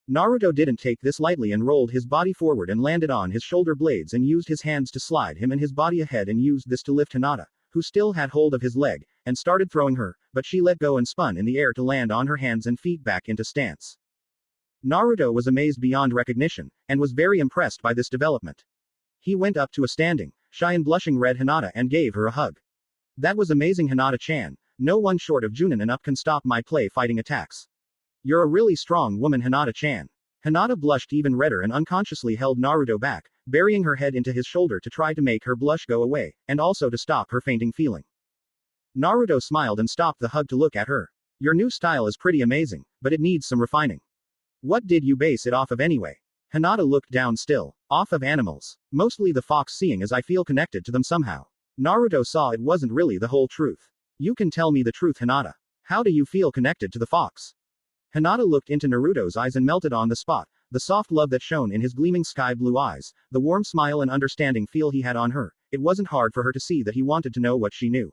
Naruto didn't take this lightly and rolled his body forward and landed on his shoulder blades and used his hands to slide him and his body ahead and used this to lift Hinata, who still had hold of his leg, and started throwing her, but she let go and spun in the air to land on her hands and feet back into stance. Naruto was amazed beyond recognition, and was very impressed by this development. He went up to a standing, shy and blushing red Hinata and gave her a hug. That was amazing Hinata-chan, no one short of Junin and up can stop my play fighting attacks. You're a really strong woman Hinata-chan. Hinata blushed even redder and unconsciously held Naruto back, burying her head into his shoulder to try to make her blush go away, and also to stop her fainting feeling. Naruto smiled and stopped the hug to look at her. Your new style is pretty amazing, but it needs some refining. What did you base it off of anyway? Hinata looked down still. Off of animals. Mostly the fox, seeing as I feel connected to them somehow. Naruto saw it wasn't really the whole truth. You can tell me the truth Hinata. How do you feel connected to the fox? Hinata looked into Naruto's eyes and melted on the spot, the soft love that shone in his gleaming sky blue eyes, the warm smile and understanding feel he had on her. It wasn't hard for her to see that he wanted to know what she knew.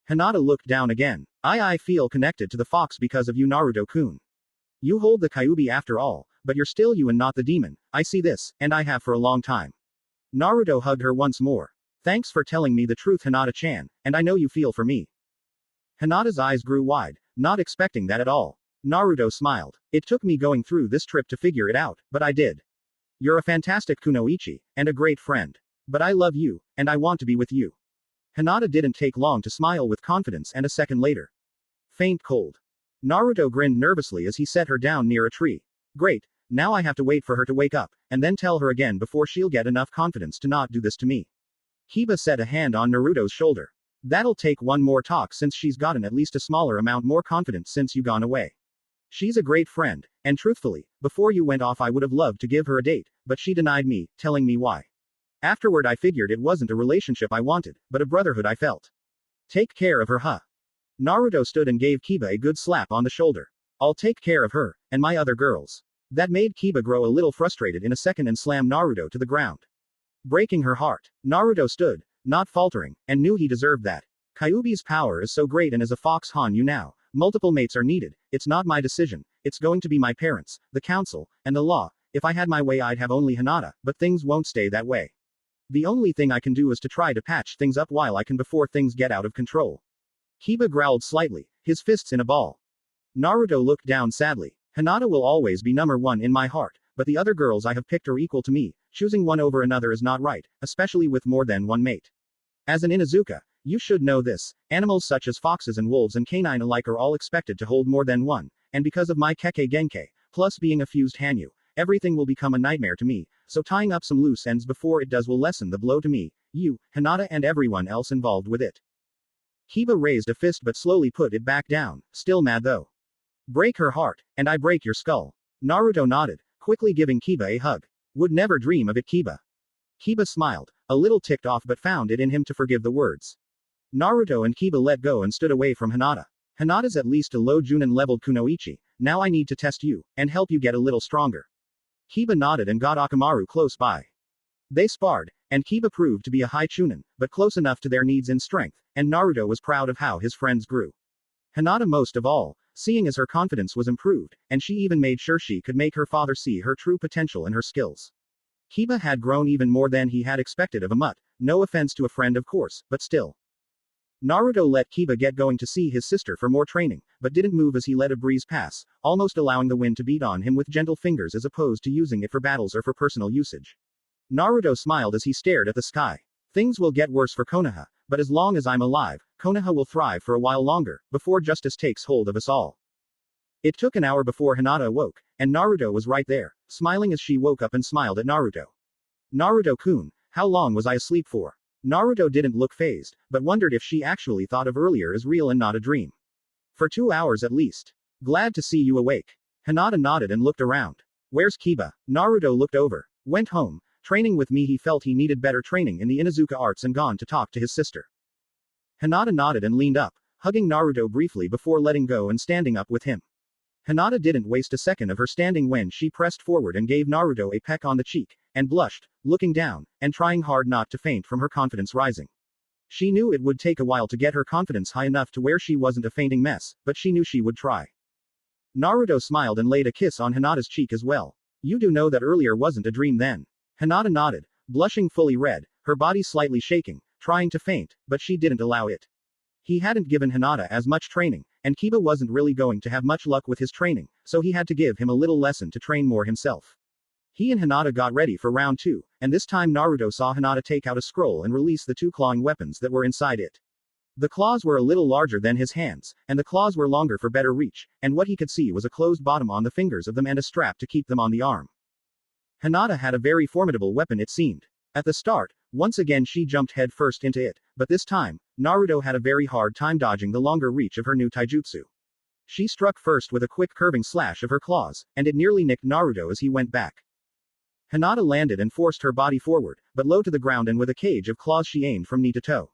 Hinata looked down again. I feel connected to the fox because of you Naruto-kun. You hold the Kyuubi after all, but you're still you and not the demon. I see this, and I have for a long time. Naruto hugged her once more. Thanks for telling me the truth, Hinata-chan, and I know you feel for me. Hinata's eyes grew wide, not expecting that at all. Naruto smiled. It took me going through this trip to figure it out, but I did. You're a fantastic kunoichi, and a great friend. But I love you, and I want to be with you. Hinata didn't take long to smile with confidence, and a second later. Faint cold. Naruto grinned nervously as he set her down near a tree. Great, now I have to wait for her to wake up, and then tell her again before she'll get enough confidence to not do this to me. Kiba set a hand on Naruto's shoulder. That'll take one more talk since she's gotten at least a smaller amount more confidence since you gone away. She's a great friend, and truthfully, before you went off I would have loved to give her a date, but she denied me, telling me why. Afterward I figured it wasn't a relationship I wanted, but a brotherhood I felt. Take care of her, huh? Naruto stood and gave Kiba a good slap on the shoulder. I'll take care of her, and my other girls. That made Kiba grow a little frustrated in a second and slam Naruto to the ground. Breaking her heart. Naruto stood, not faltering, and knew he deserved that. Kyuubi's power is so great, and as a fox Hanyu now, multiple mates are needed. It's not my decision, it's going to be my parents, the council, and the law. If I had my way I'd have only Hinata, but things won't stay that way. The only thing I can do is to try to patch things up while I can before things get out of control. Kiba growled slightly, his fists in a ball. Naruto looked down sadly. Hinata will always be number one in my heart, but the other girls I have picked are equal to me. Choosing one over another is not right, especially with more than one mate. As an Inuzuka, you should know this. Animals such as foxes and wolves and canine alike are all expected to hold more than one, and because of my Kekkei Genkai, plus being a fused Hanyu, everything will become a nightmare to me, so tying up some loose ends before it does will lessen the blow to me, you, Hinata, and everyone else involved with it. Kiba raised a fist but slowly put it back down, still mad though. Break her heart, and I break your skull. Naruto nodded, quickly giving Kiba a hug. Would never dream of it, Kiba. Kiba smiled, a little ticked off but found it in him to forgive the words. Naruto and Kiba let go and stood away from Hinata. Hinata's at least a low Junin leveled kunoichi, now I need to test you, and help you get a little stronger. Kiba nodded and got Akamaru close by. They sparred, and Kiba proved to be a high Chunin, but close enough to their needs in strength, and Naruto was proud of how his friends grew. Hinata most of all, seeing as her confidence was improved, and she even made sure she could make her father see her true potential and her skills. Kiba had grown even more than he had expected of a mutt, no offense to a friend of course, but still. Naruto let Kiba get going to see his sister for more training, but didn't move as he let a breeze pass, almost allowing the wind to beat on him with gentle fingers as opposed to using it for battles or for personal usage. Naruto smiled as he stared at the sky. Things will get worse for Konoha, but as long as I'm alive, Konoha will thrive for a while longer, before justice takes hold of us all. It took an hour before Hinata awoke, and Naruto was right there, smiling as she woke up and smiled at Naruto. Naruto-kun, how long was I asleep for? Naruto didn't look fazed, but wondered if she actually thought of earlier as real and not a dream. For 2 hours at least. Glad to see you awake. Hinata nodded and looked around. Where's Kiba? Naruto looked over. Went home. Training with me. He felt he needed better training in the Inuzuka arts and gone to talk to his sister. Hinata nodded and leaned up, hugging Naruto briefly before letting go and standing up with him. Hinata didn't waste a second of her standing when she pressed forward and gave Naruto a peck on the cheek, and blushed, looking down, and trying hard not to faint from her confidence rising. She knew it would take a while to get her confidence high enough to where she wasn't a fainting mess, but she knew she would try. Naruto smiled and laid a kiss on Hinata's cheek as well. You do know that earlier wasn't a dream then. Hinata nodded, blushing fully red, her body slightly shaking, trying to faint, but she didn't allow it. He hadn't given Hinata as much training, and Kiba wasn't really going to have much luck with his training, so he had to give him a little lesson to train more himself. He and Hinata got ready for round 2, and this time Naruto saw Hinata take out a scroll and release the 2 clawing weapons that were inside it. The claws were a little larger than his hands, and the claws were longer for better reach, and what he could see was a closed bottom on the fingers of them and a strap to keep them on the arm. Hinata had a very formidable weapon, it seemed. At the start, once again she jumped head first into it, but this time, Naruto had a very hard time dodging the longer reach of her new taijutsu. She struck first with a quick curving slash of her claws, and it nearly nicked Naruto as he went back. Hinata landed and forced her body forward, but low to the ground, and with a cage of claws she aimed from knee to toe.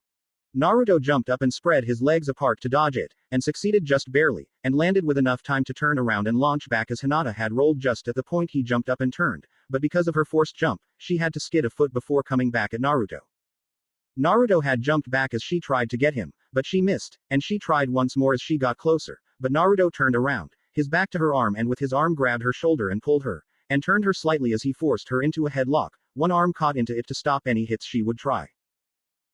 Naruto jumped up and spread his legs apart to dodge it, and succeeded just barely, and landed with enough time to turn around and launch back as Hinata had rolled just at the point he jumped up and turned, but because of her forced jump, she had to skid a foot before coming back at Naruto. Naruto had jumped back as she tried to get him, but she missed, and she tried once more as she got closer, but Naruto turned around, his back to her arm, and with his arm grabbed her shoulder and pulled her, and turned her slightly as he forced her into a headlock, one arm caught into it to stop any hits she would try.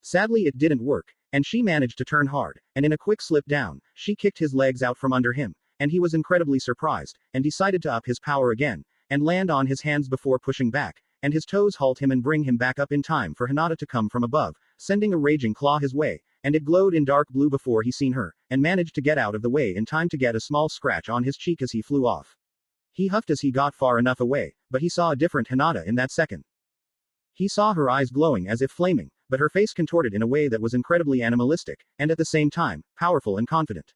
Sadly, it didn't work, and she managed to turn hard, and in a quick slip down, she kicked his legs out from under him, and he was incredibly surprised, and decided to up his power again, and land on his hands before pushing back, and his toes halt him and bring him back up in time for Hinata to come from above, sending a raging claw his way, and it glowed in dark blue before he seen her, and managed to get out of the way in time to get a small scratch on his cheek as he flew off. He huffed as he got far enough away, but he saw a different Hinata in that second. He saw her eyes glowing as if flaming, but her face contorted in a way that was incredibly animalistic, and at the same time, powerful and confident.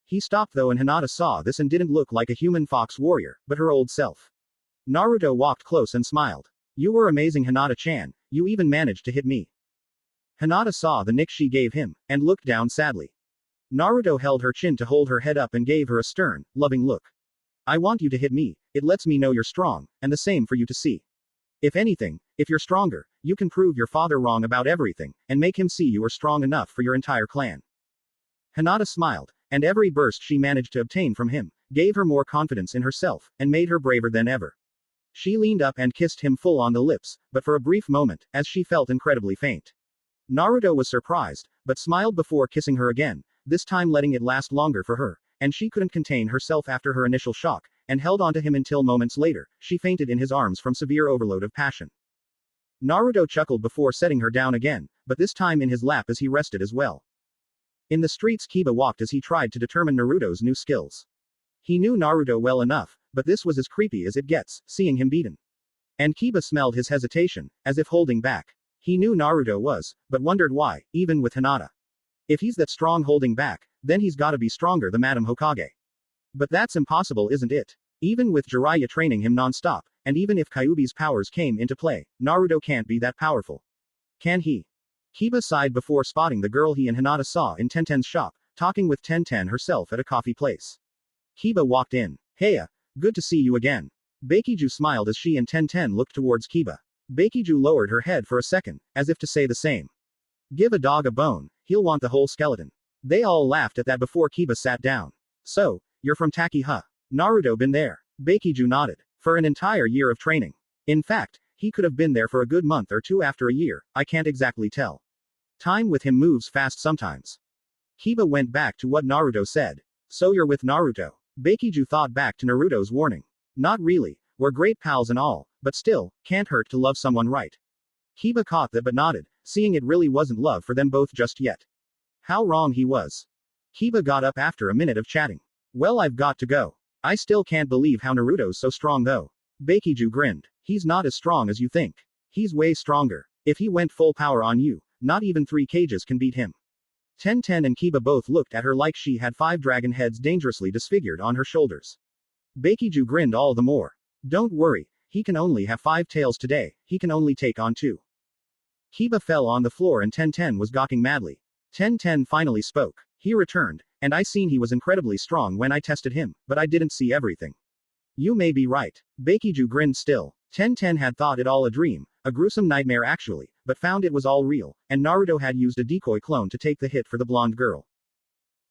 He stopped though, and Hinata saw this and didn't look like a human fox warrior, but her old self. Naruto walked close and smiled. You were amazing, Hinata-chan, you even managed to hit me. Hinata saw the nick she gave him, and looked down sadly. Naruto held her chin to hold her head up and gave her a stern, loving look. I want you to hit me, it lets me know you're strong, and the same for you to see. If anything, if you're stronger, you can prove your father wrong about everything, and make him see you are strong enough for your entire clan. Hinata smiled, and every burst she managed to obtain from him, gave her more confidence in herself, and made her braver than ever. She leaned up and kissed him full on the lips, but for a brief moment, as she felt incredibly faint. Naruto was surprised, but smiled before kissing her again, this time letting it last longer for her, and she couldn't contain herself after her initial shock, and held onto him until moments later, she fainted in his arms from severe overload of passion. Naruto chuckled before setting her down again, but this time in his lap as he rested as well. In the streets, Kiba walked as he tried to determine Naruto's new skills. He knew Naruto well enough, but this was as creepy as it gets, seeing him beaten. And Kiba smelled his hesitation, as if holding back. He knew Naruto was, but wondered why, even with Hinata. If he's that strong holding back, then he's gotta be stronger than Madame Hokage. But that's impossible, isn't it? Even with Jiraiya training him non-stop, and even if Kyuubi's powers came into play, Naruto can't be that powerful. Can he? Kiba sighed before spotting the girl he and Hinata saw in Tenten's shop, talking with Tenten herself at a coffee place. Kiba walked in. Heya, good to see you again. Bakiju smiled as she and Tenten looked towards Kiba. Bakiju lowered her head for a second, as if to say the same. Give a dog a bone, he'll want the whole skeleton. They all laughed at that before Kiba sat down. So, you're from Taki, huh? Naruto been there? Bakiju nodded. For an entire year of training. In fact, he could have been there for a good month or two after a year, I can't exactly tell. Time with him moves fast sometimes. Kiba went back to what Naruto said. So you're with Naruto? Bakiju thought back to Naruto's warning. Not really, we're great pals and all, but still, can't hurt to love someone, right? Kiba caught that but nodded, seeing it really wasn't love for them both just yet. How wrong he was. Kiba got up after a minute of chatting. Well, I've got to go. I still can't believe how Naruto's so strong though. Bakiju grinned. He's not as strong as you think. He's way stronger. If he went full power on you, not even 3 cages can beat him. Tenten and Kiba both looked at her like she had 5 dragon heads dangerously disfigured on her shoulders. Bakiju grinned all the more. Don't worry, he can only have 5 tails today, he can only take on 2. Kiba fell on the floor and Tenten was gawking madly. Tenten finally spoke. He returned, and I seen he was incredibly strong when I tested him, but I didn't see everything. You may be right. Bakiju grinned still. Tenten had thought it all a dream, a gruesome nightmare actually, but found it was all real, and Naruto had used a decoy clone to take the hit for the blonde girl.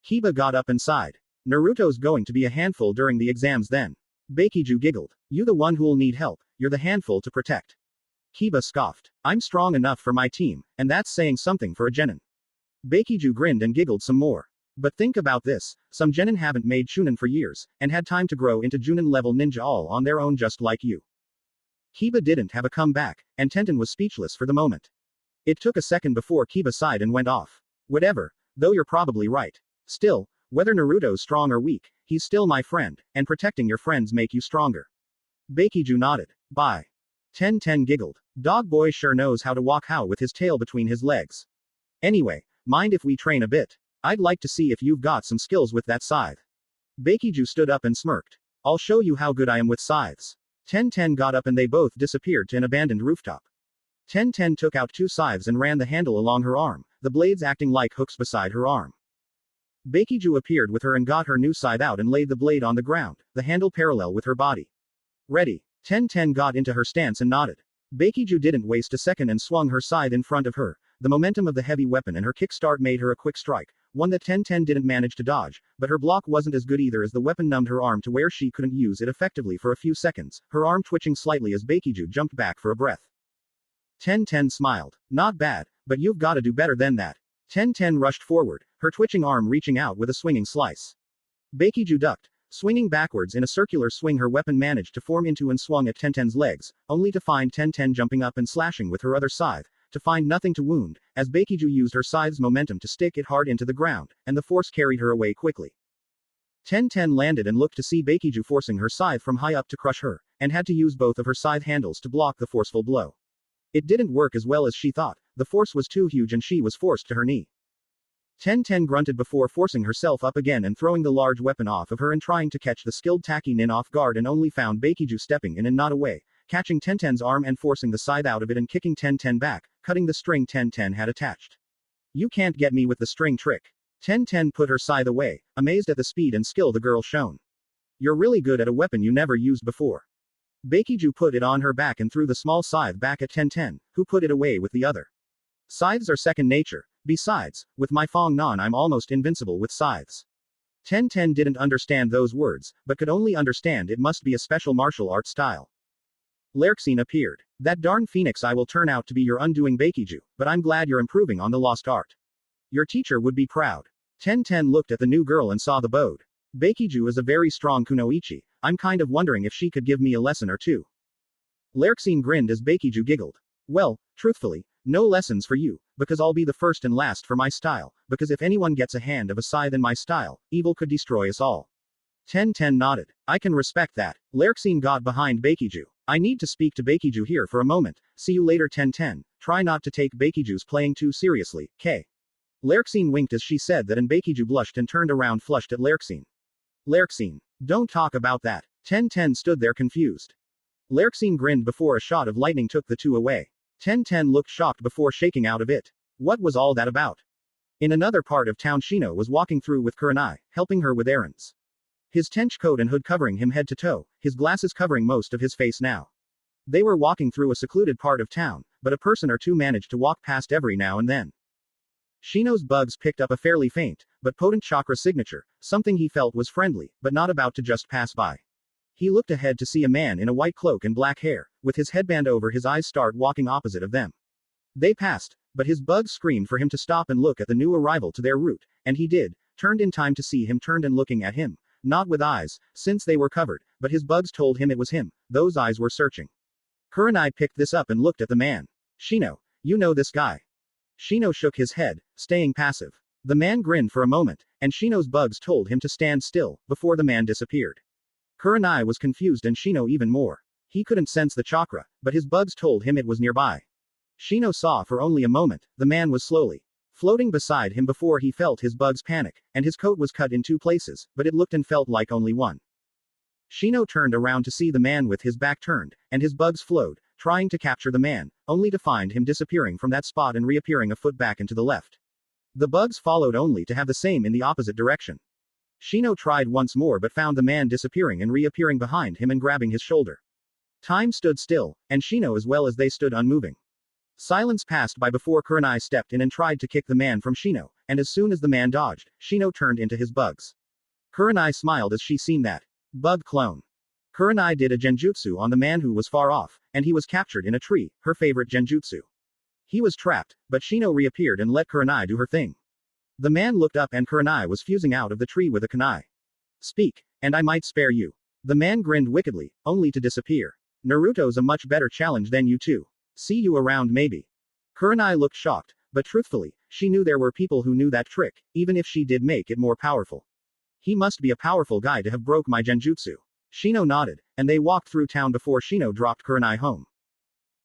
Kiba got up and sighed. Naruto's going to be a handful during the exams then. Bakiju giggled. You the one who'll need help, you're the handful to protect. Kiba scoffed. I'm strong enough for my team, and that's saying something for a genin. Bakiju grinned and giggled some more. But think about this, some genin haven't made chunin for years, and had time to grow into junin level ninja all on their own just like you. Kiba didn't have a comeback, and Tenten was speechless for the moment. It took a second before Kiba sighed and went off. Whatever, though you're probably right. Still, whether Naruto's strong or weak, he's still my friend, and protecting your friends make you stronger. Bakiju nodded. Bye. Tenten giggled. Dog boy sure knows how to walk how with his tail between his legs. Anyway, mind if we train a bit? I'd like to see if you've got some skills with that scythe. Bakiju stood up and smirked. I'll show you how good I am with scythes. Tenten got up and they both disappeared to an abandoned rooftop. Tenten took out 2 scythes and ran the handle along her arm, the blades acting like hooks beside her arm. Bakiju appeared with her and got her new scythe out and laid the blade on the ground, the handle parallel with her body. Ready. Tenten got into her stance and nodded. Bakiju didn't waste a second and swung her scythe in front of her. The momentum of the heavy weapon and her kickstart made her a quick strike, one that Tenten didn't manage to dodge, but her block wasn't as good either as the weapon numbed her arm to where she couldn't use it effectively for a few seconds, her arm twitching slightly as Bakiju jumped back for a breath. 10-10 smiled. Not bad, but you've gotta do better than that. 10-10 rushed forward, her twitching arm reaching out with a swinging slice. Beikiju ducked. Swinging backwards in a circular swing, her weapon managed to form into and swung at 10-10's legs, only to find 10-10 jumping up and slashing with her other scythe, to find nothing to wound, as Beikiju used her scythe's momentum to stick it hard into the ground, and the force carried her away quickly. 10-10 landed and looked to see Beikiju forcing her scythe from high up to crush her, and had to use both of her scythe handles to block the forceful blow. It didn't work as well as she thought, the force was too huge and she was forced to her knee. 10-10 grunted before forcing herself up again and throwing the large weapon off of her and trying to catch the skilled Taki Nin off guard, and only found Beikiju stepping in and not away, catching 10-10's arm and forcing the scythe out of it and kicking 10-10 back, cutting the string 10-10 had attached. You can't get me with the string trick. 10-10 put her scythe away, amazed at the speed and skill the girl shown. You're really good at a weapon you never used before. Beikiju put it on her back and threw the small scythe back at 10-10, who put it away with the other. Scythes are second nature. Besides, with my Fong Non I'm almost invincible with scythes. 10-10 didn't understand those words, but could only understand it must be a special martial art style. Lerxine appeared. That darn phoenix I will turn out to be your undoing, Beikiju, but I'm glad you're improving on the lost art. Your teacher would be proud. 10-10 looked at the new girl and saw the bode. Beikiju is a very strong kunoichi, I'm kind of wondering if she could give me a lesson or two. Lerxine grinned as Beikiju giggled. Well, truthfully, no lessons for you, because I'll be the first and last for my style, because if anyone gets a hand of a scythe in my style, evil could destroy us all. 10-10 nodded. I can respect that. Lerxine got behind Beikiju. I need to speak to Beikiju here for a moment. See you later. 10-10. Try not to take Beikiju's playing too seriously, K. Lerxine winked as she said that, and Beikiju blushed and turned around flushed at Lerxine. Lerxine. Don't talk about that. 10-10 stood there confused. Lerxine grinned before a shot of lightning took the two away. 10-10 looked shocked before shaking out of it. What was all that about? In another part of town, Shino was walking through with Kurenai, helping her with errands. His trench coat and hood covering him head to toe, his glasses covering most of his face now. They were walking through a secluded part of town, but a person or two managed to walk past every now and then. Shino's bugs picked up a fairly faint, but potent chakra signature, something he felt was friendly, but not about to just pass by. He looked ahead to see a man in a white cloak and black hair, with his headband over his eyes, start walking opposite of them. They passed, but his bugs screamed for him to stop and look at the new arrival to their route, and he did, turned in time to see him turned and looking at him, not with eyes, since they were covered, but his bugs told him it was him, those eyes were searching. Kurenai picked this up and looked at the man. Shino, you know this guy? Shino shook his head, staying passive. The man grinned for a moment, and Shino's bugs told him to stand still, before the man disappeared. Kurenai was confused and Shino even more. He couldn't sense the chakra, but his bugs told him it was nearby. Shino saw for only a moment, the man was slowly floating beside him before he felt his bugs panic, and his coat was cut in two places, but it looked and felt like only one. Shino turned around to see the man with his back turned, and his bugs flowed, trying to capture the man, only to find him disappearing from that spot and reappearing a foot back and to the left. The bugs followed only to have the same in the opposite direction. Shino tried once more but found the man disappearing and reappearing behind him and grabbing his shoulder. Time stood still, and Shino as well as they stood unmoving. Silence passed by before Kurenai stepped in and tried to kick the man from Shino, and as soon as the man dodged, Shino turned into his bugs. Kurenai smiled as she seen that. Bug clone. Kurenai did a genjutsu on the man who was far off, and he was captured in a tree, her favorite genjutsu. He was trapped, but Shino reappeared and let Kurenai do her thing. The man looked up and Kurenai was fusing out of the tree with a kunai. Speak, and I might spare you. The man grinned wickedly, only to disappear. Naruto's a much better challenge than you two. See you around maybe. Kurenai looked shocked, but truthfully, she knew there were people who knew that trick, even if she did make it more powerful. He must be a powerful guy to have broke my genjutsu. Shino nodded, and they walked through town before Shino dropped Kurenai home.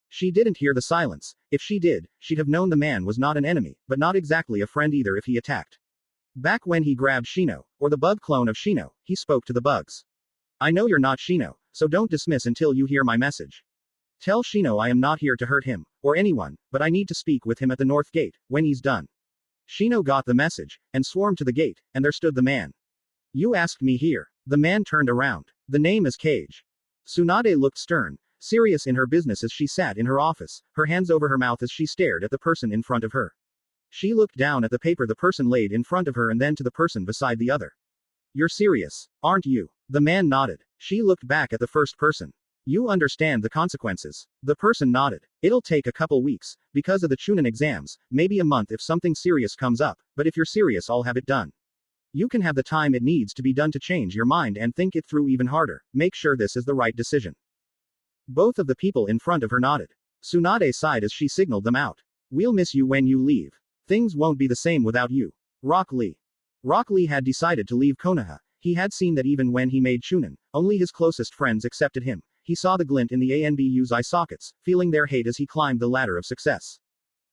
She didn't hear the silence. If she did, she'd have known the man was not an enemy, but not exactly a friend either if he attacked. Back when he grabbed Shino, or the bug clone of Shino, he spoke to the bugs. I know you're not Shino, so don't dismiss until you hear my message. Tell Shino I am not here to hurt him, or anyone, but I need to speak with him at the north gate, when he's done. Shino got the message, and swarmed to the gate, and there stood the man. You asked me here. The man turned around. The name is Cage. Tsunade looked stern, serious in her business as she sat in her office, her hands over her mouth as she stared at the person in front of her. She looked down at the paper the person laid in front of her and then to the person beside the other. You're serious, aren't you? The man nodded. She looked back at the first person. You understand the consequences. The person nodded. It'll take a couple weeks, because of the Chunin exams, maybe a month if something serious comes up, but if you're serious, I'll have it done. You can have the time it needs to be done to change your mind and think it through even harder. Make sure this is the right decision. Both of the people in front of her nodded. Tsunade sighed as she signaled them out. We'll miss you when you leave. Things won't be the same without you. Rock Lee. Rock Lee had decided to leave Konoha. He had seen that even when he made Chunin, only his closest friends accepted him. He saw the glint in the ANBU's eye sockets, feeling their hate as he climbed the ladder of success.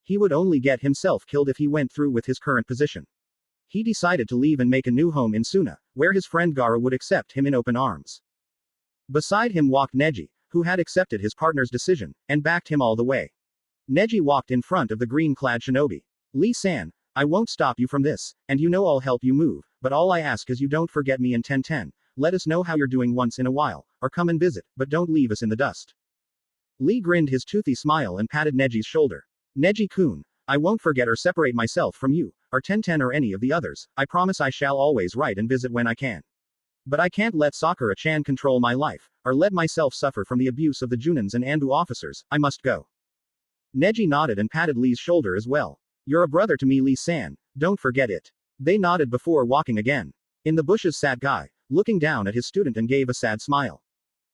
He would only get himself killed if he went through with his current position. He decided to leave and make a new home in Suna, where his friend Gaara would accept him in open arms. Beside him walked Neji, who had accepted his partner's decision, and backed him all the way. Neji walked in front of the green-clad shinobi. Lee-san, I won't stop you from this, and you know I'll help you move, but all I ask is you don't forget me in 1010. Let us know how you're doing once in a while, or come and visit, but don't leave us in the dust. Lee grinned his toothy smile and patted Neji's shoulder. Neji-kun, I won't forget or separate myself from you, or 1010 or any of the others. I promise I shall always write and visit when I can. But I can't let Sakura-chan control my life, or let myself suffer from the abuse of the Junins and Anbu officers. I must go. Neji nodded and patted Lee's shoulder as well. You're a brother to me, Lee-san, don't forget it. They nodded before walking again. In the bushes sat Guy, looking down at his student and gave a sad smile.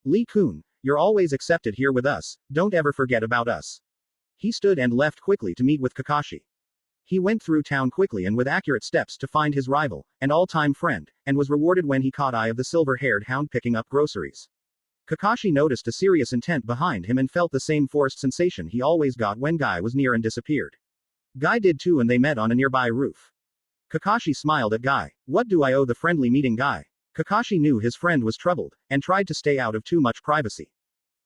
Lee-kun, you're always accepted here with us, don't ever forget about us. He stood and left quickly to meet with Kakashi. He went through town quickly and with accurate steps to find his rival, and all-time friend, and was rewarded when he caught eye of the silver-haired hound picking up groceries. Kakashi noticed a serious intent behind him and felt the same forced sensation he always got when Guy was near and disappeared. Guy did too, and they met on a nearby roof. Kakashi smiled at Guy. What do I owe the friendly meeting, Guy? Kakashi knew his friend was troubled, and tried to stay out of too much privacy.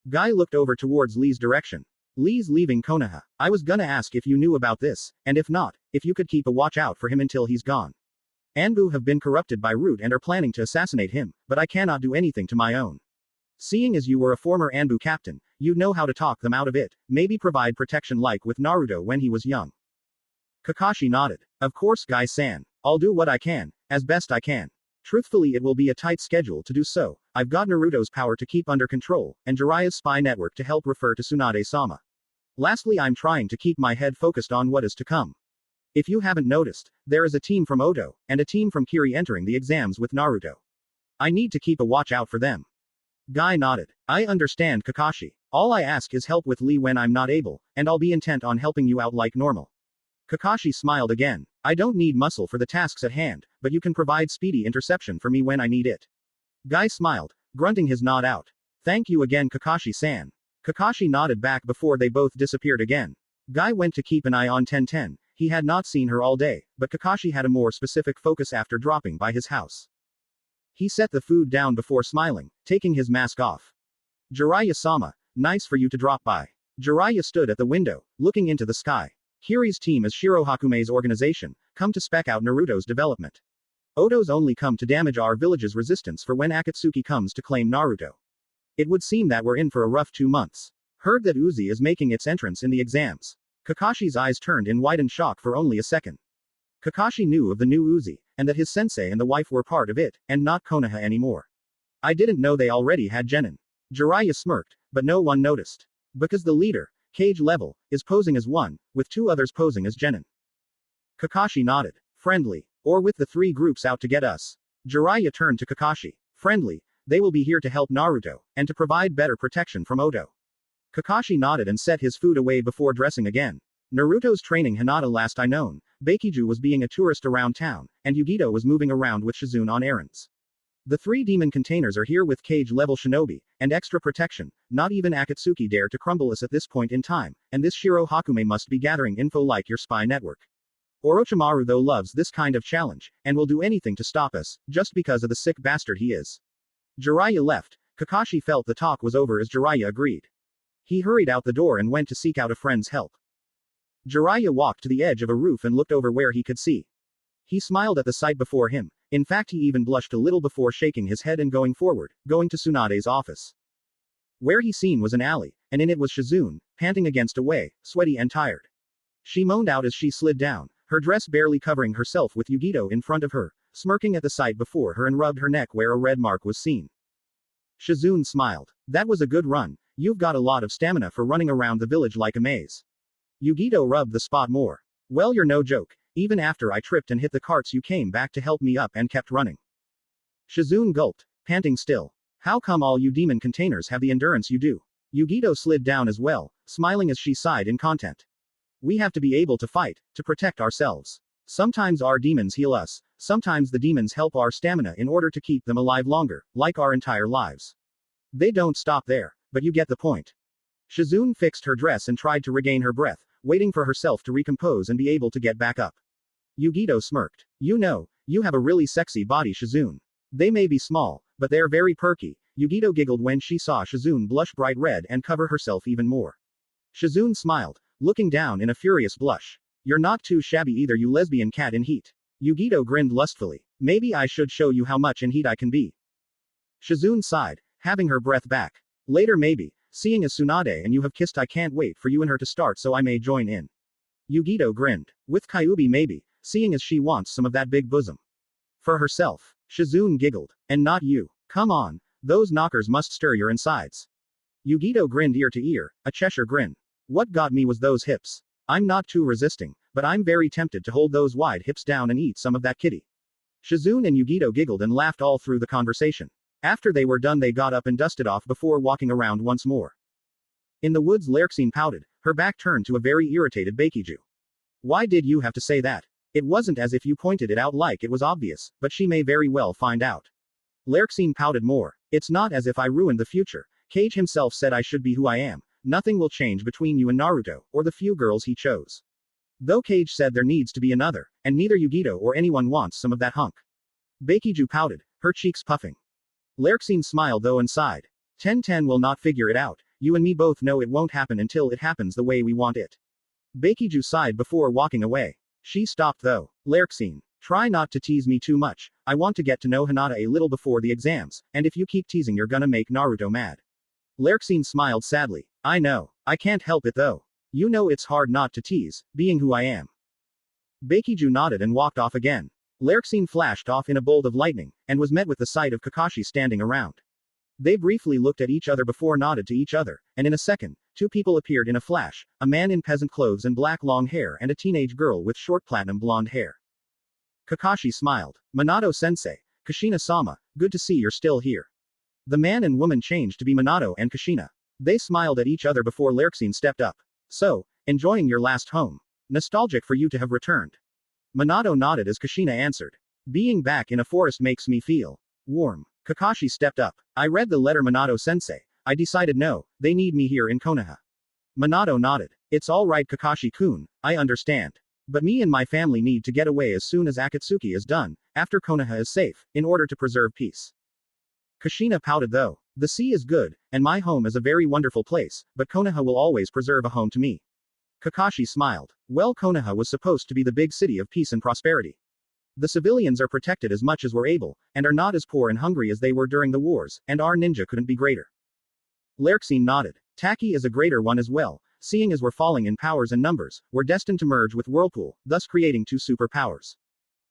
Guy looked over towards Lee's direction. Lee's leaving Konoha. I was gonna ask if you knew about this, and if not, if you could keep a watch out for him until he's gone. Anbu have been corrupted by Root and are planning to assassinate him, but I cannot do anything to my own. Seeing as you were a former Anbu captain, you'd know how to talk them out of it, maybe provide protection like with Naruto when he was young. Kakashi nodded. Of course, Guy-san. I'll do what I can, as best I can. Truthfully, it will be a tight schedule to do so. I've got Naruto's power to keep under control, and Jiraiya's spy network to help refer to Tsunade-sama. Lastly, I'm trying to keep my head focused on what is to come. If you haven't noticed, there is a team from Oto, and a team from Kiri entering the exams with Naruto. I need to keep a watch out for them. Guy nodded. I understand, Kakashi. All I ask is help with Lee when I'm not able, and I'll be intent on helping you out like normal. Kakashi smiled again. I don't need muscle for the tasks at hand, but you can provide speedy interception for me when I need it. Guy smiled, grunting his nod out. Thank you again, Kakashi-san. Kakashi nodded back before they both disappeared again. Guy went to keep an eye on 1010. He had not seen her all day, but Kakashi had a more specific focus after dropping by his house. He set the food down before smiling, taking his mask off. Jiraiya-sama, nice for you to drop by. Jiraiya stood at the window, looking into the sky. Kiri's team is Shirohakume's organization, come to spec out Naruto's development. Oto's only come to damage our village's resistance for when Akatsuki comes to claim Naruto. It would seem that we're in for a rough 2 months. Heard that Uzi is making its entrance in the exams. Kakashi's eyes turned in widened shock for only a second. Kakashi knew of the new Uzi, and that his sensei and the wife were part of it, and not Konoha anymore. I didn't know they already had Genin. Jiraiya smirked, but no one noticed. Because the leader, Cage Level, is posing as one, with 2 others posing as Genin. Kakashi nodded. Friendly. Or with the 3 groups out to get us. Jiraiya turned to Kakashi. Friendly. They will be here to help Naruto, and to provide better protection from Oto. Kakashi nodded and set his food away before dressing again. Naruto's training Hinata last I known, Bakiju was being a tourist around town, and Yugito was moving around with Shizune on errands. The 3 demon containers are here with cage-level shinobi, and extra protection. Not even Akatsuki dare to crumble us at this point in time, and this Shiro Hakume must be gathering info like your spy network. Orochimaru though loves this kind of challenge, and will do anything to stop us, just because of the sick bastard he is. Jiraiya left. Kakashi felt the talk was over as Jiraiya agreed. He hurried out the door and went to seek out a friend's help. Jiraiya walked to the edge of a roof and looked over where he could see. He smiled at the sight before him. In fact, he even blushed a little before shaking his head and going forward, going to Tsunade's office. Where he seen was an alley, and in it was Shizune, panting against a way, sweaty and tired. She moaned out as she slid down, her dress barely covering herself with Yugito in front of her, smirking at the sight before her and rubbed her neck where a red mark was seen. Shizune smiled. That was a good run. You've got a lot of stamina for running around the village like a maze. Yugito rubbed the spot more. Well, you're no joke. Even after I tripped and hit the carts, you came back to help me up and kept running. Shizune gulped, panting still. How come all you demon containers have the endurance you do? Yugito slid down as well, smiling as she sighed in content. We have to be able to fight, to protect ourselves. Sometimes our demons heal us, sometimes the demons help our stamina in order to keep them alive longer, like our entire lives. They don't stop there, but you get the point. Shizune fixed her dress and tried to regain her breath, waiting for herself to recompose and be able to get back up. Yugito smirked. You know, you have a really sexy body, Shizune. They may be small, but they're very perky. Yugito giggled when she saw Shizune blush bright red and cover herself even more. Shizune smiled, looking down in a furious blush. You're not too shabby either, you lesbian cat in heat. Yugito grinned lustfully. Maybe I should show you how much in heat I can be. Shizune sighed, having her breath back. Later maybe, seeing as Tsunade and you have kissed, I can't wait for you and her to start so I may join in. Yugito grinned. With Kyuubi maybe, seeing as she wants some of that big bosom. For herself. Shizune giggled. And not you. Come on, those knockers must stir your insides. Yugito grinned ear to ear, a Cheshire grin. What got me was those hips. I'm not too resisting, but I'm very tempted to hold those wide hips down and eat some of that kitty. Shizune and Yugito giggled and laughed all through the conversation. After they were done, they got up and dusted off before walking around once more. In the woods, Lerxine pouted, her back turned to a very irritated Bakiju. Why did you have to say that? It wasn't as if you pointed it out like it was obvious, but she may very well find out. Lerxine pouted more. It's not as if I ruined the future. Kage himself said I should be who I am. Nothing will change between you and Naruto, or the few girls he chose. Though Kage said there needs to be another, and neither Yugito or anyone wants some of that hunk. Bakiju pouted, her cheeks puffing. Lerxine smiled though and sighed. 10-10 will not figure it out. You and me both know it won't happen until it happens the way we want it. Bakiju sighed before walking away. She stopped though. Lerxine, try not to tease me too much. I want to get to know Hinata a little before the exams, and if you keep teasing you're gonna make Naruto mad. Lerxine smiled sadly. I know. I can't help it though. You know it's hard not to tease, being who I am. Bakiju nodded and walked off again. Lerxine flashed off in a bolt of lightning, and was met with the sight of Kakashi standing around. They briefly looked at each other before nodded to each other, and in a second, two people appeared in a flash, a man in peasant clothes and black long hair and a teenage girl with short platinum blonde hair. Kakashi smiled. Minato-sensei, Kushina-sama, good to see you're still here. The man and woman changed to be Minato and Kushina. They smiled at each other before Lerxine stepped up. So, enjoying your last home? Nostalgic for you to have returned. Minato nodded as Kushina answered. Being back in a forest makes me feel warm. Kakashi stepped up. I read the letter Minato-sensei. I decided no, they need me here in Konoha. Minato nodded. It's alright Kakashi-kun, I understand. But me and my family need to get away as soon as Akatsuki is done, after Konoha is safe, in order to preserve peace. Kushina pouted though. The sea is good, and my home is a very wonderful place, but Konoha will always preserve a home to me. Kakashi smiled. Well, Konoha was supposed to be the big city of peace and prosperity. The civilians are protected as much as we're able, and are not as poor and hungry as they were during the wars, and our ninja couldn't be greater. Lerxine nodded. Taki is a greater one as well, seeing as we're falling in powers and numbers, we're destined to merge with Whirlpool, thus creating two superpowers.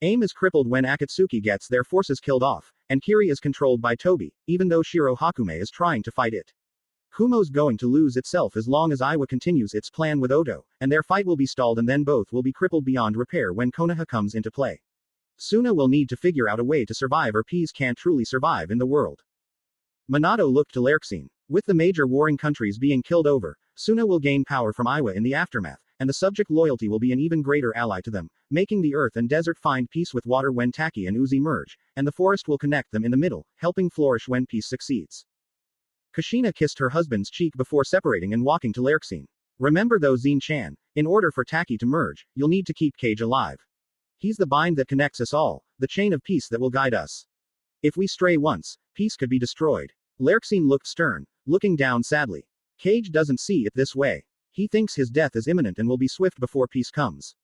AIM is crippled when Akatsuki gets their forces killed off, and Kiri is controlled by Toby, even though Shiro Hakume is trying to fight it. Kumo's going to lose itself as long as Iwa continues its plan with Oto, and their fight will be stalled and then both will be crippled beyond repair when Konoha comes into play. Suna will need to figure out a way to survive or peace can't truly survive in the world. Minato looked to Lerxine. With the major warring countries being killed over, Suna will gain power from Iwa in the aftermath, and the subject loyalty will be an even greater ally to them, making the earth and desert find peace with water when Taki and Uzi merge, and the forest will connect them in the middle, helping flourish when peace succeeds. Kushina kissed her husband's cheek before separating and walking to Lerxine. Remember though Zine-chan, in order for Taki to merge, you'll need to keep Kage alive. He's the bind that connects us all, the chain of peace that will guide us. If we stray once, peace could be destroyed. Lerxine looked stern, looking down sadly. Kage doesn't see it this way. He thinks his death is imminent and will be swift before peace comes.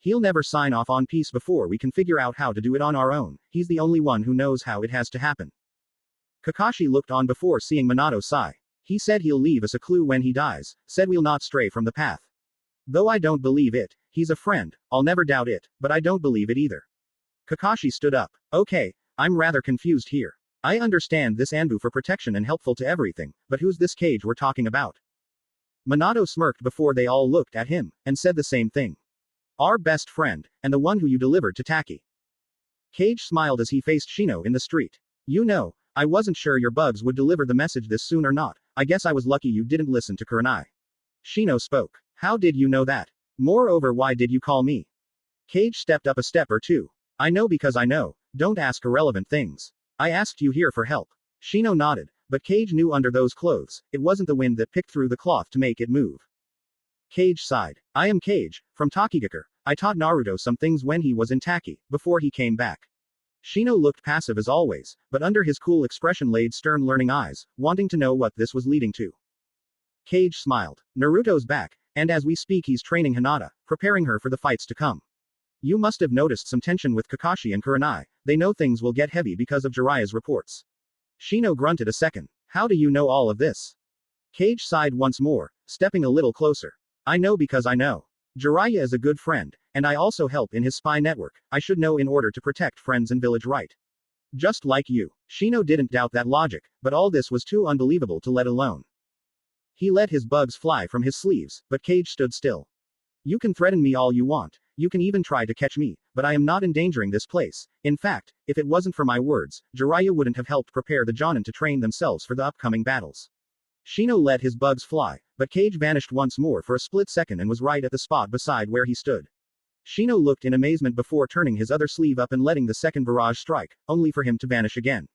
He'll never sign off on peace before we can figure out how to do it on our own. He's the only one who knows how it has to happen. Kakashi looked on before seeing Minato sigh. He said he'll leave us a clue when he dies, said we'll not stray from the path. Though I don't believe it, he's a friend, I'll never doubt it, but I don't believe it either. Kakashi stood up. Okay, I'm rather confused here. I understand this Anbu for protection and helpful to everything, but who's this Cage we're talking about? Minato smirked before they all looked at him, and said the same thing. Our best friend, and the one who you delivered to Taki. Cage smiled as he faced Shino in the street. You know, I wasn't sure your bugs would deliver the message this soon or not. I guess I was lucky you didn't listen to Kurenai. Shino spoke. How did you know that? Moreover, why did you call me? Cage stepped up a step or two. I know because I know. Don't ask irrelevant things. I asked you here for help. Shino nodded, but Cage knew under those clothes, it wasn't the wind that picked through the cloth to make it move. Cage sighed. I am Cage, from Takigakure. I taught Naruto some things when he was in Taki, before he came back. Shino looked passive as always, but under his cool expression laid stern learning eyes, wanting to know what this was leading to. Cage smiled. Naruto's back, and as we speak he's training Hinata, preparing her for the fights to come. You must have noticed some tension with Kakashi and Kurenai. They know things will get heavy because of Jiraiya's reports. Shino grunted a second. How do you know all of this? Cage sighed once more, stepping a little closer. I know because I know. Jiraiya is a good friend, and I also help in his spy network. I should know in order to protect friends and village right. Just like you. Shino didn't doubt that logic, but all this was too unbelievable to let alone. He let his bugs fly from his sleeves, but Cage stood still. You can threaten me all you want. You can even try to catch me, but I am not endangering this place. In fact, if it wasn't for my words, Jiraiya wouldn't have helped prepare the Jonin to train themselves for the upcoming battles. Shino let his bugs fly, but Cage vanished once more for a split second and was right at the spot beside where he stood. Shino looked in amazement before turning his other sleeve up and letting the second barrage strike, only for him to vanish again.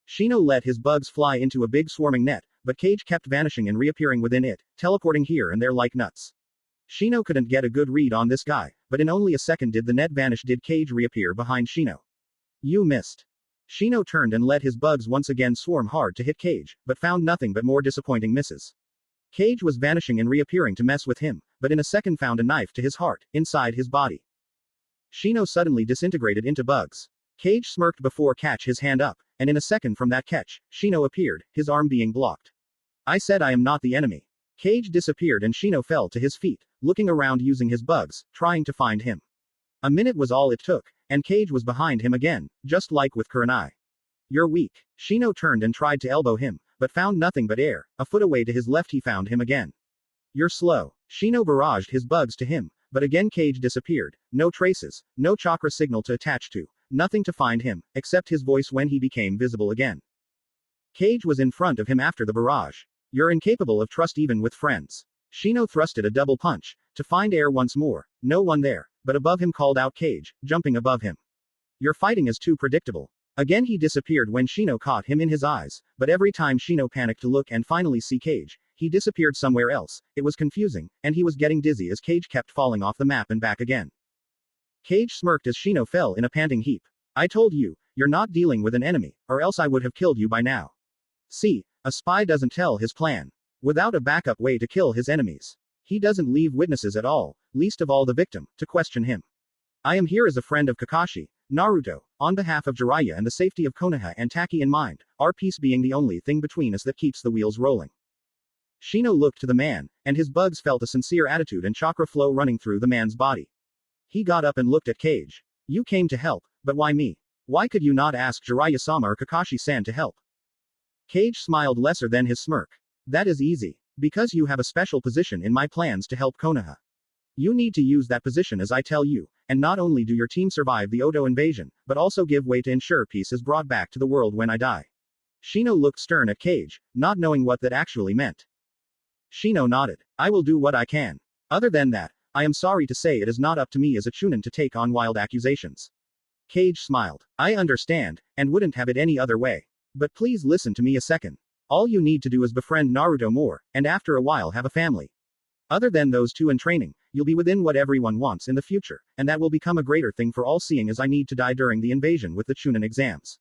Shino let his bugs fly into a big swarming net, but Cage kept vanishing and reappearing within it, teleporting here and there like nuts. Shino couldn't get a good read on this guy, but in only a second did the net vanish. Did Cage reappear behind Shino? You missed. Shino turned and let his bugs once again swarm hard to hit Cage, but found nothing but more disappointing misses. Cage was vanishing and reappearing to mess with him, but in a second found a knife to his heart, inside his body. Shino suddenly disintegrated into bugs. Cage smirked before catch his hand up, and in a second from that catch, Shino appeared, his arm being blocked. I said I am not the enemy. Cage disappeared and Shino fell to his feet, looking around using his bugs, trying to find him. A minute was all it took, and Cage was behind him again, just like with Kurenai. You're weak. Shino turned and tried to elbow him, but found nothing but air. A foot away to his left he found him again. You're slow. Shino barraged his bugs to him, but again Cage disappeared. No traces, no chakra signal to attach to, nothing to find him, except his voice when he became visible again. Cage was in front of him after the barrage. You're incapable of trust even with friends. Shino thrusted a double punch, to find air once more. No one there, but above him called out Cage, jumping above him. Your fighting is too predictable. Again he disappeared when Shino caught him in his eyes, but every time Shino panicked to look and finally see Cage, he disappeared somewhere else. It was confusing, and he was getting dizzy as Cage kept falling off the map and back again. Cage smirked as Shino fell in a panting heap. I told you, you're not dealing with an enemy, or else I would have killed you by now. See, a spy doesn't tell his plan. Without a backup way to kill his enemies. He doesn't leave witnesses at all, least of all the victim, to question him. I am here as a friend of Kakashi, Naruto, on behalf of Jiraiya and the safety of Konoha and Taki in mind, our peace being the only thing between us that keeps the wheels rolling. Shino looked to the man, and his bugs felt a sincere attitude and chakra flow running through the man's body. He got up and looked at Cage. You came to help, but why me? Why could you not ask Jiraiya-sama or Kakashi-san to help? Cage smiled lesser than his smirk. That is easy. Because you have a special position in my plans to help Konoha. You need to use that position as I tell you, and not only do your team survive the Oto invasion, but also give way to ensure peace is brought back to the world when I die. Shino looked stern at Cage, not knowing what that actually meant. Shino nodded. I will do what I can. Other than that, I am sorry to say it is not up to me as a Chunin to take on wild accusations. Cage smiled. I understand, and wouldn't have it any other way. But please listen to me a second. All you need to do is befriend Naruto more, and after a while have a family. Other than those two in training, you'll be within what everyone wants in the future, and that will become a greater thing for all seeing as I need to die during the invasion with the Chunin exams.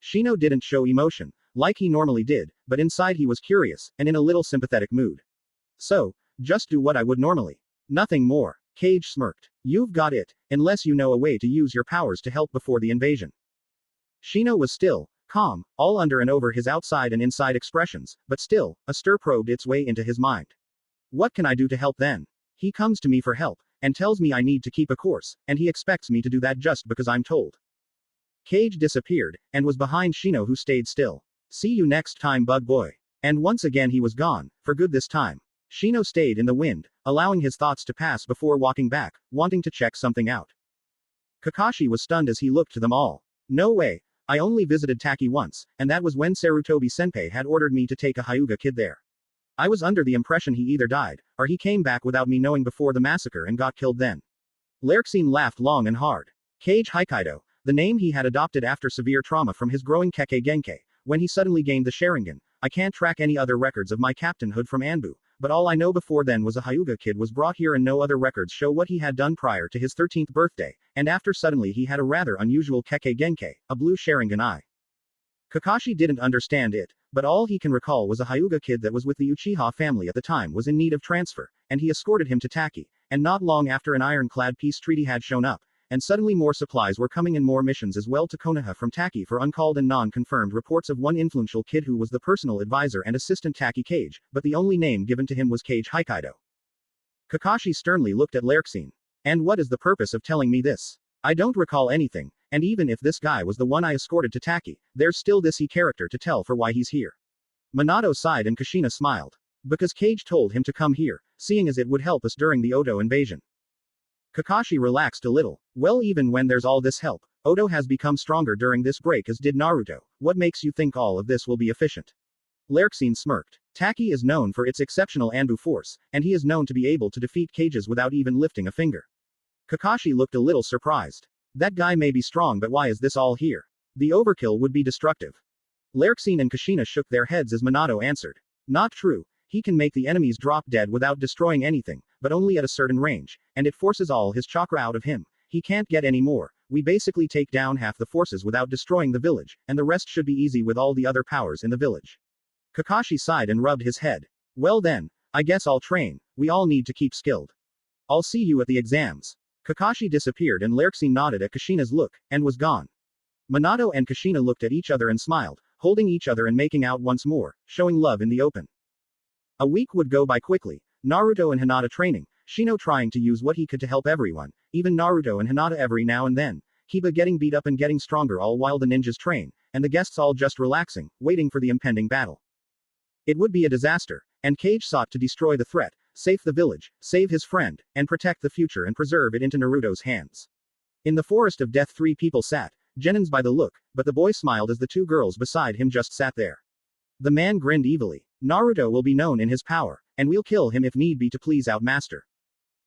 Shino didn't show emotion, like he normally did, but inside he was curious, and in a little sympathetic mood. So, just do what I would normally. Nothing more. Cage smirked. You've got it, unless you know a way to use your powers to help before the invasion. Shino was still, calm, all under and over his outside and inside expressions, but still, a stir probed its way into his mind. What can I do to help then? He comes to me for help, and tells me I need to keep a course, and he expects me to do that just because I'm told. Cage disappeared, and was behind Shino, who stayed still. See you next time, bug boy. And once again he was gone, for good this time. Shino stayed in the wind, allowing his thoughts to pass before walking back, wanting to check something out. Kakashi was stunned as he looked to them all. No way. I only visited Taki once, and that was when Sarutobi Senpai had ordered me to take a Hyuga kid there. I was under the impression he either died, or he came back without me knowing before the massacre and got killed then. Lerxine laughed long and hard. Kage Hikaido, the name he had adopted after severe trauma from his growing Kekkei Genkai, when he suddenly gained the Sharingan. I can't track any other records of my captainhood from Anbu, but all I know before then was a Hyuga kid was brought here and no other records show what he had done prior to his 13th birthday, and after suddenly he had a rather unusual Kekkei Genkai, a blue Sharingan eye. Kakashi didn't understand it, but all he can recall was a Hyuga kid that was with the Uchiha family at the time was in need of transfer, and he escorted him to Taki, and not long after an ironclad peace treaty had shown up, and suddenly more supplies were coming and more missions as well to Konoha from Taki for uncalled and non-confirmed reports of one influential kid who was the personal advisor and assistant Taki Cage, but the only name given to him was Kage Hikaido. Kakashi sternly looked at Lerxine. And what is the purpose of telling me this? I don't recall anything, and even if this guy was the one I escorted to Taki, there's still this character to tell for why he's here. Minato sighed and Kushina smiled. Because Cage told him to come here, seeing as it would help us during the Odo invasion. Kakashi relaxed a little. Well, even when there's all this help, Odo has become stronger during this break as did Naruto. What makes you think all of this will be efficient? Lerxine smirked. Taki is known for its exceptional Anbu force, and he is known to be able to defeat Cages without even lifting a finger. Kakashi looked a little surprised. That guy may be strong, but why is this all here? The overkill would be destructive. Lerxine and Kushina shook their heads as Minato answered. Not true. He can make the enemies drop dead without destroying anything, but only at a certain range, and it forces all his chakra out of him. He can't get any more. We basically take down half the forces without destroying the village, and the rest should be easy with all the other powers in the village. Kakashi sighed and rubbed his head. Well then, I guess I'll train. We all need to keep skilled. I'll see you at the exams. Kakashi disappeared and Lerxine nodded at Kushina's look, and was gone. Minato and Kushina looked at each other and smiled, holding each other and making out once more, showing love in the open. A week would go by quickly. Naruto and Hinata training, Shino trying to use what he could to help everyone, even Naruto and Hinata every now and then, Kiba getting beat up and getting stronger all while the ninjas train, and the guests all just relaxing, waiting for the impending battle. It would be a disaster, and Cage sought to destroy the threat, save the village, save his friend, and protect the future and preserve it into Naruto's hands. In the forest of death 3 people sat, Genin's by the look, but the boy smiled as the 2 girls beside him just sat there. The man grinned evilly. Naruto will be known in his power, and we'll kill him if need be to please out Master.